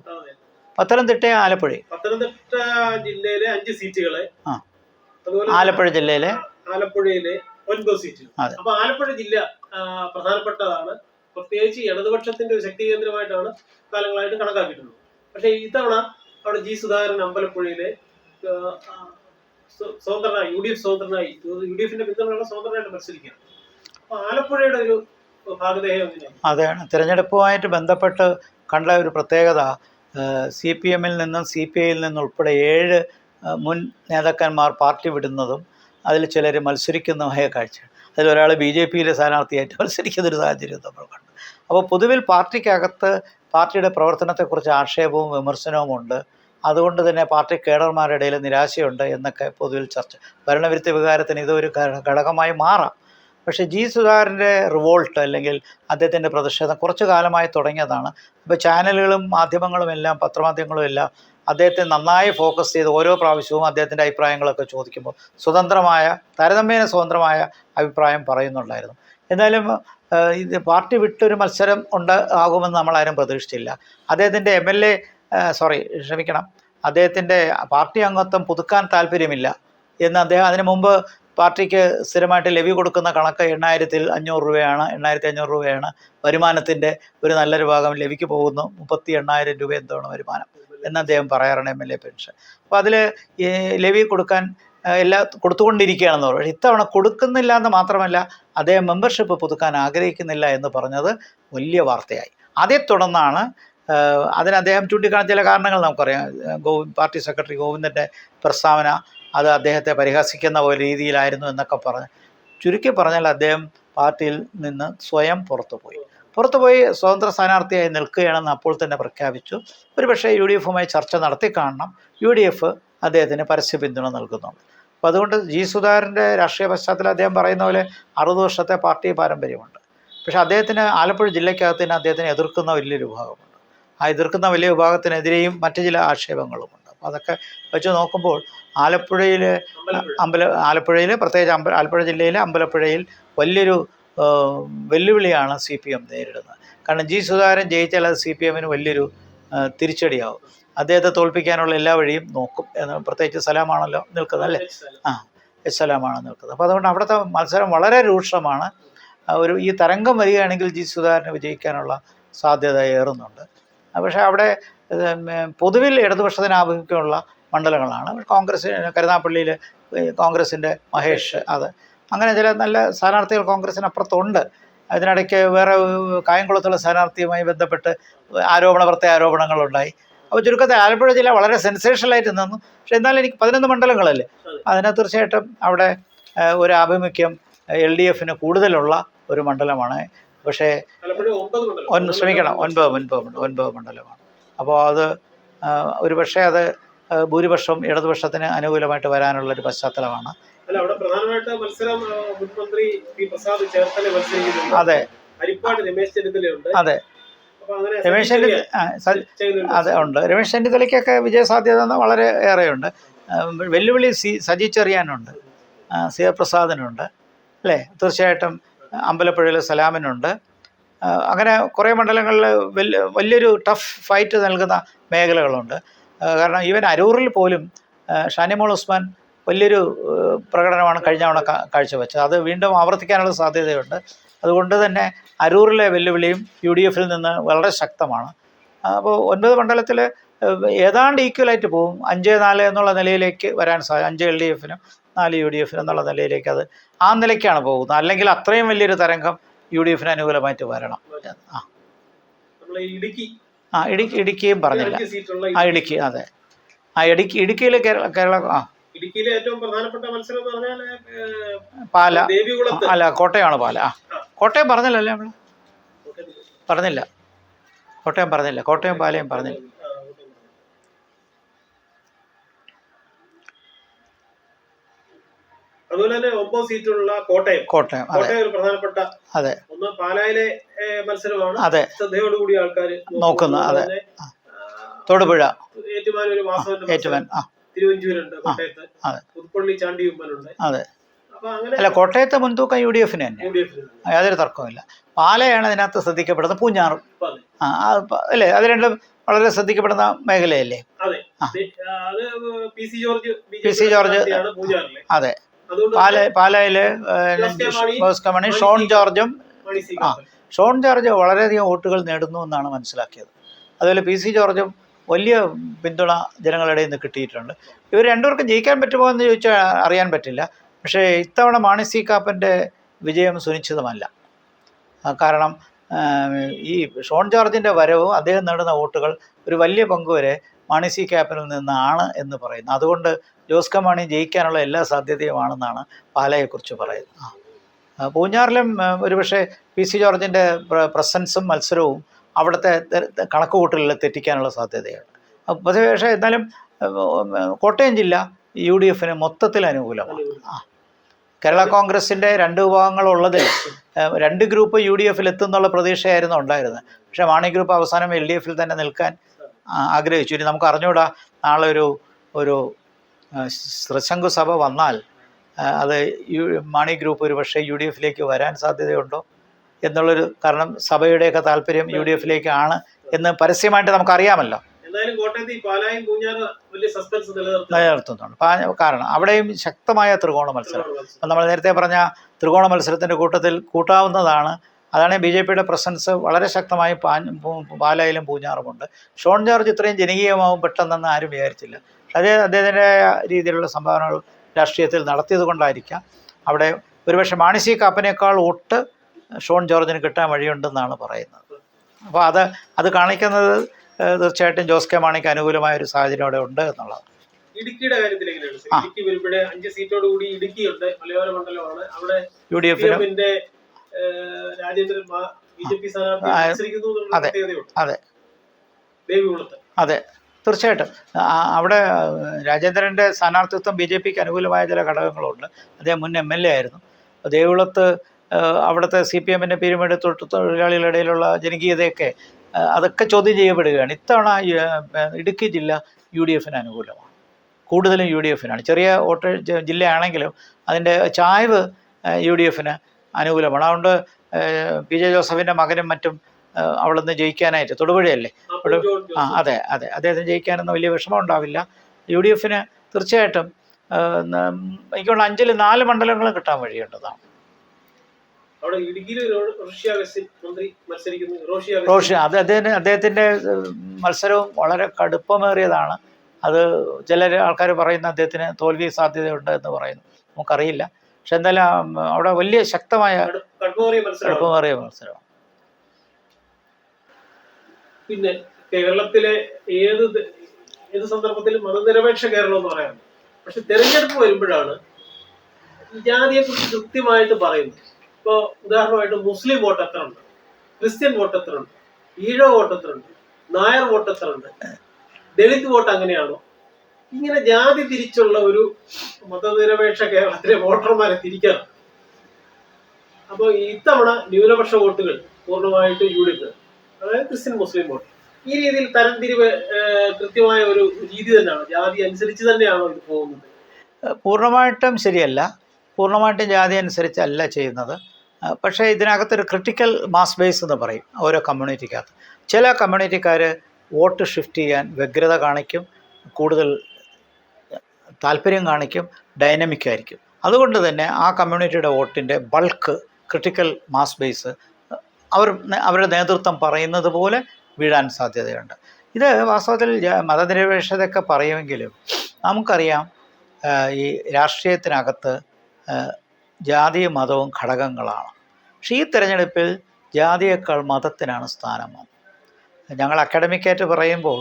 പത്തനംതിട്ട ആലപ്പുഴ. പത്തനംതിട്ട ജില്ലയിലെ 5 സീറ്റുകള്, ആലപ്പുഴ ജില്ലയിലെ 9 സീറ്റുകൾ. അപ്പൊ ആലപ്പുഴ ജില്ല പ്രധാനപ്പെട്ടതാണ്. പ്രത്യേകിച്ച് ഇടതുപക്ഷത്തിന്റെ ഒരു ശക്തി കേന്ദ്രമായിട്ടാണ് കാലങ്ങളായിട്ട് കണക്കാക്കിയിട്ടുള്ളത്. പക്ഷേ ഇത്തവണ അവിടെ ജി സുധാകരൻ അമ്പലപ്പുഴയിലെ സ്വതന്ത്രനായി, UDF സ്വതന്ത്രനായി, UDFന്റെ പിന്തുണയുള്ള സ്വതന്ത്രനായിട്ട് മത്സരിക്കുകയാണ്. അപ്പൊ ആലപ്പുഴയുടെ ഒരു ഭാഗതയെ അതാണ് തിരഞ്ഞെടുപ്പുമായിട്ട് ബന്ധപ്പെട്ട് കണ്ട ഒരു പ്രത്യേകത. CPM-ൽ നിന്നും CPI-ൽ നിന്നും ഉൾപ്പെടെ 7 മുൻ നേതാക്കന്മാർ പാർട്ടി വിടുന്നതും അതിൽ ചിലർ മത്സരിക്കുന്നതുമായ കാഴ്ചയാണ്. അതിലൊരാൾ BJP-യിലെ സ്ഥാനാർത്ഥിയായിട്ട് മത്സരിക്കുന്നൊരു സാഹചര്യം നമ്മൾ കണ്ടു. അപ്പോൾ പൊതുവിൽ പാർട്ടിക്കകത്ത് പാർട്ടിയുടെ പ്രവർത്തനത്തെക്കുറിച്ച് ആക്ഷേപവും വിമർശനവും ഉണ്ട്. അതുകൊണ്ട് തന്നെ പാർട്ടി കേഡർമാരുടെ ഇടയിൽ നിരാശയുണ്ട് എന്നൊക്കെ പൊതുവിൽ ചർച്ച. ഭരണവിരുദ്ധ വികാരത്തിന് ഇതൊരു ഘടകമായി മാറാം. പക്ഷേ ജി സുധാകരൻ്റെ റിവോൾട്ട് അല്ലെങ്കിൽ അദ്ദേഹത്തിൻ്റെ പ്രതിഷേധം കുറച്ചു കാലമായി തുടങ്ങിയതാണ്. ഇപ്പോൾ ചാനലുകളും മാധ്യമങ്ങളും എല്ലാം, പത്രമാധ്യമങ്ങളും എല്ലാം അദ്ദേഹത്തെ നന്നായി ഫോക്കസ് ചെയ്ത് ഓരോ പ്രാവശ്യവും അദ്ദേഹത്തിൻ്റെ അഭിപ്രായങ്ങളൊക്കെ ചോദിക്കുമ്പോൾ താരതമ്യേന സ്വതന്ത്രമായ അഭിപ്രായം പറയുന്നുണ്ടായിരുന്നു. എന്നാലും ഇത് പാർട്ടി വിട്ടൊരു മത്സരം ആകുമെന്ന് നമ്മളാരും പ്രതീക്ഷിച്ചില്ല. അദ്ദേഹത്തിൻ്റെ അദ്ദേഹത്തിൻ്റെ പാർട്ടി അംഗത്വം പുതുക്കാൻ താല്പര്യമില്ല എന്ന് അദ്ദേഹം അതിനു മുമ്പ് പാർട്ടിക്ക് സ്ഥിരമായിട്ട് ലെവി കൊടുക്കുന്ന കണക്ക് 8,500 രൂപയാണ്. 8,500 രൂപയാണ് വരുമാനത്തിൻ്റെ ഒരു നല്ലൊരു ഭാഗം ലെവിക്ക് പോകുന്നു. 38,000 രൂപ എന്താണ് വരുമാനം എന്ന് അദ്ദേഹം പറയാറാണ് MLA പെൻഷൻ. അപ്പോൾ അതിൽ ലെവി കൊടുക്കാൻ കൊടുത്തുകൊണ്ടിരിക്കുകയാണെന്ന് പറയും. പക്ഷേ ഇത്തവണ കൊടുക്കുന്നില്ല എന്ന് മാത്രമല്ല, അദ്ദേഹം മെമ്പർഷിപ്പ് പുതുക്കാൻ ആഗ്രഹിക്കുന്നില്ല എന്ന് പറഞ്ഞത് വലിയ വാർത്തയായി. അതേ തുടർന്നാണ് അതിന് അദ്ദേഹം ചൂണ്ടിക്കാണിച്ച ചില കാരണങ്ങൾ നമുക്കറിയാം. പാർട്ടി സെക്രട്ടറി ഗോവിന്ദൻ്റെ പ്രസ്താവന അത് അദ്ദേഹത്തെ പരിഹസിക്കുന്ന ഒരു രീതിയിലായിരുന്നു എന്നൊക്കെ പറഞ്ഞ്, ചുരുക്കി പറഞ്ഞാൽ അദ്ദേഹം പാർട്ടിയിൽ നിന്ന് സ്വയം പുറത്തുപോയി സ്വതന്ത്ര സ്ഥാനാർത്ഥിയായി നിൽക്കുകയാണെന്ന് അപ്പോൾ തന്നെ പ്രഖ്യാപിച്ചു. ഒരുപക്ഷേ UDF-ഉമായി ചർച്ച നടത്തി കാണണം. UDF അദ്ദേഹത്തിന് പരസ്യ പിന്തുണ നൽകുന്നുണ്ട്. അപ്പോൾ അതുകൊണ്ട് ജി സുധാകരൻ്റെ രാഷ്ട്രീയ പശ്ചാത്തലം അദ്ദേഹം പറയുന്ന പോലെ 60 വർഷത്തെ പാർട്ടി പാരമ്പര്യമുണ്ട്. പക്ഷേ അദ്ദേഹത്തിന് ആലപ്പുഴ ജില്ലയ്ക്കകത്ത് തന്നെ അദ്ദേഹത്തിനെ എതിർക്കുന്ന വലിയൊരു വിഭാഗമുണ്ട്. ആ എതിർക്കുന്ന വലിയ വിഭാഗത്തിനെതിരെയും മറ്റു ചില ആക്ഷേപങ്ങളുമുണ്ട്. അപ്പോൾ അതൊക്കെ വെച്ച് നോക്കുമ്പോൾ ആലപ്പുഴയിൽ പ്രത്യേകിച്ച് ആലപ്പുഴ ജില്ലയിലെ അമ്പലപ്പുഴയിൽ വലിയൊരു വെല്ലുവിളിയാണ് CPM നേരിടുന്നത്. കാരണം ജി സുധാകരൻ ജയിച്ചാൽ അത് CPM-ന് വലിയൊരു തിരിച്ചടിയാവും. അദ്ദേഹത്തെ തോൽപ്പിക്കാനുള്ള എല്ലാ വഴിയും നോക്കും എന്ന്. പ്രത്യേകിച്ച് സലാമാണല്ലോ നിൽക്കുന്നത്, അല്ലേ? സലാമാണ് നിൽക്കുന്നത്. അപ്പോൾ അതുകൊണ്ട് അവിടുത്തെ മത്സരം വളരെ രൂക്ഷമാണ്. ഈ തരംഗം വരികയാണെങ്കിൽ ജി സുധാകരന് വിജയിക്കാനുള്ള സാധ്യത ഏറുന്നുണ്ട്. പക്ഷേ അവിടെ പൊതുവിൽ ഇടതുപക്ഷത്തിന് ആഭിമുഖ്യമുള്ള മണ്ഡലങ്ങളാണ്. കരുനാഗപ്പള്ളിയിൽ കോൺഗ്രസിൻ്റെ മഹേഷ്, അങ്ങനെ ചില നല്ല സ്ഥാനാർത്ഥികൾ കോൺഗ്രസിനപ്പുറത്തുണ്ട്. അതിനിടയ്ക്ക് വേറെ കായംകുളത്തുള്ള സ്ഥാനാർത്ഥിയുമായി ബന്ധപ്പെട്ട് പ്രത്യാരോപണങ്ങളുണ്ടായി. അപ്പോൾ ചുരുക്കത്തിൽ ആലപ്പുഴ ജില്ല വളരെ സെൻസേഷണലായിട്ട് നിന്നു. പക്ഷേ എന്നാലും എനിക്ക് 11 മണ്ഡലങ്ങളല്ലേ, അതിന് തീർച്ചയായിട്ടും അവിടെ ഒരു ആഭിമുഖ്യം LDF-ന് കൂടുതലുള്ള ഒരു മണ്ഡലമാണ്. പക്ഷേ 9 മണ്ഡലമാണ്. അപ്പോൾ അത് ഒരു പക്ഷേ അത് ഭൂരിപക്ഷം ഇടതുപക്ഷത്തിന് അനുകൂലമായിട്ട് വരാനുള്ളൊരു പശ്ചാത്തലമാണ്. അതെ, അതെ. രമേശ് ചെന്നിത്തലയ്ക്കൊക്കെ വിജയസാധ്യത വളരെ ഏറെയുണ്ട്. വെല്ലുവിളി സജി ചെറിയാനുണ്ട്, CR പ്രസാദിനുണ്ട്, അല്ലേ? തീർച്ചയായിട്ടും അമ്പലപ്പുഴയിൽ സലാമിനുണ്ട്. അങ്ങനെ കുറേ മണ്ഡലങ്ങളിൽ വലിയൊരു ടഫ് ഫൈറ്റ് നൽകുന്ന മേഖലകളുണ്ട്. കാരണം ഈവൻ അരൂരിൽ പോലും ഷാനിമോൾ ഉസ്മാൻ വലിയൊരു പ്രകടനമാണ് കഴിഞ്ഞ തവണ കാഴ്ചവെച്ചത്. അത് വീണ്ടും ആവർത്തിക്കാനുള്ള സാധ്യതയുണ്ട്. അതുകൊണ്ട് തന്നെ അരൂരിലെ വെല്ലുവിളിയും UDF-ൽ നിന്ന് വളരെ ശക്തമാണ്. അപ്പോൾ 9 മണ്ഡലത്തിൽ ഏതാണ്ട് ഈക്വലായിട്ട് പോകും. 5-4 എന്നുള്ള നിലയിലേക്ക് വരാൻ 5 LDF-നും 4 UDF-നും എന്നുള്ള നിലയിലേക്ക് അത് ആ നിലയ്ക്കാണ് പോകുന്നത്. അല്ലെങ്കിൽ അത്രയും വലിയൊരു തരംഗം UDF-ന് അനുകൂലമായിട്ട് വരണം. ഇടുക്കിയും പറഞ്ഞില്ല. ഇടുക്കി, അതെ. ഇടുക്കിയിൽ കേരള ഇടുക്കിയിലെ ഏറ്റവും പ്രധാനപ്പെട്ട മത്സരം എന്ന് പറഞ്ഞാൽ പാല, കോട്ടയമാണ്. കോട്ടയം പറഞ്ഞല്ലോ നമ്മൾ. പറഞ്ഞില്ല. കോട്ടയം പറഞ്ഞില്ല. കോട്ടയം പാലയും പറഞ്ഞില്ല. അതുപോലെ തന്നെ 9 സീറ്റുള്ള കോട്ടയം ഒരു പ്രധാനപ്പെട്ട, അതെ, ഒന്ന് പാലായിലെ മത്സരമാണ്, അതെ, ശ്രദ്ധയോടുകൂടി ആൾക്കാർ നോക്കുന്നു. അതെ, തൊടുപുഴ, ഏറ്റുമാനൂർ വാസവന്റെ, തിരുവഞ്ചൂരുണ്ട് കോട്ടയത്ത്, പുതുപ്പള്ളി ചാണ്ടിയുമ്മനുണ്ട്. അതെ. അല്ല, കോട്ടയത്തെ മുൻതൂക്കം UDF തന്നെ, യാതൊരു തർക്കവുമില്ല. പാലയാണ് അതിനകത്ത് ശ്രദ്ധിക്കപ്പെടുന്നത്, പൂഞ്ഞാറും. അല്ലേ, അത് രണ്ടും വളരെ ശ്രദ്ധിക്കപ്പെടുന്ന മേഖലയല്ലേ? PC ജോർജ്, അതെ. പാലായില് ജോസ് കെ മാണി, ഷോൺ ജോർജും. ഷോൺ ജോർജ് വളരെയധികം വോട്ടുകൾ നേടുന്നു എന്നാണ് മനസ്സിലാക്കിയത്. അതുപോലെ PC ജോർജും വലിയ പിന്തുണ ജനങ്ങളുടെ നിന്ന് കിട്ടിയിട്ടുണ്ട്. ഇവർ രണ്ടുപേർക്കും ജയിക്കാൻ പറ്റുമോ എന്ന് ചോദിച്ചാൽ അറിയാൻ പറ്റില്ല. പക്ഷേ ഇത്തവണ മാണി സി കാപ്പൻ്റെ വിജയം സുനിശ്ചിതമല്ല. കാരണം ഈ ഷോൺ ജോർജിൻ്റെ വരവും അദ്ദേഹം നേടുന്ന വോട്ടുകൾ ഒരു വലിയ പങ്കുവരെ മാണി സി കാപ്പനിൽ നിന്നാണ് എന്ന് പറയുന്നു. അതുകൊണ്ട് ജോസ് കെ മാണി ജയിക്കാനുള്ള എല്ലാ സാധ്യതയുമാണെന്നാണ് പാലയെക്കുറിച്ച് പറയുന്നത്. പൂഞ്ഞാറിലും ഒരുപക്ഷെ PC ജോർജിൻ്റെ പ്രസൻസും മത്സരവും അവിടുത്തെ കണക്കുകൂട്ടലിൽ തെറ്റിക്കാനുള്ള സാധ്യതയാണ്. പക്ഷേ എന്നാലും കോട്ടയം ജില്ല UDF മൊത്തത്തിൽ അനുകൂലമാണ്. കേരള കോൺഗ്രസിൻ്റെ 2 വിഭാഗങ്ങളുള്ളതിൽ 2 ഗ്രൂപ്പ് UDF എത്തുന്നുള്ള പ്രതീക്ഷയായിരുന്നു ഉണ്ടായിരുന്നത്. പക്ഷേ മാണി ഗ്രൂപ്പ് അവസാനം LDF തന്നെ നിൽക്കാൻ ആഗ്രഹിച്ചു. ഇനി നമുക്ക് അറിഞ്ഞുകൂടാ, നാളെ ഒരു തൃശങ്കു സഭ വന്നാൽ അത് മാണി ഗ്രൂപ്പ് ഒരു പക്ഷേ UDF വരാൻ സാധ്യതയുണ്ടോ എന്നുള്ളൊരു, കാരണം സഭയുടെയൊക്കെ താല്പര്യം UDF എന്ന് പരസ്യമായിട്ട് നമുക്കറിയാമല്ലോ. നിലനിർത്തുന്നുണ്ട്. കാരണം അവിടെയും ശക്തമായ ത്രികോണ മത്സരം. നമ്മൾ നേരത്തെ പറഞ്ഞ ത്രികോണ മത്സരത്തിൻ്റെ കൂട്ടത്തിൽ കൂട്ടാവുന്നതാണ്. അതാണ് BJPയുടെ പ്രസൻസ് വളരെ ശക്തമായി പാലായിലും പൂഞ്ഞാറുമുണ്ട്. ഷോൺ ജോർജ് ഇത്രയും ജനകീയമാവും പെട്ടെന്നെന്ന് ആരും വിചാരിച്ചില്ല. പക്ഷേ അദ്ദേഹത്തിൻ്റെ രീതിയിലുള്ള സംഭാവനകൾ രാഷ്ട്രീയത്തിൽ നടത്തിയത് കൊണ്ടായിരിക്കാം അവിടെ ഒരുപക്ഷെ മാണി സി കാപ്പനേക്കാൾ വോട്ട് ഷോൺ ജോർജിന് കിട്ടാൻ വഴിയുണ്ടെന്നാണ് പറയുന്നത്. അപ്പോൾ അത് കാണിക്കുന്നത് തീർച്ചയായിട്ടും ജോസ് കെ മാണിക്ക് അനുകൂലമായ ഒരു സാഹചര്യം അവിടെ ഉണ്ട് എന്നുള്ളത്. ഇടുക്കിയുടെ കാര്യത്തിൽ എങ്ങനെയാണ്? ഇടുക്കി വരുമ്പോഴേ 5 സീറ്റോട് കൂടി ഇടുക്കിയുണ്ട്, മലയോര മണ്ഡലമാണ്. അവിടെ UDF രാജേന്ദ്രൻ BJP സ്ഥാനാർത്ഥി. അതെ, അതെ, തീർച്ചയായിട്ടും. അവിടെ രാജേന്ദ്രൻ്റെ സ്ഥാനാർത്ഥിത്വം BJPക്ക് അനുകൂലമായ ചില ഘടകങ്ങളുണ്ട്. അദ്ദേഹം മുൻ MLA ആയിരുന്നു. ദേവികുളത്ത് അവിടുത്തെ CPMൻ്റെ പിരിമിഡ് തൊഴിലാളികളുടെ ഇടയിലുള്ള ജനകീയതയൊക്കെ അതൊക്കെ ചോദ്യം ചെയ്യപ്പെടുകയാണ്. ഇത്തവണ ഇടുക്കി ജില്ല UDF അനുകൂലമാണ്, കൂടുതലും UDF ചെറിയ വോട്ട് ജില്ലയാണെങ്കിലും അതിൻ്റെ ചായ്വ് UDF അനുകൂലമാണ്. അതുകൊണ്ട് PJ ജോസഫിൻ്റെ മകനും മറ്റും അവിടെ നിന്ന് ജയിക്കാനായിട്ട്, തൊടുപുഴയല്ലേ, അതെ, അദ്ദേഹത്തിന് ജയിക്കാനൊന്നും വലിയ വിഷമം ഉണ്ടാവില്ല. UDF തീർച്ചയായിട്ടും എനിക്കുള്ള 5-ൽ 4 മണ്ഡലങ്ങളും കിട്ടാൻ വഴിയുണ്ടതാണ്. റോഷി അദ്ദേഹത്തിൻ്റെ മത്സരവും വളരെ കടുപ്പമേറിയതാണ്. അത് ചില ആൾക്കാർ പറയുന്ന അദ്ദേഹത്തിന് തോൽവി സാധ്യതയുണ്ട് എന്ന് പറയുന്നു. നമുക്കറിയില്ല. പക്ഷെ എന്തായാലും അവിടെ വലിയ ശക്തമായ കടുപ്പമേറിയ മത്സരമാണ്. പിന്നെ കേരളത്തിലെ ഏത് സന്ദർഭത്തിലും മതനിരപേക്ഷ കേരളം എന്ന് പറയാറുണ്ട്. പക്ഷെ തെരഞ്ഞെടുപ്പ് വരുമ്പോഴാണ് ജാതിയെ കുറിച്ച് കൃത്യമായിട്ട് പറയുന്നത്. ഇപ്പോൾ ഉദാഹരണമായിട്ട് മുസ്ലിം വോട്ട് എത്ര ഉണ്ട്, ക്രിസ്ത്യൻ വോട്ട് എത്ര ഉണ്ട്, ഈഴവ വോട്ട് എത്ര ഉണ്ട്, നായർ വോട്ട് എത്ര ഉണ്ട്, ദളിത് വോട്ട് അങ്ങനെയാണോ? ഇങ്ങനെ ജാതി തിരിച്ചുള്ള ഒരു മതനിരപേക്ഷ കേരളത്തിലെ വോട്ടർമാരെ തിരിക്കണം. അപ്പോൾ ഇത്തവണ ന്യൂനപക്ഷ വോട്ടുകൾ പൂർണ്ണമായിട്ട് UDF, അതായത് ക്രിസ്ത്യൻ മുസ്ലിം വോട്ട്, ഈ രീതിയിൽ തരംതിരിവ് കൃത്യമായ ഒരു രീതി തന്നെയാണ്, ജാതി അനുസരിച്ച് തന്നെയാണോ ഇത് പോകുന്നത്? പൂർണ്ണമായിട്ടും ശരിയല്ല, പൂർണ്ണമായിട്ടും ജാതി അനുസരിച്ചല്ല ചെയ്യുന്നത്. പക്ഷേ ഇതിനകത്തൊരു ക്രിട്ടിക്കൽ മാസ് ബേസ് എന്ന് പറയും ഓരോ കമ്മ്യൂണിറ്റിക്കകത്ത്. ചില കമ്മ്യൂണിറ്റിക്കാർ വോട്ട് ഷിഫ്റ്റ് ചെയ്യാൻ വ്യഗ്രത കാണിക്കും, കൂടുതൽ താല്പര്യം കാണിക്കും, ഡൈനമിക് ആയിരിക്കും. അതുകൊണ്ട് തന്നെ ആ കമ്മ്യൂണിറ്റിയുടെ വോട്ടിൻ്റെ ബൾക്ക് ക്രിട്ടിക്കൽ മാസ് ബേസ് അവരുടെ നേതൃത്വം പറയുന്നത് പോലെ വീഴാൻ സാധ്യതയുണ്ട്. ഇത് വാസ്തവത്തിൽ മതനിരപേക്ഷതയൊക്കെ പറയുമെങ്കിലും നമുക്കറിയാം ഈ രാഷ്ട്രീയത്തിനകത്ത് ജാതിയും മതവും ഘടകങ്ങളാണ്. പക്ഷേ ഈ തിരഞ്ഞെടുപ്പിൽ ജാതിയേക്കാൾ മതത്തിനാണ് സ്ഥാനം വന്നത്. ഞങ്ങൾ അക്കാഡമിക്കായിട്ട് പറയുമ്പോൾ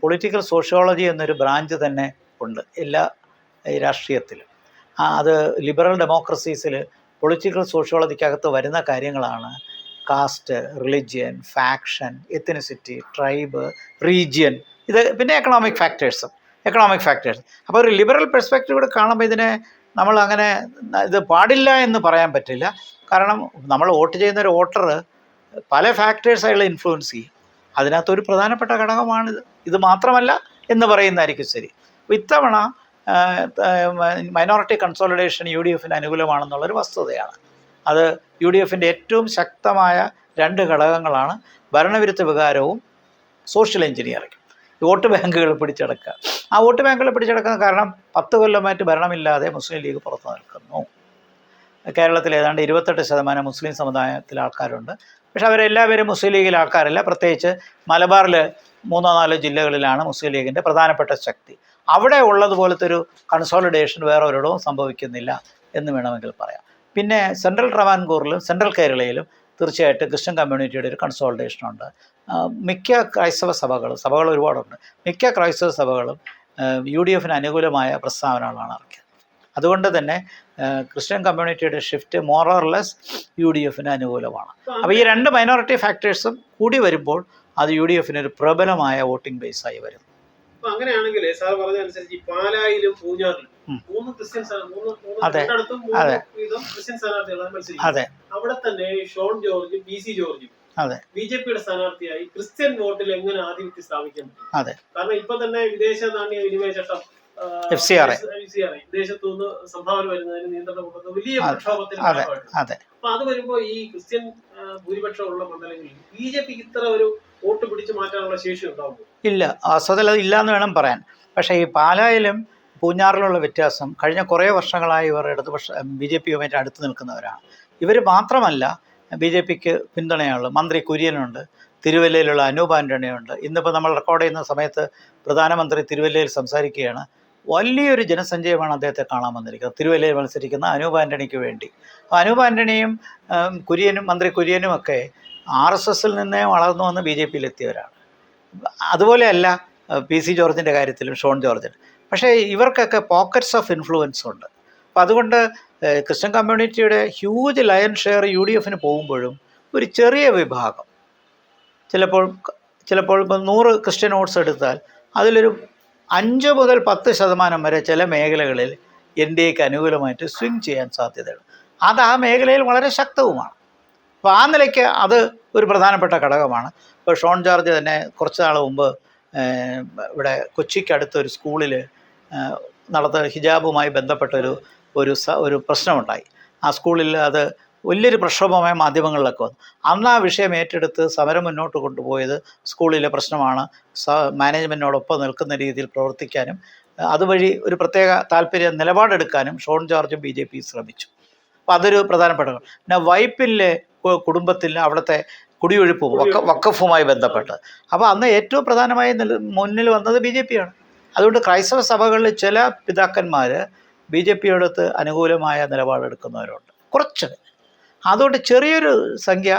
പൊളിറ്റിക്കൽ സോഷ്യോളജി എന്നൊരു ബ്രാഞ്ച് തന്നെ ഉണ്ട് എല്ലാ രാഷ്ട്രീയത്തിലും. അത് ലിബറൽ ഡെമോക്രസീസിൽ പൊളിറ്റിക്കൽ സോഷ്യോളജിക്കകത്ത് വരുന്ന കാര്യങ്ങളാണ് caste, religion, faction, ethnicity, tribe, region, ഇത് പിന്നെ എക്കണോമിക് ഫാക്ടേഴ്സ്. അപ്പോൾ ഒരു ലിബറൽ പെർസ്പെക്റ്റീവ് കൂടെ കാണുമ്പോൾ ഇതിനെ നമ്മൾ അങ്ങനെ ഇത് പാടില്ല എന്ന് പറയാൻ പറ്റില്ല. കാരണം നമ്മൾ വോട്ട് ചെയ്യുന്ന ഒരു വോട്ടർ പല ഫാക്ടേഴ്സ് അയാൾ ഇൻഫ്ലുവൻസ് ചെയ്യും. അതിനകത്തൊരു പ്രധാനപ്പെട്ട ഘടകമാണിത്. ഇത് മാത്രമല്ല എന്ന് പറയുന്നതായിരിക്കും ശരി. അപ്പോൾ ഇത്തവണ മൈനോറിറ്റി കൺസോളിഡേഷൻ UDF അനുകൂലമാണെന്നുള്ളൊരു വസ്തുതയാണ്. അത് UDFൻ്റെ ഏറ്റവും ശക്തമായ 2 ഘടകങ്ങളാണ്: ഭരണവിരുദ്ധ വികാരവും സോഷ്യൽ എഞ്ചിനീയറിംഗ്. വോട്ട് ബാങ്കുകൾ പിടിച്ചെടുക്കുക. ആ വോട്ട് ബാങ്കുകൾ പിടിച്ചെടുക്കുന്ന കാരണം 10 കൊല്ലമായിട്ട് ഭരണമില്ലാതെ മുസ്ലിം ലീഗ് പുറത്തു നിൽക്കുന്നു. കേരളത്തിൽ ഏതാണ്ട് 28% മുസ്ലിം സമുദായത്തിലെ ആൾക്കാരുണ്ട്. പക്ഷെ അവരെല്ലാവരും മുസ്ലിം ലീഗിലെ ആൾക്കാരല്ല. പ്രത്യേകിച്ച് മലബാറിൽ 3-4 ജില്ലകളിലാണ് മുസ്ലിം ലീഗിൻ്റെ പ്രധാനപ്പെട്ട ശക്തി. അവിടെ ഉള്ളതുപോലത്തെ ഒരു കൺസോളിഡേഷൻ വേറെ ഒരിടവും സംഭവിക്കുന്നില്ല എന്ന് വേണമെങ്കിൽ പറയാം. പിന്നെ സെൻട്രൽ ട്രാവൻകൂറിലും സെൻട്രൽ കേരളയിലും തീർച്ചയായിട്ടും ക്രിസ്ത്യൻ കമ്മ്യൂണിറ്റിയുടെ ഒരു കൺസോളിഡേഷനുണ്ട്. മിക്ക ക്രൈസ്തവ സഭകൾ ഒരുപാടുണ്ട്. മിക്ക ക്രൈസ്തവ സഭകളും UDF അനുകൂലമായ പ്രസ്താവനകളാണ് ഇറക്കിയത്. അതുകൊണ്ട് തന്നെ ക്രിസ്ത്യൻ കമ്മ്യൂണിറ്റിയുടെ shift more or less UDF അനുകൂലമാണ്. അപ്പോൾ ഈ 2 മൈനോറിറ്റി ഫാക്ടേഴ്സും കൂടി വരുമ്പോൾ അത് UDF ഒരു പ്രബലമായ വോട്ടിംഗ് ബേസായി വരും. അപ്പൊ അങ്ങനെയാണെങ്കിൽ സാർ പറഞ്ഞ അനുസരിച്ച് പാലായിലും പൂഞ്ഞാറിലും 3 ക്രിസ്ത്യൻ ക്രിസ്ത്യൻ സ്ഥാനാർത്ഥികളാണ് മത്സരിക്കുന്നത്. അതെ, അവിടെ തന്നെ ഷോൺ ജോർജും PC ജോർജും അതെ, BJPയുടെ സ്ഥാനാർത്ഥിയായി ക്രിസ്ത്യൻ വോട്ടിൽ എങ്ങനെ ആധിപത്യം സ്ഥാപിക്കാൻ പറ്റും? അതെ. കാരണം ഇപ്പൊ തന്നെ വിദേശ നാണ്യ വിനിമയ ചട്ടം FCRA വിദേശത്തു നിന്ന് സംഭാവന വരുന്നതിന് നിയന്ത്രണം കൊണ്ടുവന്ന വലിയ പ്രക്ഷോഭത്തിന് അപ്പൊ അത് വരുമ്പോ ഈ ക്രിസ്ത്യൻ ഭൂരിപക്ഷമുള്ള മണ്ഡലങ്ങളിൽ BJPക്ക് ഇത്ര ഒരു വോട്ട് പിടിച്ചു മാറ്റാനുള്ള ശേഷി ഉണ്ടാവും? ഇല്ല, വാസ്തവത്തിൽ അത് ഇല്ല എന്ന് വേണം പറയാൻ. പക്ഷേ ഈ പാലായിലും പൂഞ്ഞാറിലുള്ള വ്യത്യാസം, കഴിഞ്ഞ കുറേ വർഷങ്ങളായി ഇവർ BJPയുമായിട്ട് അടുത്ത് നിൽക്കുന്നവരാണ്. ഇവർ മാത്രമല്ല BJPക്ക് പിന്തുണയുള്ള മന്ത്രി കുര്യനുണ്ട്, തിരുവല്ലയിലുള്ള അനൂപ് ആൻ്റണിയുണ്ട്. ഇന്നിപ്പോൾ നമ്മൾ റെക്കോർഡ് ചെയ്യുന്ന സമയത്ത് പ്രധാനമന്ത്രി തിരുവല്ലയിൽ സംസാരിക്കുകയാണ്. വലിയൊരു ജനസഞ്ചയമാണ് അദ്ദേഹത്തെ കാണാൻ വന്നിരിക്കുന്നത്, തിരുവല്ലയിൽ മത്സരിക്കുന്ന അനൂപ് ആൻ്റണിക്ക് വേണ്ടി. അപ്പോൾ അനൂപ് ആൻ്റണിയും മന്ത്രി കുര്യനുമൊക്കെ RSSൽ നിന്നേ വളർന്നു വന്ന് BJPയിലെത്തിയവരാണ്. അതുപോലെയല്ല PC ജോർജിൻ്റെ കാര്യത്തിലും ഷോൺ ജോർജിന്. പക്ഷേ ഇവർക്കൊക്കെ പോക്കറ്റ്സ് ഓഫ് ഇൻഫ്ലുവൻസ് ഉണ്ട്. അപ്പം അതുകൊണ്ട് ക്രിസ്ത്യൻ കമ്മ്യൂണിറ്റിയുടെ ഹ്യൂജ് ലയൺ ഷെയർ UDF പോകുമ്പോഴും ഒരു ചെറിയ വിഭാഗം, ചിലപ്പോൾ 100 ക്രിസ്ത്യൻ വോട്ട്സ് എടുത്താൽ അതിലൊരു 5 മുതൽ 10% വരെ ചില മേഖലകളിൽ NDAക്ക് അനുകൂലമായിട്ട് സ്വിങ് ചെയ്യാൻ സാധ്യതയുണ്ട്. അത് ആ മേഖലയിൽ വളരെ ശക്തവുമാണ്. അപ്പോൾ ആ നിലയ്ക്ക് അത് ഒരു പ്രധാനപ്പെട്ട ഘടകമാണ്. ഇപ്പോൾ ഷോൺ ജോർജ് തന്നെ കുറച്ച് നാൾ മുമ്പ് ഇവിടെ കൊച്ചിക്കടുത്തൊരു സ്കൂളിൽ നടത്തുന്ന ഹിജാബുമായി ബന്ധപ്പെട്ടൊരു പ്രശ്നമുണ്ടായി. ആ സ്കൂളിൽ അത് വലിയൊരു പ്രക്ഷോഭമായ മാധ്യമങ്ങളിലൊക്കെ വന്നു. അന്ന് ആ വിഷയം ഏറ്റെടുത്ത് സമരം മുന്നോട്ട് കൊണ്ടുപോയത് സ്കൂളിലെ പ്രശ്നമാണ്, മാനേജ്മെൻറ്റിനോടൊപ്പം നിൽക്കുന്ന രീതിയിൽ പ്രവർത്തിക്കാനും അതുവഴി ഒരു പ്രത്യേക നിലപാടെടുക്കാനും ഷോൺ ജോർജും BJP ശ്രമിച്ചു. അപ്പോൾ അതൊരു പ്രധാനപ്പെട്ട. പിന്നെ വൈപ്പിലെ കുടുംബത്തിൽ അവിടുത്തെ കുടിയൊഴിപ്പും വഖഫുമായി ബന്ധപ്പെട്ട്, അപ്പോൾ അന്ന് ഏറ്റവും പ്രധാനമായി മുന്നിൽ വന്നത് BJPയാണ്. അതുകൊണ്ട് ക്രൈസ്തവ സഭകളിൽ ചില പിതാക്കന്മാർ BJPയോടൊത്ത് അനുകൂലമായ നിലപാടെടുക്കുന്നവരുണ്ട്, കുറച്ച്. അതുകൊണ്ട് ചെറിയൊരു സംഖ്യ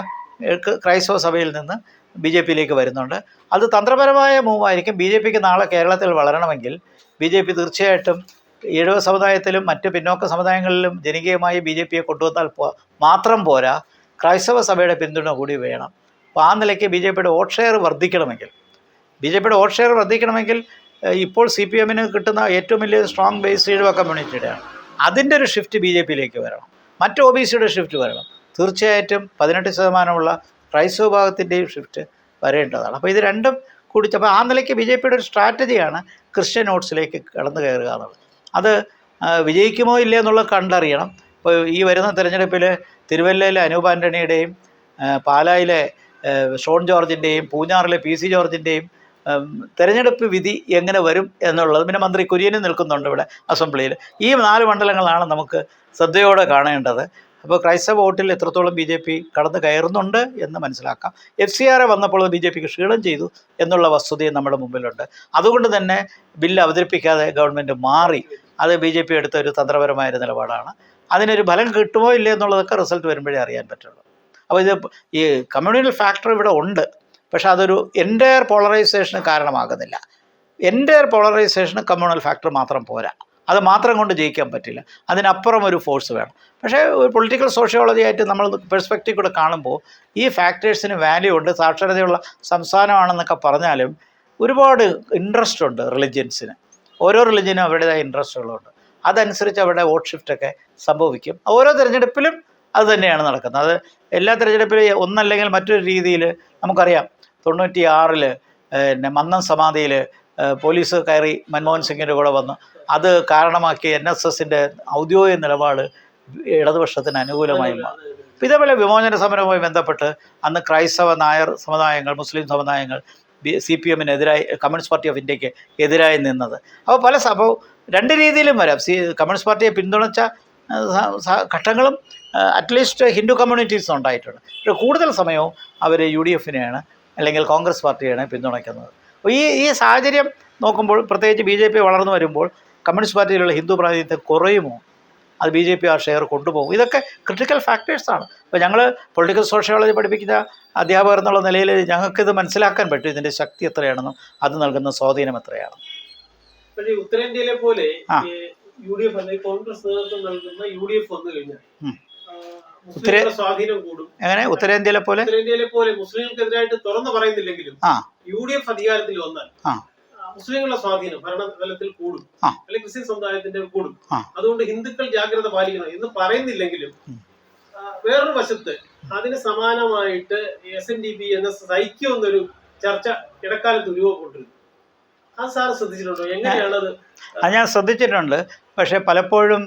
ക്രൈസ്തവ സഭയിൽ നിന്ന് BJPയിലേക്ക് വരുന്നുണ്ട്. അത് തന്ത്രപരമായ മൂവായിരിക്കും. BJPക്ക് നാളെ കേരളത്തിൽ വളരണമെങ്കിൽ BJP തീർച്ചയായിട്ടും ഈഴവ സമുദായത്തിലും മറ്റ് പിന്നോക്ക സമുദായങ്ങളിലും ജനകീയമായി BJPയെ കൊണ്ടുവന്നാൽ മാത്രം പോരാ, ക്രൈസ്തവ സഭയുടെ പിന്തുണ കൂടി വേണം. അപ്പോൾ ആ നിലയ്ക്ക് BJPയുടെ വോട്ട് ഷെയർ വർദ്ധിക്കണമെങ്കിൽ ഇപ്പോൾ CPMന് കിട്ടുന്ന ഏറ്റവും വലിയ സ്ട്രോങ് ബേസ് ഈഴവ കമ്മ്യൂണിറ്റിയുടെയാണ്. അതിൻ്റെ ഒരു ഷിഫ്റ്റ് BJPയിലേക്ക് വരണം, മറ്റ് OBCയുടെ ഷിഫ്റ്റ് വരണം. തീർച്ചയായിട്ടും 18% ക്രൈസ്തവ വിഭാഗത്തിൻ്റെയും ഷിഫ്റ്റ് വരേണ്ടതാണ്. അപ്പോൾ ഇത് രണ്ടും കൂടി, അപ്പോൾ ആ നിലയ്ക്ക് BJPയുടെ ഒരു സ്ട്രാറ്റജിയാണ് ക്രിസ്ത്യൻ വോട്ട്സിലേക്ക് കടന്നു കയറുക എന്നുള്ളത്. അത് വിജയിക്കുമോ ഇല്ലേ എന്നുള്ളത് കണ്ടറിയണം. ഇപ്പോൾ ഈ വരുന്ന തിരഞ്ഞെടുപ്പിൽ തിരുവല്ലയിലെ അനൂപ് ആൻ്റണിയുടെയും പാലായിലെ ഷോൺ ജോർജിൻ്റെയും പൂഞ്ഞാറിലെ PC ജോർജിൻ്റെയും തിരഞ്ഞെടുപ്പ് വിധി എങ്ങനെ വരും എന്നുള്ളത്, പിന്നെ മന്ത്രി കുര്യനും നിൽക്കുന്നുണ്ട് ഇവിടെ അസംബ്ലിയിൽ. ഈ 4 മണ്ഡലങ്ങളാണ് നമുക്ക് ശ്രദ്ധയോടെ കാണേണ്ടത്. അപ്പോൾ ക്രൈസ്തവ വോട്ടിൽ എത്രത്തോളം BJP കടന്നു കയറുന്നുണ്ട് എന്ന് മനസ്സിലാക്കാം. FCRA വന്നപ്പോൾ BJPക്ക് ക്ഷീണം ചെയ്തു എന്നുള്ള വസ്തുതയും നമ്മുടെ മുമ്പിലുണ്ട്. അതുകൊണ്ട് തന്നെ ബില്ല് അവതരിപ്പിക്കാതെ ഗവൺമെൻറ് മാറി. അത് BJP എടുത്ത ഒരു തന്ത്രപരമായൊരു നിലപാടാണ്. അതിനൊരു ഫലം കിട്ടുമോ ഇല്ലേ എന്നുള്ളതൊക്കെ റിസൾട്ട് വരുമ്പോഴേ അറിയാൻ പറ്റുള്ളൂ. അപ്പോൾ ഇത് ഈ കമ്മ്യൂണൽ ഫാക്ടർ ഇവിടെ ഉണ്ട്, പക്ഷെ അതൊരു എൻറ്റയർ പോളറൈസേഷന് കാരണമാകുന്നില്ല. എൻറ്റയർ പോളറൈസേഷന് കമ്മ്യൂണൽ ഫാക്ടർ മാത്രം പോരാ. അത് മാത്രം കൊണ്ട് ജയിക്കാൻ പറ്റില്ല, അതിനപ്പുറം ഒരു ഫോഴ്സ് വേണം. പക്ഷേ ഒരു പൊളിറ്റിക്കൽ സോഷ്യോളജി ആയിട്ട് നമ്മൾ പെർസ്പെക്റ്റീവ് കൂടെ കാണുമ്പോൾ ഈ ഫാക്ടേഴ്സിന് വാല്യൂ ഉണ്ട്. സാക്ഷരതയുള്ള സംസ്ഥാനമാണെന്നൊക്കെ പറഞ്ഞാലും ഒരുപാട് ഇൻട്രസ്റ്റ് ഉണ്ട് റിലിജിയൻസിന്. ഓരോ റിലിജിയനും അവരുടേതായ ഇൻട്രസ്റ്റുകളുണ്ട്. അതനുസരിച്ച് അവരുടെ വോട്ട് ഷിഫ്റ്റൊക്കെ സംഭവിക്കും. ഓരോ തിരഞ്ഞെടുപ്പിലും അത് തന്നെയാണ് നടക്കുന്നത്. അത് എല്ലാ തിരഞ്ഞെടുപ്പിലും ഒന്നല്ലെങ്കിൽ മറ്റൊരു രീതിയിൽ നമുക്കറിയാം. 96 മന്നം സമാധിയിൽ പോലീസ് കയറി മൻമോഹൻ സിംഗിൻ്റെ കൂടെ വന്നു. അത് കാരണമാക്കി NSSൻ്റെ ഔദ്യോഗിക നിലപാട് ഇടതുപക്ഷത്തിന് അനുകൂലമായി മാറി. ഇതേപോലെ വിമോചന സമരവുമായി ബന്ധപ്പെട്ട് അന്ന് ക്രൈസ്തവ നായർ സമുദായങ്ങൾ, മുസ്ലിം സമുദായങ്ങൾ CPM-നെതിരായി, കമ്മ്യൂണിസ്റ്റ് പാർട്ടി ഓഫ് ഇന്ത്യക്ക് എതിരായി നിന്നത്. അപ്പോൾ അപ്പോൾ രണ്ട് രീതിയിലും വരാം. കമ്മ്യൂണിസ്റ്റ് പാർട്ടിയെ പിന്തുണച്ച ഘട്ടങ്ങളും അറ്റ്ലീസ്റ്റ് ഹിന്ദു കമ്മ്യൂണിറ്റീസ് ഉണ്ടായിട്ടുണ്ട്. പക്ഷേ കൂടുതൽ സമയവും അവർ UDF-നെയാണ് അല്ലെങ്കിൽ കോൺഗ്രസ് പാർട്ടിയാണ് പിന്തുണയ്ക്കുന്നത്. അപ്പോൾ ഈ സാഹചര്യം നോക്കുമ്പോൾ, പ്രത്യേകിച്ച് BJP വളർന്നു വരുമ്പോൾ കമ്മ്യൂണിസ്റ്റ് പാർട്ടിയിലുള്ള ഹിന്ദു പ്രാതിനിധ്യം കുറയുമോ, അത് BJP ആ ഷെയർ കൊണ്ടുപോകും. ഇതൊക്കെ ക്രിട്ടിക്കൽ ഫാക്ടേഴ്സാണ്. അപ്പോൾ ഞങ്ങൾ പൊളിറ്റിക്കൽ സോഷ്യോളജി പഠിപ്പിക്കുന്ന അധ്യാപകർ എന്നുള്ള നിലയിൽ ഞങ്ങൾക്കിത് മനസ്സിലാക്കാൻ പറ്റും, ഇതിൻ്റെ ശക്തി എത്രയാണെന്നും അത് നൽകുന്ന സ്വാധീനം എത്രയാണ്. ഉത്തരേന്ത്യയിലെ പോലെ UDF അല്ലെങ്കിൽ കോൺഗ്രസ് നേതൃത്വം നൽകുന്ന UDF വന്നു കഴിഞ്ഞാൽ സ്വാധീനം കൂടും. എങ്ങനെ ഉത്തരേന്ത്യയിലെ പോലെ മുസ്ലിങ്ങൾക്കെതിരായിട്ട് തുറന്നു പറയുന്നില്ലെങ്കിലും UDF അധികാരത്തിൽ വന്നാൽ മുസ്ലിങ്ങളുടെ സ്വാധീനം ഭരണതലത്തിൽ കൂടും, അല്ലെങ്കിൽ ക്രിസ്ത്യൻ സമുദായത്തിന്റെ കൂടും. അതുകൊണ്ട് ഹിന്ദുക്കൾ ജാഗ്രത പാലിക്കണം എന്ന് പറയുന്നില്ലെങ്കിലും വേറൊരു വശത്ത് അതിന് സമാനമായിട്ട് SNDP ഐക്യം എന്നൊരു ചർച്ച ഇടക്കാലത്ത് രൂപപ്പെട്ടിരുന്നു. അത് സാറ് ശ്രദ്ധിച്ചിട്ടുണ്ടോ? എങ്ങനെയാണത്? അത് ഞാൻ ശ്രദ്ധിച്ചിട്ടുണ്ട്. പക്ഷേ പലപ്പോഴും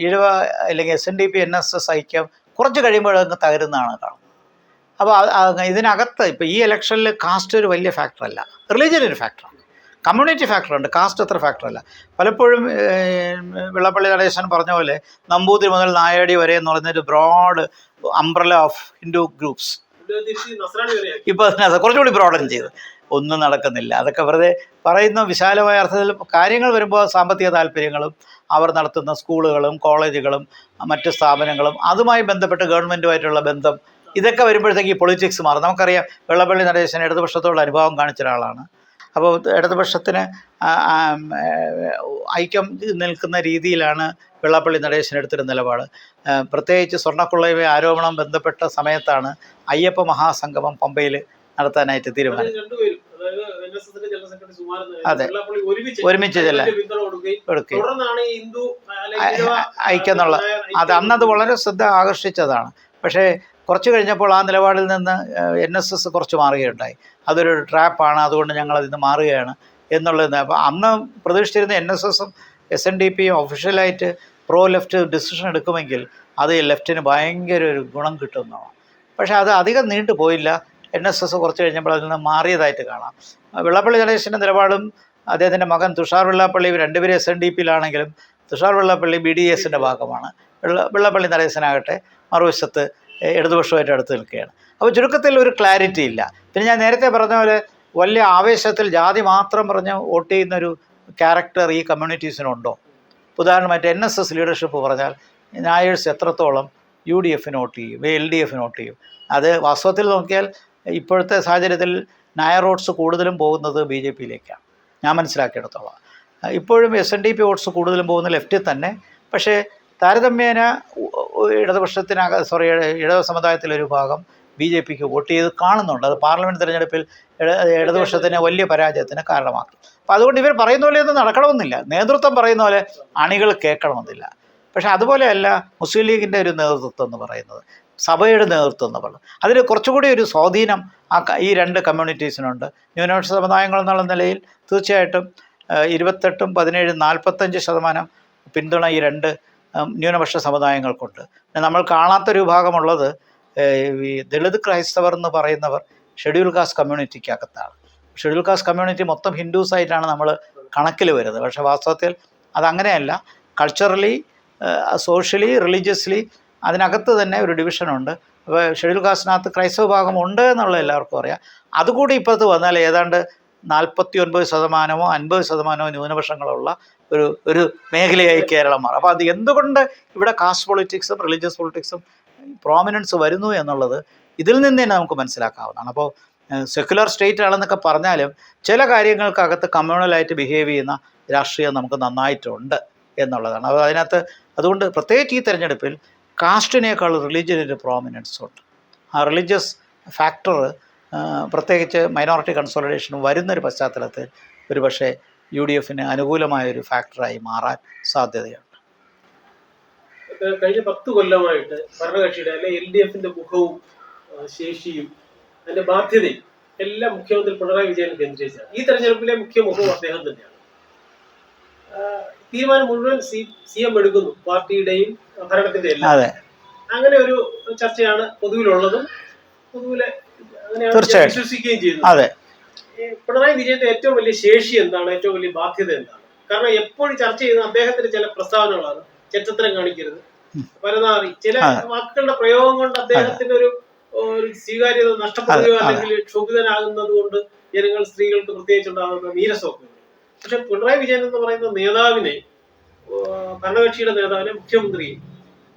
ഇഴവ അല്ലെങ്കിൽ SNDP NSS ഐക്യം കുറച്ച് കഴിയുമ്പോഴൊക്കെ തകരുന്നതാണ് കാണുന്നത്. അപ്പോൾ ഇതിനകത്ത് ഇപ്പോൾ ഈ ഇലക്ഷനിൽ കാസ്റ്റ് ഒരു വലിയ ഫാക്ടറല്ല, റിലീജിയൻ ഒരു ഫാക്ടറാണ്, കമ്മ്യൂണിറ്റി ഫാക്ടറുണ്ട്, കാസ്റ്റ് അത്ര ഫാക്ടറല്ല. പലപ്പോഴും വെള്ളപ്പള്ളി നടേശൻ പറഞ്ഞ പോലെ നമ്പൂതിരി മുതൽ നായാടി വരെ എന്ന് പറയുന്നൊരു broad umbrella of Hindu groups ഇപ്പോൾ അതിനകത്ത് കുറച്ചുകൂടി ബ്രോഡൻ ചെയ്ത് ഒന്നും നടക്കുന്നില്ല. അതൊക്കെ വെറുതെ പറയുന്ന വിശാലമായ അർത്ഥത്തിൽ കാര്യങ്ങൾ വരുമ്പോൾ സാമ്പത്തിക താല്പര്യങ്ങളും അവർ നടത്തുന്ന സ്കൂളുകളും കോളേജുകളും മറ്റ് സ്ഥാപനങ്ങളും അതുമായി ബന്ധപ്പെട്ട് ഗവൺമെൻറ്റുമായിട്ടുള്ള ബന്ധം ഇതൊക്കെ വരുമ്പോഴത്തേക്ക് ഈ പൊളിറ്റിക്സ് മാറും. നമുക്കറിയാം വെള്ളപ്പള്ളി നടേശൻ ഇടതുപക്ഷത്തോടുള്ള അനുഭവം കാണിച്ച ഒരാളാണ്. അപ്പോൾ ഇടതുപക്ഷത്തിന് ഐക്യം നിൽക്കുന്ന രീതിയിലാണ് വെള്ളാപ്പള്ളി നടേശൻ എടുത്തൊരു നിലപാട്. പ്രത്യേകിച്ച് സ്വർണ്ണക്കൊള്ളയുമായി ആരോപണം ബന്ധപ്പെട്ട സമയത്താണ് അയ്യപ്പ മഹാസംഗമം പമ്പയിൽ നടത്താനായിട്ട് തീരുമാനം. അതെ, ഒരുമിച്ച് ചെല്ലാൻ കൊടുക്കുകയും ഐക്യം എന്നുള്ള അന്നത് വളരെ ശ്രദ്ധ ആകർഷിച്ചതാണ്. പക്ഷേ കുറച്ച് കഴിഞ്ഞപ്പോൾ ആ നിലപാടിൽ നിന്ന് NSS കുറച്ച് മാറുകയുണ്ടായി. അതൊരു ട്രാപ്പാണ്, അതുകൊണ്ട് ഞങ്ങളതിൽ നിന്ന് മാറുകയാണ് എന്നുള്ളത്. അപ്പോൾ അന്ന് പ്രതീക്ഷിച്ചിരുന്ന NSS-ഉം SNDP-യും ഒഫീഷ്യലായിട്ട് പ്രോ ലെഫ്റ്റ് ഡിസിഷൻ എടുക്കുമെങ്കിൽ അത് ലെഫ്റ്റിന് ഭയങ്കര ഒരു ഗുണം കിട്ടുന്നതാണ്. പക്ഷേ അത് അധികം നീണ്ടു പോയില്ല. NSS കുറച്ച് കഴിഞ്ഞപ്പോൾ അതിൽ നിന്ന് മാറിയതായിട്ട് കാണാം. വെള്ളാപ്പള്ളി നടേശൻ്റെ നിലപാടും അദ്ദേഹത്തിൻ്റെ മകൻ തുഷാർ വെള്ളാപ്പള്ളി രണ്ടുപേരും SNDP-യിലാണെങ്കിലും തുഷാർ വെള്ളാപ്പള്ളി BDS-ൻ്റെ ഭാഗമാണ്. വെള്ളാപ്പള്ളി നടേശനാകട്ടെ മറുവശത്ത് ഇടതുപക്ഷമായിട്ട് അടുത്ത് നിൽക്കുകയാണ്. അപ്പോൾ ചുരുക്കത്തിൽ ഒരു ക്ലാരിറ്റി ഇല്ല. പിന്നെ ഞാൻ നേരത്തെ പറഞ്ഞ പോലെ വലിയ ആവേശത്തിൽ ജാതി മാത്രം പറഞ്ഞ് വോട്ട് ചെയ്യുന്നൊരു ക്യാരക്ടർ ഈ കമ്മ്യൂണിറ്റീസിനുണ്ടോ? ഉദാഹരണമായിട്ട് NSS ലീഡർഷിപ്പ് പറഞ്ഞാൽ നായേഴ്സ് എത്രത്തോളം UDF-ന് വോട്ട് ചെയ്യും, LDF-ന് വോട്ട് ചെയ്യും? അത് വാസ്തവത്തിൽ നോക്കിയാൽ ഇപ്പോഴത്തെ സാഹചര്യത്തിൽ നായർ വോട്ട്സ് കൂടുതലും പോകുന്നത് BJP-യിലേക്കാണ് ഞാൻ മനസ്സിലാക്കിയെടുത്തോളം. ഇപ്പോഴും SNDP വോട്ട്സ് കൂടുതലും പോകുന്ന ലെഫ്റ്റിൽ തന്നെ. പക്ഷേ താരതമ്യേന ഇടതു സമുദായത്തിലൊരു ഭാഗം BJP-ക്ക് വോട്ട് ചെയ്ത് കാണുന്നുണ്ട്. അത് പാർലമെൻറ്റ് തിരഞ്ഞെടുപ്പിൽ ഇടതുപക്ഷത്തിന് വലിയ പരാജയത്തിന് കാരണമാക്കി. അപ്പോൾ അതുകൊണ്ട് ഇവർ പറയുന്ന പോലെ ഒന്നും നടക്കണമെന്നില്ല, നേതൃത്വം പറയുന്ന പോലെ അണികൾ കേൾക്കണമെന്നില്ല. പക്ഷേ അതുപോലെയല്ല മുസ്ലിം ലീഗിൻ്റെ ഒരു നേതൃത്വം എന്ന് പറയുന്നത്, സഭയുടെ നേതൃത്വം എന്ന് പറയുന്നത്. അതിൽ കുറച്ചുകൂടി ഒരു സ്വാധീനം ഈ രണ്ട് കമ്മ്യൂണിറ്റീസിനുണ്ട്. ന്യൂനപക്ഷ സമുദായങ്ങൾ എന്നുള്ള നിലയിൽ തീർച്ചയായിട്ടും 28, 17, 45% പിന്തുണ ഈ രണ്ട് ന്യൂനപക്ഷ സമുദായങ്ങൾക്കുണ്ട്. നമ്മൾ കാണാത്തൊരു വിഭാഗമുള്ളത് ഈ ദളിത് ക്രൈസ്തവർ എന്ന് പറയുന്നവർ ഷെഡ്യൂൾ കാസ്റ്റ് കമ്മ്യൂണിറ്റിക്കകത്താണ്. ഷെഡ്യൂൾ കാസ്റ്റ് കമ്മ്യൂണിറ്റി മൊത്തം ഹിന്ദുസായിട്ടാണ് നമ്മൾ കണക്കിൽ വരുന്നത്. പക്ഷേ വാസ്തവത്തിൽ അതങ്ങനെയല്ല. കൾച്ചറലി, സോഷ്യലി, റിലീജിയസ്ലി അതിനകത്ത് തന്നെ ഒരു ഡിവിഷനുണ്ട്. അപ്പോൾ ഷെഡ്യൂൾ കാസ്റ്റിനകത്ത് ക്രൈസ്തവ ഭാഗം ഉണ്ട് എന്നുള്ളത് എല്ലാവർക്കും അറിയാം. അതുകൂടി ഇപ്പോഴത്ത് വന്നാൽ ഏതാണ്ട് 49%, 50% ന്യൂനപക്ഷങ്ങളുള്ള ഒരു മേഖലയായി കേരളം മാറും. അപ്പോൾ അത് എന്തുകൊണ്ട് ഇവിടെ കാസ്റ്റ് പൊളിറ്റിക്സും റിലീജിയസ് പൊളിറ്റിക്സും പ്രോമിനൻസ് വരുന്നു എന്നുള്ളത് ഇതിൽ നിന്ന് തന്നെ നമുക്ക് മനസ്സിലാക്കാവുന്നതാണ്. അപ്പോൾ സെക്യുലർ സ്റ്റേറ്റ് ആണെന്നൊക്കെ പറഞ്ഞാലും ചില കാര്യങ്ങൾക്കകത്ത് കമ്മ്യൂണലായിട്ട് ബിഹേവ് ചെയ്യുന്ന രാഷ്ട്രീയം നമുക്ക് നന്നായിട്ടുണ്ട് എന്നുള്ളതാണ്. അപ്പോൾ അതിനകത്ത് അതുകൊണ്ട് പ്രത്യേകിച്ച് ഈ തെരഞ്ഞെടുപ്പിൽ കാസ്റ്റിനേക്കാൾ റിലീജിയനൊരു പ്രോമിനൻസ് ഉണ്ട്. ആ റിലീജിയസ് ഫാക്ടർ പ്രത്യേകിച്ച് മൈനോറിറ്റി കൺസോളിഡേഷൻ വരുന്നൊരു പശ്ചാത്തലത്തിൽ ഒരുപക്ഷെ UDFന് അനുകൂലമായൊരു ഫാക്ടറായി മാറാൻ സാധ്യതയുണ്ട്. കഴിഞ്ഞ 10 കൊല്ലമായിട്ട് ഭരണകക്ഷിയുടെ അല്ലെ LDFന്റെ മുഖവും ശേഷിയും അതിന്റെ ബാധ്യതയും എല്ലാം മുഖ്യമന്ത്രി പിണറായി വിജയൻ കേന്ദ്രീകരിച്ചാണ്. ഈ തെരഞ്ഞെടുപ്പിലെ മുഖ്യ മുഖവും അദ്ദേഹം തന്നെയാണ്. തീരുമാനം മുഴുവൻ CM എടുക്കുന്നു, പാർട്ടിയുടെയും ഭരണത്തിന്റെ എല്ലാം. അങ്ങനെ ഒരു ചർച്ചയാണ് പൊതുവിലുള്ളതും പൊതുവിലെ അങ്ങനെയാണ് വിശ്വസിക്കുകയും ചെയ്യുന്നത്. പിണറായി വിജയന്റെ ഏറ്റവും വലിയ ശേഷി എന്താണ്, ഏറ്റവും വലിയ ബാധ്യത എന്താണ്? കാരണം എപ്പോഴും ചർച്ച ചെയ്യുന്ന അദ്ദേഹത്തിന്റെ ചില പ്രസ്താവനകളാണ്. ചെറ്റത്തരം കാണിക്കരുത്, പരനാറി, ചില വാക്കുകളുടെ പ്രയോഗം കൊണ്ട് അദ്ദേഹത്തിന്റെ ഒരു സ്വീകാര്യത നഷ്ടപ്പെടുകയോ അല്ലെങ്കിൽ ക്ഷുഭിതനാകുന്നത് കൊണ്ട് ജനങ്ങൾ, സ്ത്രീകൾക്ക് പ്രത്യേകിച്ച് ഉണ്ടാകുന്ന നീരസമൊക്കെ. പക്ഷെ പിണറായി വിജയൻ എന്ന് പറയുന്ന നേതാവിനെ, ഭരണകക്ഷിയുടെ നേതാവിനെ, മുഖ്യമന്ത്രിയെ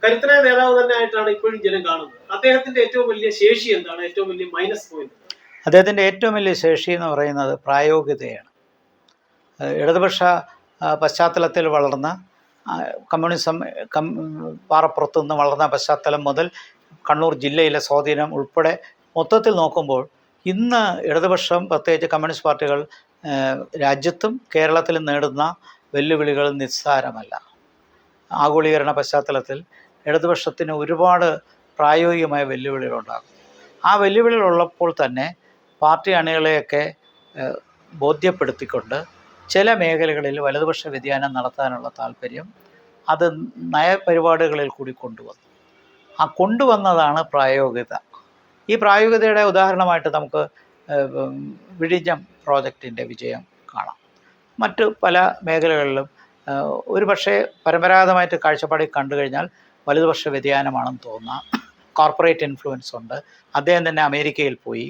കരുത്തനായ നേതാവ് തന്നെ ആയിട്ടാണ് ഇപ്പോഴും ജനം കാണുന്നത്. അദ്ദേഹത്തിന്റെ ഏറ്റവും വലിയ ശേഷി എന്താണ്, ഏറ്റവും വലിയ മൈനസ് പോയിന്റ്? അദ്ദേഹത്തിൻ്റെ ഏറ്റവും വലിയ ശേഷി എന്ന് പറയുന്നത് പ്രായോഗികതയാണ്. ഇടതുപക്ഷ പശ്ചാത്തലത്തിൽ വളർന്ന, കമ്മ്യൂണിസം പാറപ്പുറത്തു നിന്ന് വളർന്ന പശ്ചാത്തലം മുതൽ കണ്ണൂർ ജില്ലയിലെ സ്വാധീനം ഉൾപ്പെടെ മൊത്തത്തിൽ നോക്കുമ്പോൾ ഇന്ന് ഇടതുപക്ഷം, പ്രത്യേകിച്ച് കമ്മ്യൂണിസ്റ്റ് പാർട്ടികൾ രാജ്യത്തും കേരളത്തിലും നേടുന്ന വെല്ലുവിളികൾ നിസ്സാരമല്ല. ആഗോളീകരണ പശ്ചാത്തലത്തിൽ ഇടതുപക്ഷത്തിന് ഒരുപാട് പ്രായോഗികമായ വെല്ലുവിളികളുണ്ടാകും. ആ വെല്ലുവിളികളുള്ളപ്പോൾ തന്നെ പാർട്ടി അണികളെയൊക്കെ ബോധ്യപ്പെടുത്തിക്കൊണ്ട് ചില മേഖലകളിൽ വലതുപക്ഷ വ്യതിയാനം നടത്താനുള്ള താല്പര്യം അത് നയപരിപാടികളിൽ കൂടി കൊണ്ടുവന്നു. ആ കൊണ്ടുവന്നതാണ് പ്രായോഗികത. ഈ പ്രായോഗികതയുടെ ഉദാഹരണമായിട്ട് നമുക്ക് വിഴിഞ്ഞം പ്രോജക്റ്റിൻ്റെ വിജയം കാണാം. മറ്റ് പല മേഖലകളിലും ഒരുപക്ഷെ പരമ്പരാഗതമായിട്ട് കാഴ്ചപ്പാടിൽ കണ്ടു കഴിഞ്ഞാൽ വലതുപക്ഷ വ്യതിയാനമാണെന്ന് തോന്നുന്ന കോർപ്പറേറ്റ് ഇൻഫ്ലുവൻസ് ഉണ്ട്. അദ്ദേഹം തന്നെ അമേരിക്കയിൽ പോയി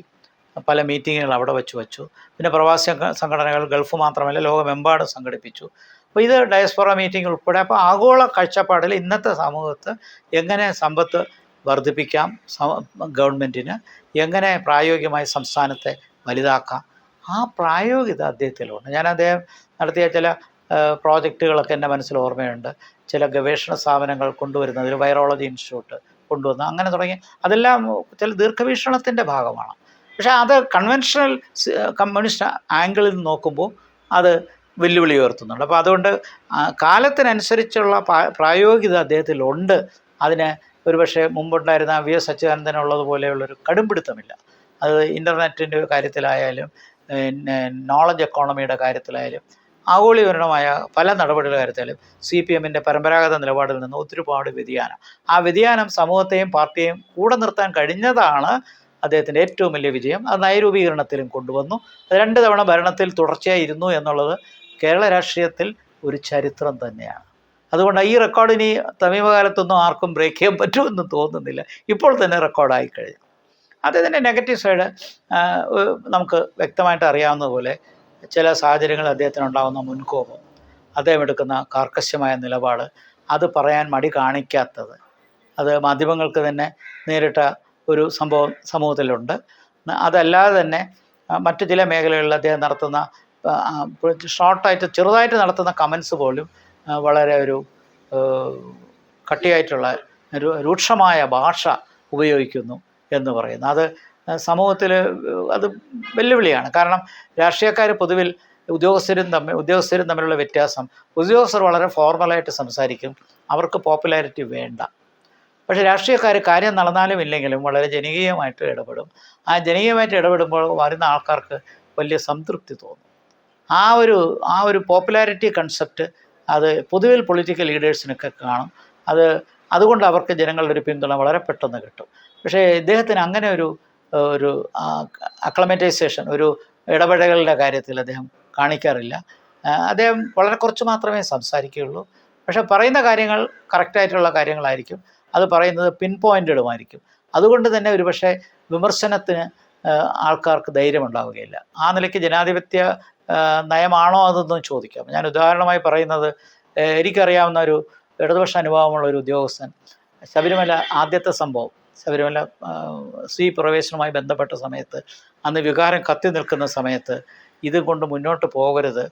പല മീറ്റിങ്ങുകൾ അവിടെ വെച്ചു. പിന്നെ പ്രവാസി സംഘടനകൾ ഗൾഫ് മാത്രമല്ല ലോകമെമ്പാടും സംഘടിപ്പിച്ചു. അപ്പോൾ ഇത് ഡയസ്പൊറ മീറ്റിംഗ് ഉൾപ്പെടെ. അപ്പോൾ ആഗോള കാഴ്ചപ്പാടിൽ ഇന്നത്തെ സമൂഹത്ത് എങ്ങനെ സമ്പത്ത് വർദ്ധിപ്പിക്കാം, ഗവൺമെൻറ്റിന് എങ്ങനെ പ്രായോഗികമായി സംസ്ഥാനത്തെ വലുതാക്കാം, ആ പ്രായോഗികത അദ്ദേഹത്തിലുണ്ട്. ഞാൻ അദ്ദേഹം നടത്തിയ ചില പ്രോജക്റ്റുകളൊക്കെ എൻ്റെ മനസ്സിൽ ഓർമ്മയുണ്ട്. ചില ഗവേഷണ സ്ഥാപനങ്ങൾ കൊണ്ടുവരുന്നതിൽ വൈറോളജി ഇൻസ്റ്റിറ്റ്യൂട്ട് കൊണ്ടുവന്ന് അങ്ങനെ തുടങ്ങി അതെല്ലാം ചില ദീർഘവീക്ഷണത്തിൻ്റെ ഭാഗമാണ്. പക്ഷേ അത് കൺവെൻഷണൽ കമ്മ്യൂണിസ്റ്റ് ആംഗിളിൽ നിന്ന് നോക്കുമ്പോൾ അത് വെല്ലുവിളി ഉയർത്തുന്നുണ്ട്. അപ്പോൾ അതുകൊണ്ട് കാലത്തിനനുസരിച്ചുള്ള പ്രായോഗികത അദ്ദേഹത്തിലുണ്ട്. അതിന് ഒരുപക്ഷെ മുമ്പുണ്ടായിരുന്ന VS അച്യുതാനന്ദനുള്ളതുപോലെയുള്ളൊരു കടുംപിടുത്തമില്ല. അത് ഇൻ്റർനെറ്റിൻ്റെ കാര്യത്തിലായാലും നോളജ് എക്കോണമിയുടെ കാര്യത്തിലായാലും ആഗോളീകരണമായ പല നടപടികളുടെ കാര്യത്തിലും CPMൻ്റെ പരമ്പരാഗത നിലപാടിൽ നിന്ന് ഒരുപാട് വ്യതിയാനം. ആ വ്യതിയാനം സമൂഹത്തെയും പാർട്ടിയെയും കൂടെ നിർത്താൻ കഴിഞ്ഞതാണ് അദ്ദേഹത്തിൻ്റെ ഏറ്റവും വലിയ വിജയം. അത് നയരൂപീകരണത്തിലും കൊണ്ടുവന്നു. 2 തവണ ഭരണത്തിൽ തുടർച്ചയായി ഇരുന്നു എന്നുള്ളത് കേരള രാഷ്ട്രീയത്തിൽ ഒരു ചരിത്രം തന്നെയാണ്. അതുകൊണ്ട് ഈ റെക്കോർഡിനി സമീപകാലത്തൊന്നും ആർക്കും ബ്രേക്ക് ചെയ്യാൻ പറ്റുമെന്ന് തോന്നുന്നില്ല. ഇപ്പോൾ തന്നെ റെക്കോർഡായി കഴിഞ്ഞു. അദ്ദേഹത്തിൻ്റെ നെഗറ്റീവ് സൈഡ് നമുക്ക് വ്യക്തമായിട്ട് അറിയാവുന്നതുപോലെ ചില സാഹചര്യങ്ങളിൽ അദ്ദേഹത്തിനുണ്ടാകുന്ന മുൻകോപം, അദ്ദേഹം എടുക്കുന്ന കാർക്കശ്യമായ നിലപാട്, അത് പറയാൻ മടി കാണിക്കാത്തത്, അത് മാധ്യമങ്ങൾക്ക് തന്നെ നേരിട്ട ഒരു സംഭവം സമൂഹത്തിലുണ്ട്. അതല്ലാതെ തന്നെ മറ്റു ചില മേഖലകളിൽ അദ്ദേഹം നടത്തുന്ന ഷോർട്ടായിട്ട് ചെറുതായിട്ട് നടത്തുന്ന കമൻസ് പോലും വളരെ ഒരു കട്ടിയായിട്ടുള്ള രൂക്ഷമായ ഭാഷ ഉപയോഗിക്കുന്നു എന്ന് പറയുന്നു. അത് സമൂഹത്തിൽ അത് വെല്ലുവിളിയാണ്. കാരണം രാഷ്ട്രീയക്കാർ പൊതുവിൽ ഉദ്യോഗസ്ഥരും തമ്മിലുള്ള വ്യത്യാസം, ഉദ്യോഗസ്ഥർ വളരെ ഫോർമലായിട്ട് സംസാരിക്കും, അവർക്ക് പോപ്പുലാരിറ്റി വേണ്ട. പക്ഷേ രാഷ്ട്രീയക്കാർ കാര്യം നടന്നാലും ഇല്ലെങ്കിലും വളരെ ജനകീയമായിട്ട് ഇടപെടും. ആ ജനകീയമായിട്ട് ഇടപെടുമ്പോൾ വരുന്ന ആൾക്കാർക്ക് വലിയ സംതൃപ്തി തോന്നും. ആ ഒരു പോപ്പുലാരിറ്റി കൺസെപ്റ്റ് അത് പൊതുവിൽ പൊളിറ്റിക്കൽ ലീഡേഴ്സിനൊക്കെ കാണും. അതുകൊണ്ട് അവർക്ക് ജനങ്ങളുടെ ഒരു പിന്തുണ വളരെ പെട്ടെന്ന് കിട്ടും. പക്ഷേ ഇദ്ദേഹത്തിന് അങ്ങനെ ഒരു അക്ലമറ്റൈസേഷൻ, ഒരു ഇടപെടലുകളുടെ കാര്യത്തിൽ അദ്ദേഹം കാണിക്കാറില്ല. അദ്ദേഹം വളരെ കുറച്ച് മാത്രമേ സംസാരിക്കുകയുള്ളൂ. പക്ഷേ പറയുന്ന കാര്യങ്ങൾ കറക്റ്റായിട്ടുള്ള കാര്യങ്ങളായിരിക്കും. അത് പറയുന്നത് പിൻ പോയിൻറ്റഡുമായിരിക്കും. അതുകൊണ്ട് തന്നെ ഒരുപക്ഷെ വിമർശനത്തിന് ആൾക്കാർക്ക് ധൈര്യമുണ്ടാവുകയില്ല. ആ നിലയ്ക്ക് ജനാധിപത്യ നയമാണോ അതൊന്നും ചോദിക്കാം. ഞാൻ ഉദാഹരണമായി പറയുന്നത്, എനിക്കറിയാവുന്ന ഒരു ഇടതുപക്ഷ അനുഭവമുള്ള ഒരു ഉദ്യോഗസ്ഥൻ ശബരിമല ആദ്യത്തെ സംഭവം, ശബരിമല സ്ത്രീ പ്രവേശനവുമായി ബന്ധപ്പെട്ട സമയത്ത്, അന്ന് വികാരം കത്തി നിൽക്കുന്ന സമയത്ത്, ഇത് കൊണ്ട് മുന്നോട്ട് പോകരുത്,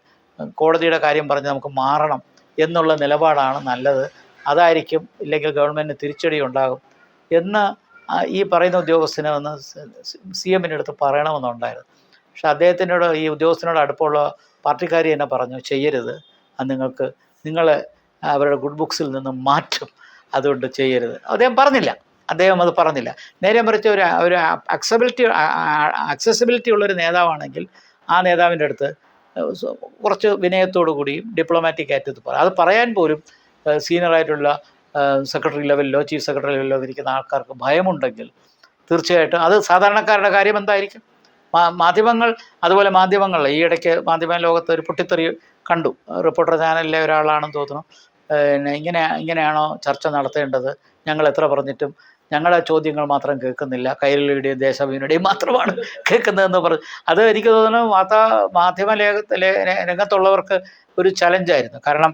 കോടതിയുടെ കാര്യം പറഞ്ഞ് നമുക്ക് മാറണം എന്നുള്ള നിലപാടാണ് നല്ലത്. അതായിരിക്കും, ഇല്ലെങ്കിൽ ഗവൺമെൻറ്റിന് തിരിച്ചടി ഉണ്ടാകും എന്ന് ഈ പറയുന്ന ഉദ്യോഗസ്ഥനെ ഒന്ന് CM-ൻ്റെ അടുത്ത് പറയണമെന്നുണ്ടായിരുന്നു. പക്ഷെ അദ്ദേഹത്തിനോട്, ഈ ഉദ്യോഗസ്ഥനോട് അടുപ്പമുള്ള പാർട്ടിക്കാരി എന്നെ പറഞ്ഞു, ചെയ്യരുത്, അത് നിങ്ങളെ അവരുടെ ഗുഡ് ബുക്സിൽ നിന്ന് മാറ്റും, അതുകൊണ്ട് ചെയ്യരുത്. അദ്ദേഹം അത് പറഞ്ഞില്ല. നേരെ മറിച്ച് ഒരു അക്സസിബിലിറ്റി ഉള്ളൊരു നേതാവാണെങ്കിൽ ആ നേതാവിൻ്റെ അടുത്ത് കുറച്ച് വിനയത്തോടു കൂടിയും ഡിപ്ലോമാറ്റിക്കായിട്ട് ഇത് പറയാം. അത് പറയാൻ പോലും സീനിയറായിട്ടുള്ള സെക്രട്ടറി ലെവലിലോ ചീഫ് സെക്രട്ടറി ലെവലിലോ ഇരിക്കുന്ന ആൾക്കാർക്ക് ഭയമുണ്ടെങ്കിൽ തീർച്ചയായിട്ടും അത് സാധാരണക്കാരുടെ കാര്യം എന്തായിരിക്കും? മാധ്യമങ്ങൾ ഈ ഇടയ്ക്ക് മാധ്യമ ലോകത്ത് ഒരു പൊട്ടിത്തെറി കണ്ടു. റിപ്പോർട്ടർ ചാനലിലെ ഒരാളാണെന്ന് തോന്നുന്നു, ഇങ്ങനെയാണോ ചർച്ച നടത്തേണ്ടത്, ഞങ്ങൾ എത്ര പറഞ്ഞിട്ടും ഞങ്ങളുടെ ചോദ്യങ്ങൾ മാത്രം കേൾക്കുന്നില്ല, കൈരളിയുടെയും ദേശാഭിമാനിയുടെയും മാത്രമാണ് കേൾക്കുന്നതെന്ന് പറഞ്ഞു. അത് എനിക്ക് തോന്നുന്നു മാധ്യമ രംഗത്തുള്ളവർക്ക് ഒരു ചലഞ്ചായിരുന്നു. കാരണം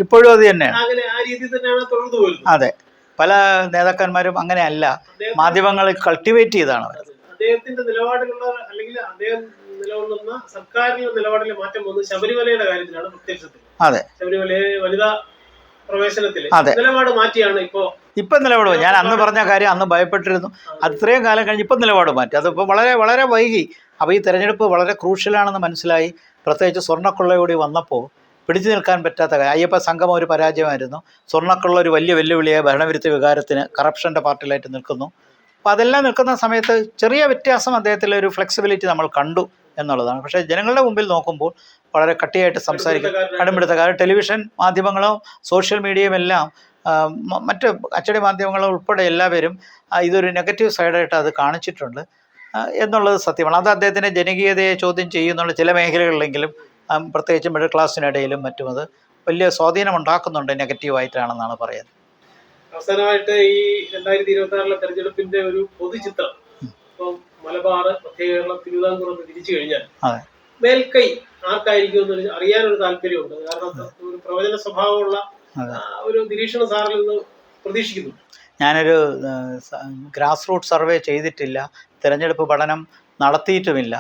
ഇപ്പോഴും അത് തന്നെയാണ്. അതെ, പല നേതാക്കന്മാരും അങ്ങനെയല്ല, മാധ്യമങ്ങൾ കൾട്ടിവേറ്റ് ചെയ്താണ് അദ്ദേഹത്തിന്റെ നിലപാടിലുള്ള, അല്ലെങ്കിൽ അദ്ദേഹം നിലകൊള്ളുന്ന സർക്കാരിന്റെ നിലപാടിലെ മാറ്റം വന്നത് ശബരിമലയുടെ കാര്യത്തിലാണ് പ്രത്യക്ഷത്തിൽ. അതെ, ശബരിമലയെ വനിതാ പ്രവേശനത്തില് നിലപാട് മാറ്റിയാണ് ഇപ്പൊ നിലപാട്. ഞാൻ അന്ന് പറഞ്ഞ കാര്യം അന്ന് ഭയപ്പെട്ടിരുന്നു, അത്രയും കാലം കഴിഞ്ഞ് ഇപ്പം നിലപാട് മാറ്റി. അതിപ്പോൾ വളരെ വളരെ വൈകി. അപ്പോൾ ഈ തെരഞ്ഞെടുപ്പ് വളരെ ക്രൂഷ്യലാണെന്ന് മനസ്സിലായി. പ്രത്യേകിച്ച് സ്വർണ്ണക്കൊള്ളയോടി വന്നപ്പോൾ പിടിച്ചു നിൽക്കാൻ പറ്റാത്ത കാര്യം. അയ്യപ്പ സംഗമം ഒരു പരാജയമായിരുന്നു. സ്വർണ്ണക്കൊള്ള ഒരു വലിയ വെല്ലുവിളിയായ ഭരണവിരുദ്ധ വികാരത്തിന്, കറപ്ഷൻ്റെ പാർട്ടിയിലായിട്ട് നിൽക്കുന്നു. അപ്പോൾ അതെല്ലാം നിൽക്കുന്ന സമയത്ത് ചെറിയ വ്യത്യാസം, അദ്ദേഹത്തിലെ ഒരു ഫ്ലെക്സിബിലിറ്റി നമ്മൾ കണ്ടു എന്നുള്ളതാണ്. പക്ഷേ ജനങ്ങളുടെ മുമ്പിൽ നോക്കുമ്പോൾ വളരെ കട്ടിയായിട്ട് സംസാരിക്കും, കടുംപിടുത്തക്കാർ. ടെലിവിഷൻ മാധ്യമങ്ങളോ സോഷ്യൽ മീഡിയയും എല്ലാം, മറ്റ് അച്ചടി മാധ്യമങ്ങളോ ഉൾപ്പെടെ എല്ലാവരും ഇതൊരു നെഗറ്റീവ് സൈഡായിട്ട് അത് കാണിച്ചിട്ടുണ്ട് എന്നുള്ളത് സത്യമാണ്. അത് അദ്ദേഹത്തിൻ്റെ ജനകീയതയെ ചോദ്യം ചെയ്യുന്നുള്ള ചില മേഖലകളിലെങ്കിലും, പ്രത്യേകിച്ച് മിഡിൽ ക്ലാസ്സിനിടയിലും മറ്റും അത് വലിയ സ്വാധീനം ഉണ്ടാക്കുന്നുണ്ട്, നെഗറ്റീവായിട്ടാണെന്നാണ് പറയുന്നത്. അവസാനമായിട്ട് ഈ 2026 തെരഞ്ഞെടുപ്പിന്റെ ഒരു പൊതുചിത്രം, ഇപ്പം മലബാർ, മധ്യ കേരളം, തിരുവിതാംകൂർ എന്ന് തിരിച്ചു കഴിഞ്ഞാൽ മേൽക്കൈ ആർക്കായിരിക്കും എന്ന് അറിയാനൊരു താല്പര്യമുണ്ട്. കാരണം ഒരു പ്രവചന സ്വഭാവമുള്ള ഒരു നിരീക്ഷണ സാറിൽ നിന്ന് പ്രതീക്ഷിക്കുന്നു. ഞാനൊരു ഗ്രാസ് റൂട്ട് സർവേ ചെയ്തിട്ടില്ല, തിരഞ്ഞെടുപ്പ് പഠനം നടത്തിയിട്ടുമില്ല.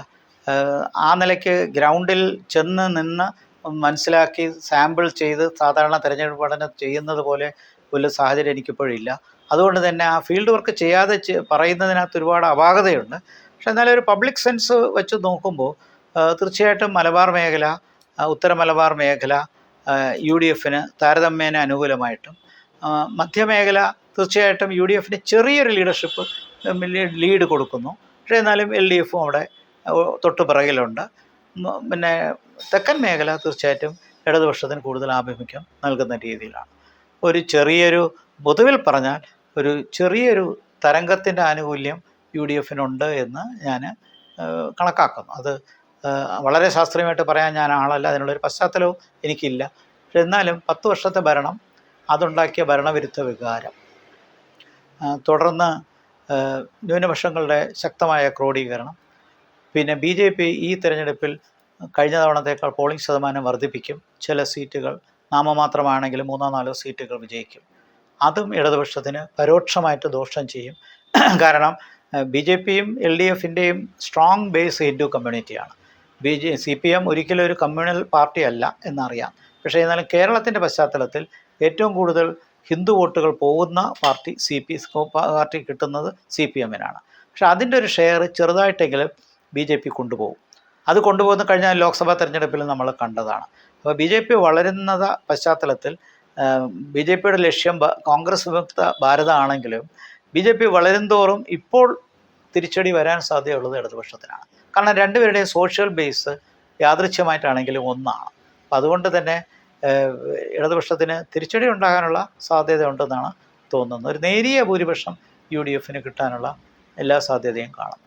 ആ നിലയ്ക്ക് ഗ്രൗണ്ടിൽ ചെന്ന് നിന്ന് മനസ്സിലാക്കി സാമ്പിൾ ചെയ്ത് സാധാരണ തിരഞ്ഞെടുപ്പ് പഠനം ചെയ്യുന്നത് പോലെ ഒരു സാഹചര്യം എനിക്കിപ്പോഴില്ല. അതുകൊണ്ട് തന്നെ ആ ഫീൽഡ് വർക്ക് ചെയ്യാതെ പറയുന്നതിനകത്ത് ഒരുപാട് അപാകതയുണ്ട്. പക്ഷെ എന്നാലും ഒരു പബ്ലിക് സെൻസ് വെച്ച് നോക്കുമ്പോൾ തീർച്ചയായിട്ടും മലബാർ മേഖല, ഉത്തര മലബാർ മേഖല UDF-ന് താരതമ്യേന അനുകൂലമായിട്ടും, മധ്യമേഖല തീർച്ചയായിട്ടും UDF-ന് ചെറിയൊരു ലീഡ് കൊടുക്കുന്നു. പക്ഷേ എന്നാലും LDF-ഉം അവിടെ തൊട്ട് പിറകിലുണ്ട്. പിന്നെ തെക്കൻ മേഖല തീർച്ചയായിട്ടും ഇടതുപക്ഷത്തിന് കൂടുതൽ ആഭിമുഖ്യം നൽകുന്ന രീതിയിലാണ്. ഒരു ചെറിയൊരു, പൊതുവിൽ പറഞ്ഞാൽ ഒരു ചെറിയൊരു തരംഗത്തിൻ്റെ ആനുകൂല്യം UDF-നുണ്ട് എന്ന് ഞാൻ കണക്കാക്കുന്നു. അത് വളരെ ശാസ്ത്രീയമായിട്ട് പറയാൻ ഞാൻ ആളല്ല, അതിനുള്ളൊരു പശ്ചാത്തലവും എനിക്കില്ല. പക്ഷെ എന്നാലും 10 വർഷത്തെ ഭരണം, അതുണ്ടാക്കിയ ഭരണവിരുദ്ധ വികാരം, തുടർന്ന് ന്യൂനപക്ഷങ്ങളുടെ ശക്തമായ ക്രോഡീകരണം, പിന്നെ BJP ഈ തിരഞ്ഞെടുപ്പിൽ കഴിഞ്ഞ തവണത്തേക്കാൾ പോളിംഗ് ശതമാനം വർദ്ധിപ്പിക്കും. ചില സീറ്റുകൾ നാമമാത്രമാണെങ്കിലും 3-4 സീറ്റുകൾ വിജയിക്കും. അതും ഇടതുപക്ഷത്തിന് പരോക്ഷമായിട്ട് ദോഷം ചെയ്യും. കാരണം BJP-യും LDF-ൻ്റെയും സ്ട്രോങ് ബേസ് ഹിന്ദു കമ്മ്യൂണിറ്റിയാണ്. CPM ഒരിക്കലും ഒരു കമ്മ്യൂണൽ പാർട്ടി അല്ല എന്നറിയാം. പക്ഷേ എന്നാലും കേരളത്തിൻ്റെ പശ്ചാത്തലത്തിൽ ഏറ്റവും കൂടുതൽ ഹിന്ദു വോട്ടുകൾ പോകുന്ന പാർട്ടി പാർട്ടി കിട്ടുന്നത് CPM-നാണ്. പക്ഷേ അതിൻ്റെ ഒരു ഷെയർ ചെറുതായിട്ടെങ്കിലും BJP കൊണ്ടുപോകും. അത് കൊണ്ടുപോകുന്ന കഴിഞ്ഞ ലോക്സഭാ തെരഞ്ഞെടുപ്പിൽ നമ്മൾ കണ്ടതാണ്. അപ്പോൾ BJP വളരുന്ന പശ്ചാത്തലത്തിൽ BJP-യുടെ ലക്ഷ്യം കോൺഗ്രസ് വിമുക്ത ഭാരതമാണെങ്കിലും BJP വളരുന്തോറും ഇപ്പോൾ തിരിച്ചടി വരാൻ സാധ്യതയുള്ളത് ഇടതുപക്ഷത്തിനാണ്. കാരണം രണ്ടുപേരുടെയും സോഷ്യൽ ബേസ് യാദൃച്ഛ്യമായിട്ടാണെങ്കിലും ഒന്നാണ്. അപ്പം അതുകൊണ്ട് തന്നെ ഇടതുപക്ഷത്തിന് തിരിച്ചടി ഉണ്ടാകാനുള്ള സാധ്യത ഉണ്ടെന്നാണ് തോന്നുന്നത്. ഒരു നേരിയ ഭൂരിപക്ഷം UDF-ന് കിട്ടാനുള്ള എല്ലാ സാധ്യതയും കാണുന്നു.